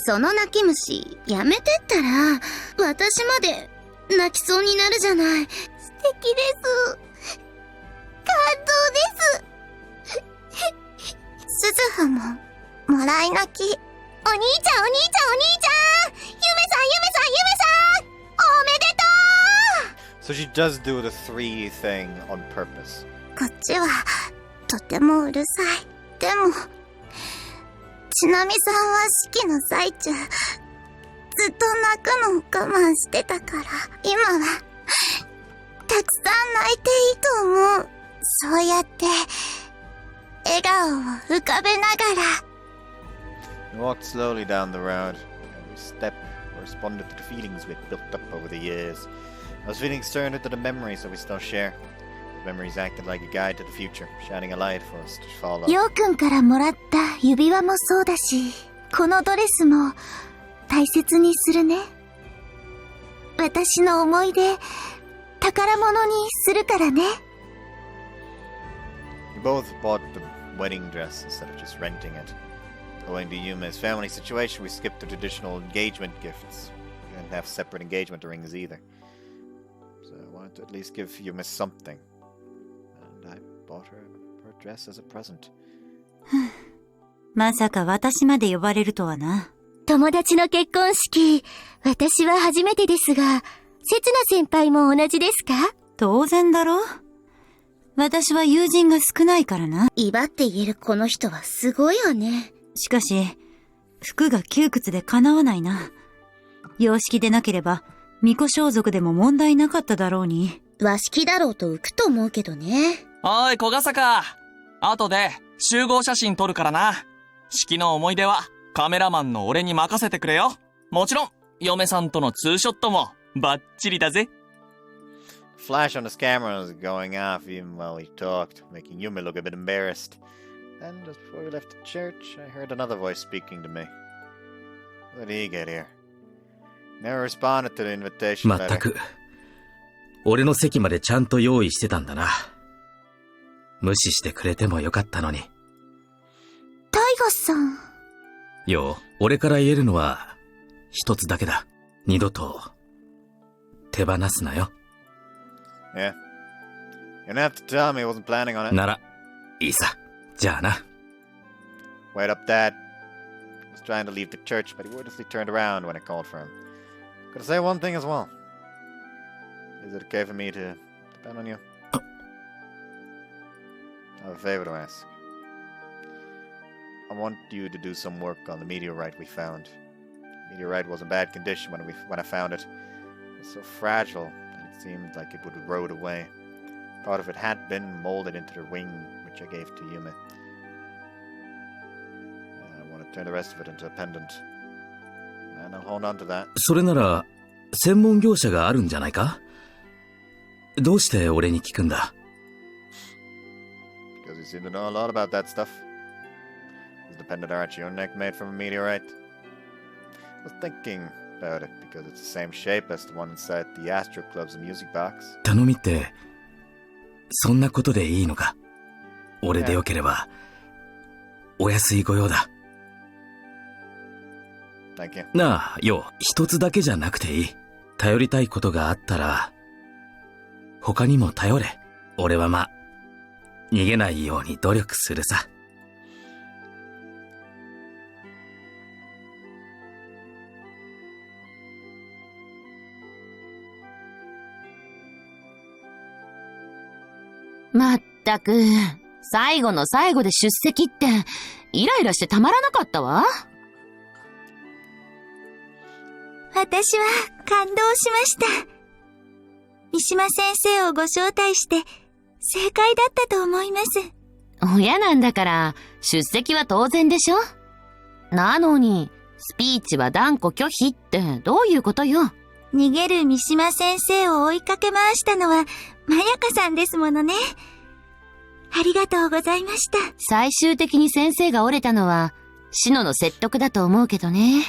その泣き虫、やめてったら、私まで泣きそうになるじゃない。素敵です。感動です。鈴葉も、もらい泣き。お兄ちゃん、お兄ちゃん、お兄ちゃん、ゆめさん、ゆめさん、ゆめさん、おめでとう。 So she does do the 3 thing on purpose. こっちは、とてもうるさい。でも、ちなみさんは式の最中、ずっと泣くのを我慢してたから、今は、たくさん泣いていいと思う。そうやって、笑顔を浮かべながら。We walked slowly down the road. Every step corresponded to the feelings we had built up over the years. Those feelings turned into the memories that we still share. The memories acted like a guide to the future, shining a light for us to follow. ようくんからもらった指輪もそうだし、このドレスも大切にするね。私の思い出、宝物にするからね。We both bought the wedding dress instead of just renting it. Owing to Yume's family situation, we skipped the traditional engagement gifts. We didn't have separate engagement rings either. So I wanted to at least give Yume something. And I bought her dress as a present. まさか私まで呼ばれるとはな。友達の結婚式、私は初めてですが、せつな先輩も同じですか？当然だろ。私は友人が少ないからな。威張って言えるこの人はすごいわね。しかし、服が窮屈で叶わないな。洋式でなければ、巫女装束でも問題なかっただろうに。和式だろうと浮くと思うけどね。おい、小笠か。後で集合写真撮るからな。式の思い出はカメラマンの俺に任せてくれよ。もちろん、嫁さんとのツーショットもバッチリだぜ。Flash on his camera was going off even while he talked, making Yume look a bit embarrassed. Then, just before we left the church, I heard another voice speaking to me. How did he get here? Never responded to the invitation まっ letter. たく。俺の席までちゃんと用意してたんだな。無視してくれてもよかったのに。タイガさん。よ、俺から言えるのは、一つだけだ。二度と、手放すなよ。Yeah. You don't have to tell me I wasn't planning on it. なら、いいさ。じゃあな。Wait up, Dad. I was trying to leave the church, but he wordlessly turned around when I called for him. Gotta say one thing as well. Is it okay for me to depend on you? I have a favor to ask. I want you to do some work on the meteorite we found. The meteorite was in bad condition when I found it. It was so fragile that it seemed like it would erode away. Part of it had been molded into the ring, which I gave to Yume. I want to turn the rest of it into a pendant. And I'll hold on to that. それなら、専門業者があるんじゃないか？どうして俺に聞くんだ？ Because you seem to know a lot about that stuff. Is the pendant around your neck made from a meteorite? I was thinking about it because it's the same shape as the one inside the Astro Club's music box. 頼みって、そんなことでいいのか？俺でよければ、お安い御用だ。Thank you. なあ、よ、一つだけじゃなくていい。頼りたいことがあったら、他にも頼れ。俺はま、逃げないように努力するさ。まったく、最後の最後で出席って、イライラしてたまらなかったわ。私は感動しました。三島先生をご招待して正解だったと思います。親なんだから、出席は当然でしょ？なのに、スピーチは断固拒否ってどういうことよ？逃げる三島先生を追いかけ回したのは、まやかさんですものね。ありがとうございました。最終的に先生が折れたのは、シノの説得だと思うけどね。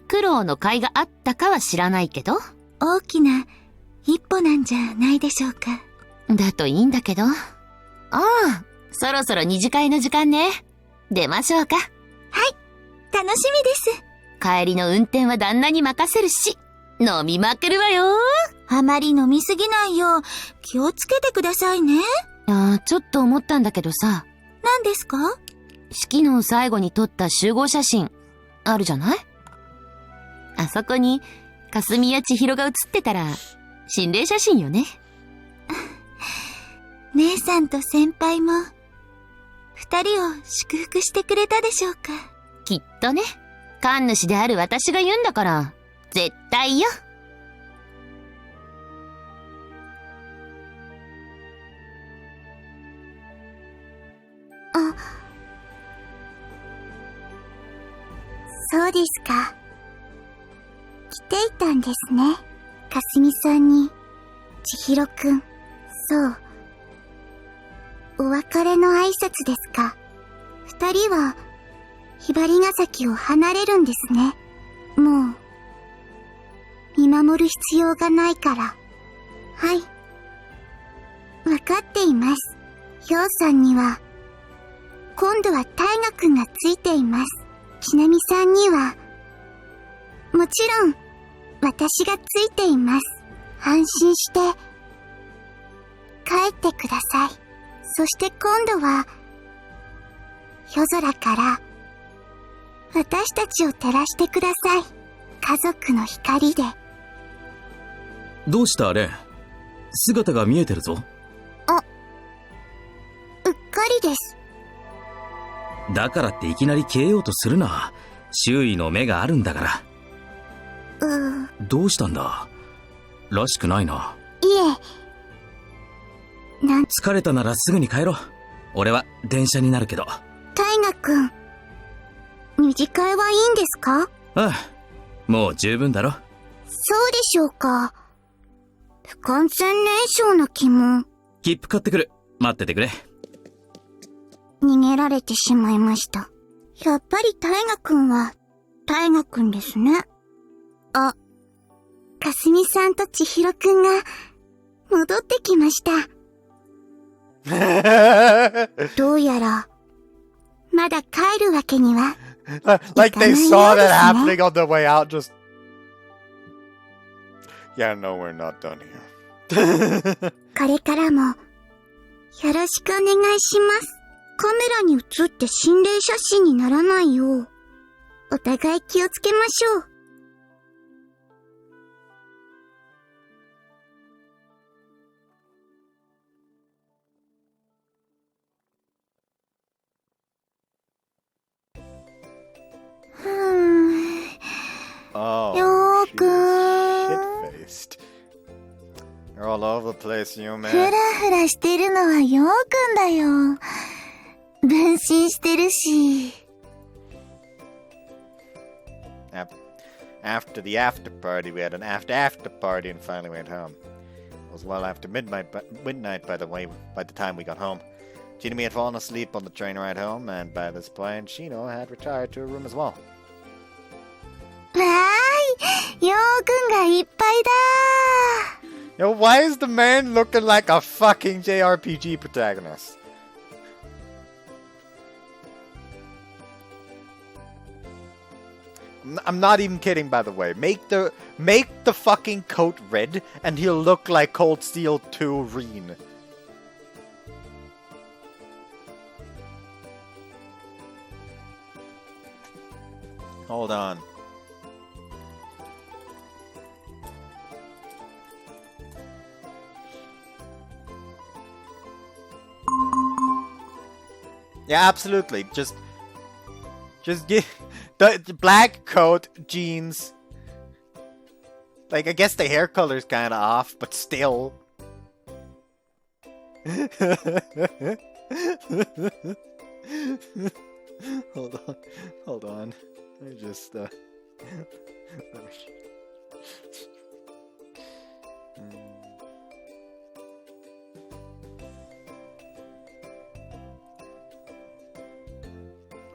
苦労の甲斐があったかは知らないけど。大きな一歩なんじゃないでしょうか。だといいんだけど。ああ、そろそろ二次会の時間ね。出ましょうか。はい、楽しみです。帰りの運転は旦那に任せるし、飲みまくるわよ。あまり飲みすぎないよう気をつけてくださいね。ああ、ちょっと思ったんだけどさ。何ですか？式の最後に撮った集合写真、あるじゃない？あそこに、霞や千尋が写ってたら、心霊写真よね。姉さんと先輩も、二人を祝福してくれたでしょうか。きっとね。神主である私が言うんだから、絶対よ。あ、そうですか。来ていたんですね。かすみさんに、千尋くん。そう。お別れの挨拶ですか。二人は、ひばりが崎を離れるんですね。もう、見守る必要がないから。はい。わかっています。ひょうさんには、今度は大河くんがついています。きなみさんには、もちろん、私がついています。安心して、帰ってください。そして今度は、夜空から、私たちを照らしてください。家族の光で。どうしたレン？姿が見えてるぞ。うっかりです。だからっていきなり消えようとするな。周囲の目があるんだから。どうしたんだ？らしくないな。いえ。疲れたならすぐに帰ろう。俺は電車になるけど。大河くん、二次会はいいんですか？ああ、もう十分だろ。そうでしょうか。不完全燃焼の気も。切符買ってくる。待っててくれ。逃げられてしまいました。やっぱり大河くんは、大河くんですね。あ、かすみさんと千尋くんが、戻ってきました。どうやら、まだ帰るわけには。Like they saw that happening on their way out, just. Yeah, no, we're not done here. これからも、よろしくお願いします。カメラに映って心霊写真にならないよう、お互い気をつけましょう。Oh, よーく she's shit-faced. You're all over the place, you ふ man. らふらしてるのはよーくんだよ。分身してるし。After the after party, we had an after party and finally went home. It was well after midnight by the time we got home. Jinami had fallen asleep on the train ride home, and by this point, Shino had retired to her room as well. わーい、よーくんがいっぱいだ Yo, why is the man looking like a fucking JRPG protagonist? I'm not even kidding, by the way. Make the fucking coat red, and he'll look like Cold Steel 2 Reen. Hold on. Yeah, absolutely. Just get the black coat, jeans. Like, I guess the hair color's kind of off, but still. Hold on. I just let me...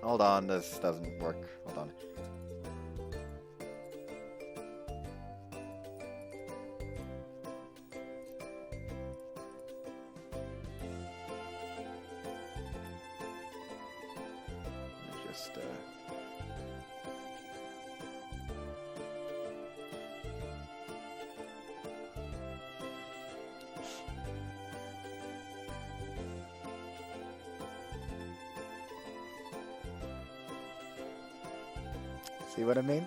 Hold on, this doesn't work. Hold on. Just see what I mean?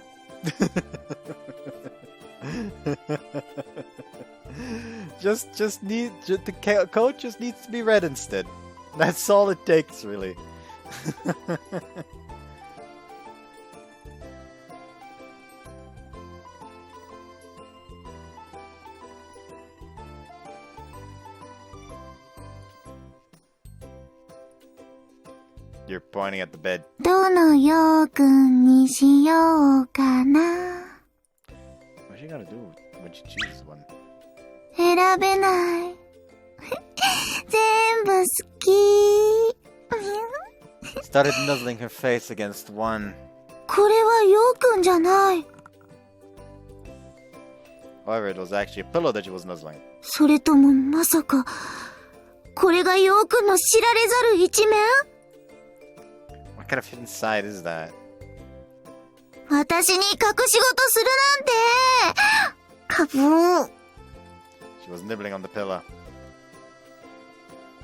The coat just needs to be red instead. That's all it takes, really. You're pointing at the bed. どのよーくんにしようかな。 What's she gonna do when she chooses one? 選べない。全部好き。 Started nuzzling her face against one. これはよーくんじゃない。 However, it was actually a pillow that she was nuzzling. それともまさか、これがよーくんの知られざる一面？ What kind of hidden side is that? 私に隠し事するなんて。かぶー。 She was nibbling on the pillow.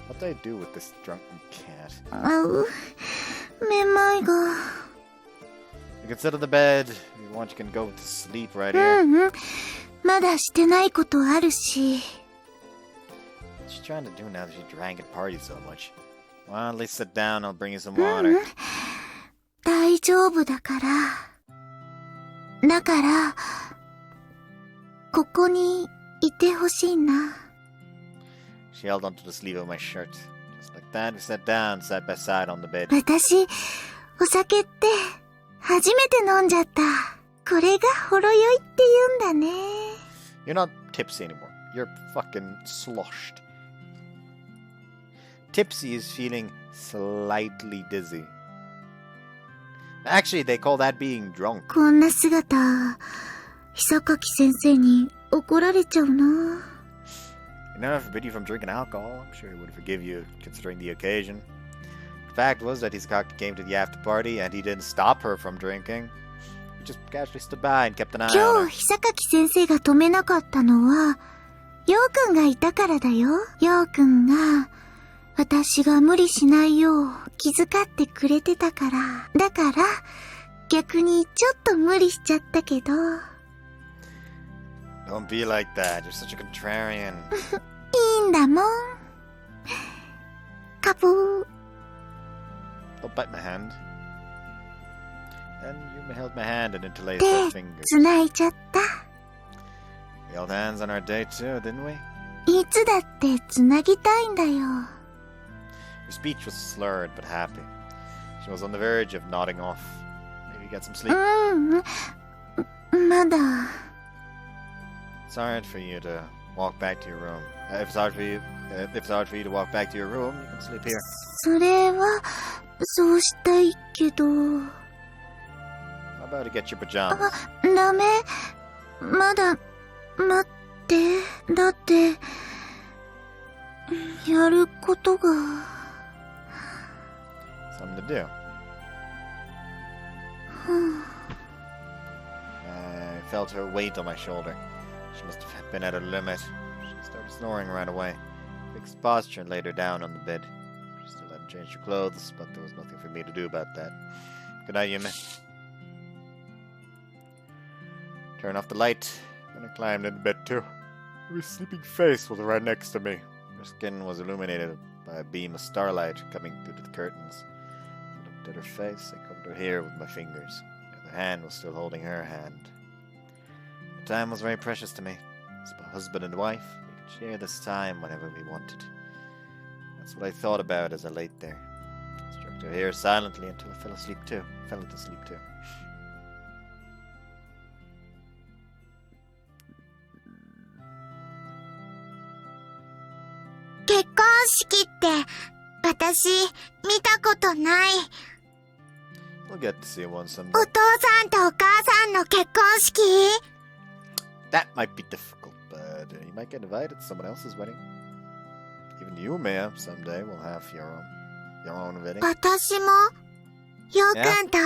What do I do with this drunken cat? あう、めまいが。 You can sit on the bed. If you want, you can go to sleep right here. うん。まだしてないことあるし。 What's she trying to do now that she drank at parties so much? Well, at least sit down. I'll bring you some water. 大丈夫だから。だから、ここにいてほしいな。 She held onto the sleeve of my shirt. Just like that, we sat down side by side on the bed. 私、お酒って初めて飲んじゃった。これがほろ酔いって言うんだね。 You're not tipsy anymore. You're fucking sloshed. tipsy is feeling slightly dizzy. Actually, they call that being drunk. こんな姿、久垣先生に怒られちゃうな。He never forbid you from drinking alcohol. I'm sure he would forgive you, considering the occasion. The fact was that Hisakaki came to the after party and he didn't stop her from drinking. He just casually stood by and kept an eye on 今 her. 日久垣先生が止めなかったのは、ようくんがいたからだよ。ようくんが、私が無理しないよう気遣ってくれてたから。だから、逆にちょっと無理しちゃったけど。Don't be like that. You're such a contrarian. いいんだもん。カブー。 Don't bite my hand. Then Yume held my hand and interlaced 手 her fingers. 繋いじゃった。 We held hands on our date too, didn't we? いつだって繋ぎたいんだよ。Her speech was slurred but happy. She was on the verge of nodding off. Maybe get some sleep. まだ。 It's hard for you to walk back to your room. If it's hard for you to walk back to your room, you can sleep here. それは、そうしたいけど。How about to get your pajamas? ダメ。まだ、待って。だって、やることが。Something to do. I felt her weight on my shoulder. She must have been at her limit. She started snoring right away. Fixed posture and laid her down on the bed. She still hadn't changed her clothes, but there was nothing for me to do about that. Good night, Yume. Turn off the light. Then I climbed into bed too. Her sleeping face was right next to me. Her skin was illuminated by a beam of starlight coming through the curtains. I looked at her face. I covered her hair with my fingers. The other hand was still holding her hand. The time was very precious to me. As a husband and wife, we could share this time whenever we wanted. That's what I thought about as I lay there. I stroked her hair silently until I fell into sleep too. 結婚式って、私、見たことない。 We'll get to see one someday. お父さんとお母さんの結婚式 That might be difficult, but you might get invited to someone else's wedding. Even you, Mia, someday will have your own wedding. 私もようくんと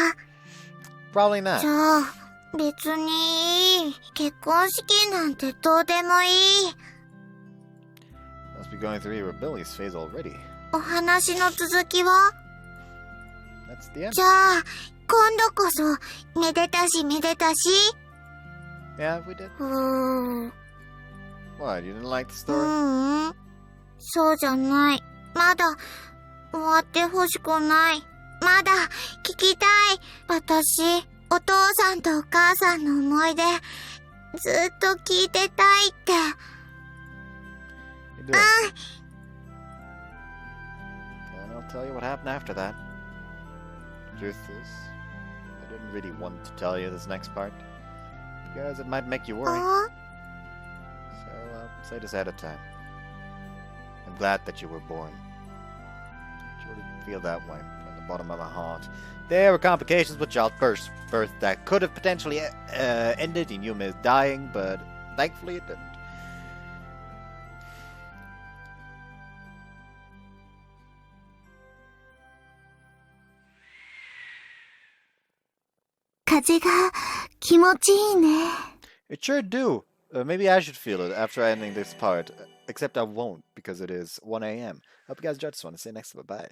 Probably not. じゃあ、別にいい。結婚式なんてどうでもいい。 Must be going through your rebellious phase already. お話の続きは That's the end. じゃあ、今度こそ、めでたしめでたし Yeah, we did. What, you didn't like the う story? ん。そうじゃない。まだ、終わってほしくない。まだ、聞きたい。私、お父さんとお母さんの思い出、ずっと聞いてたいって。 You do. And I'll tell you what happened after that. The truth is, I didn't really want to tell you this next part, because it might make you worry. あ So I'll say this ahead of time. I'm glad that you were born. I truly feel that way from the bottom of my heart. There were complications with childbirth that could have potentially ended in Yume's dying, but thankfully it didn't.風が気持ちいいね。 It sure do. Maybe I should feel it after ending this part. Except I won't, because it is 1 a.m. Hope you guys enjoyed this one. See you next time. Bye.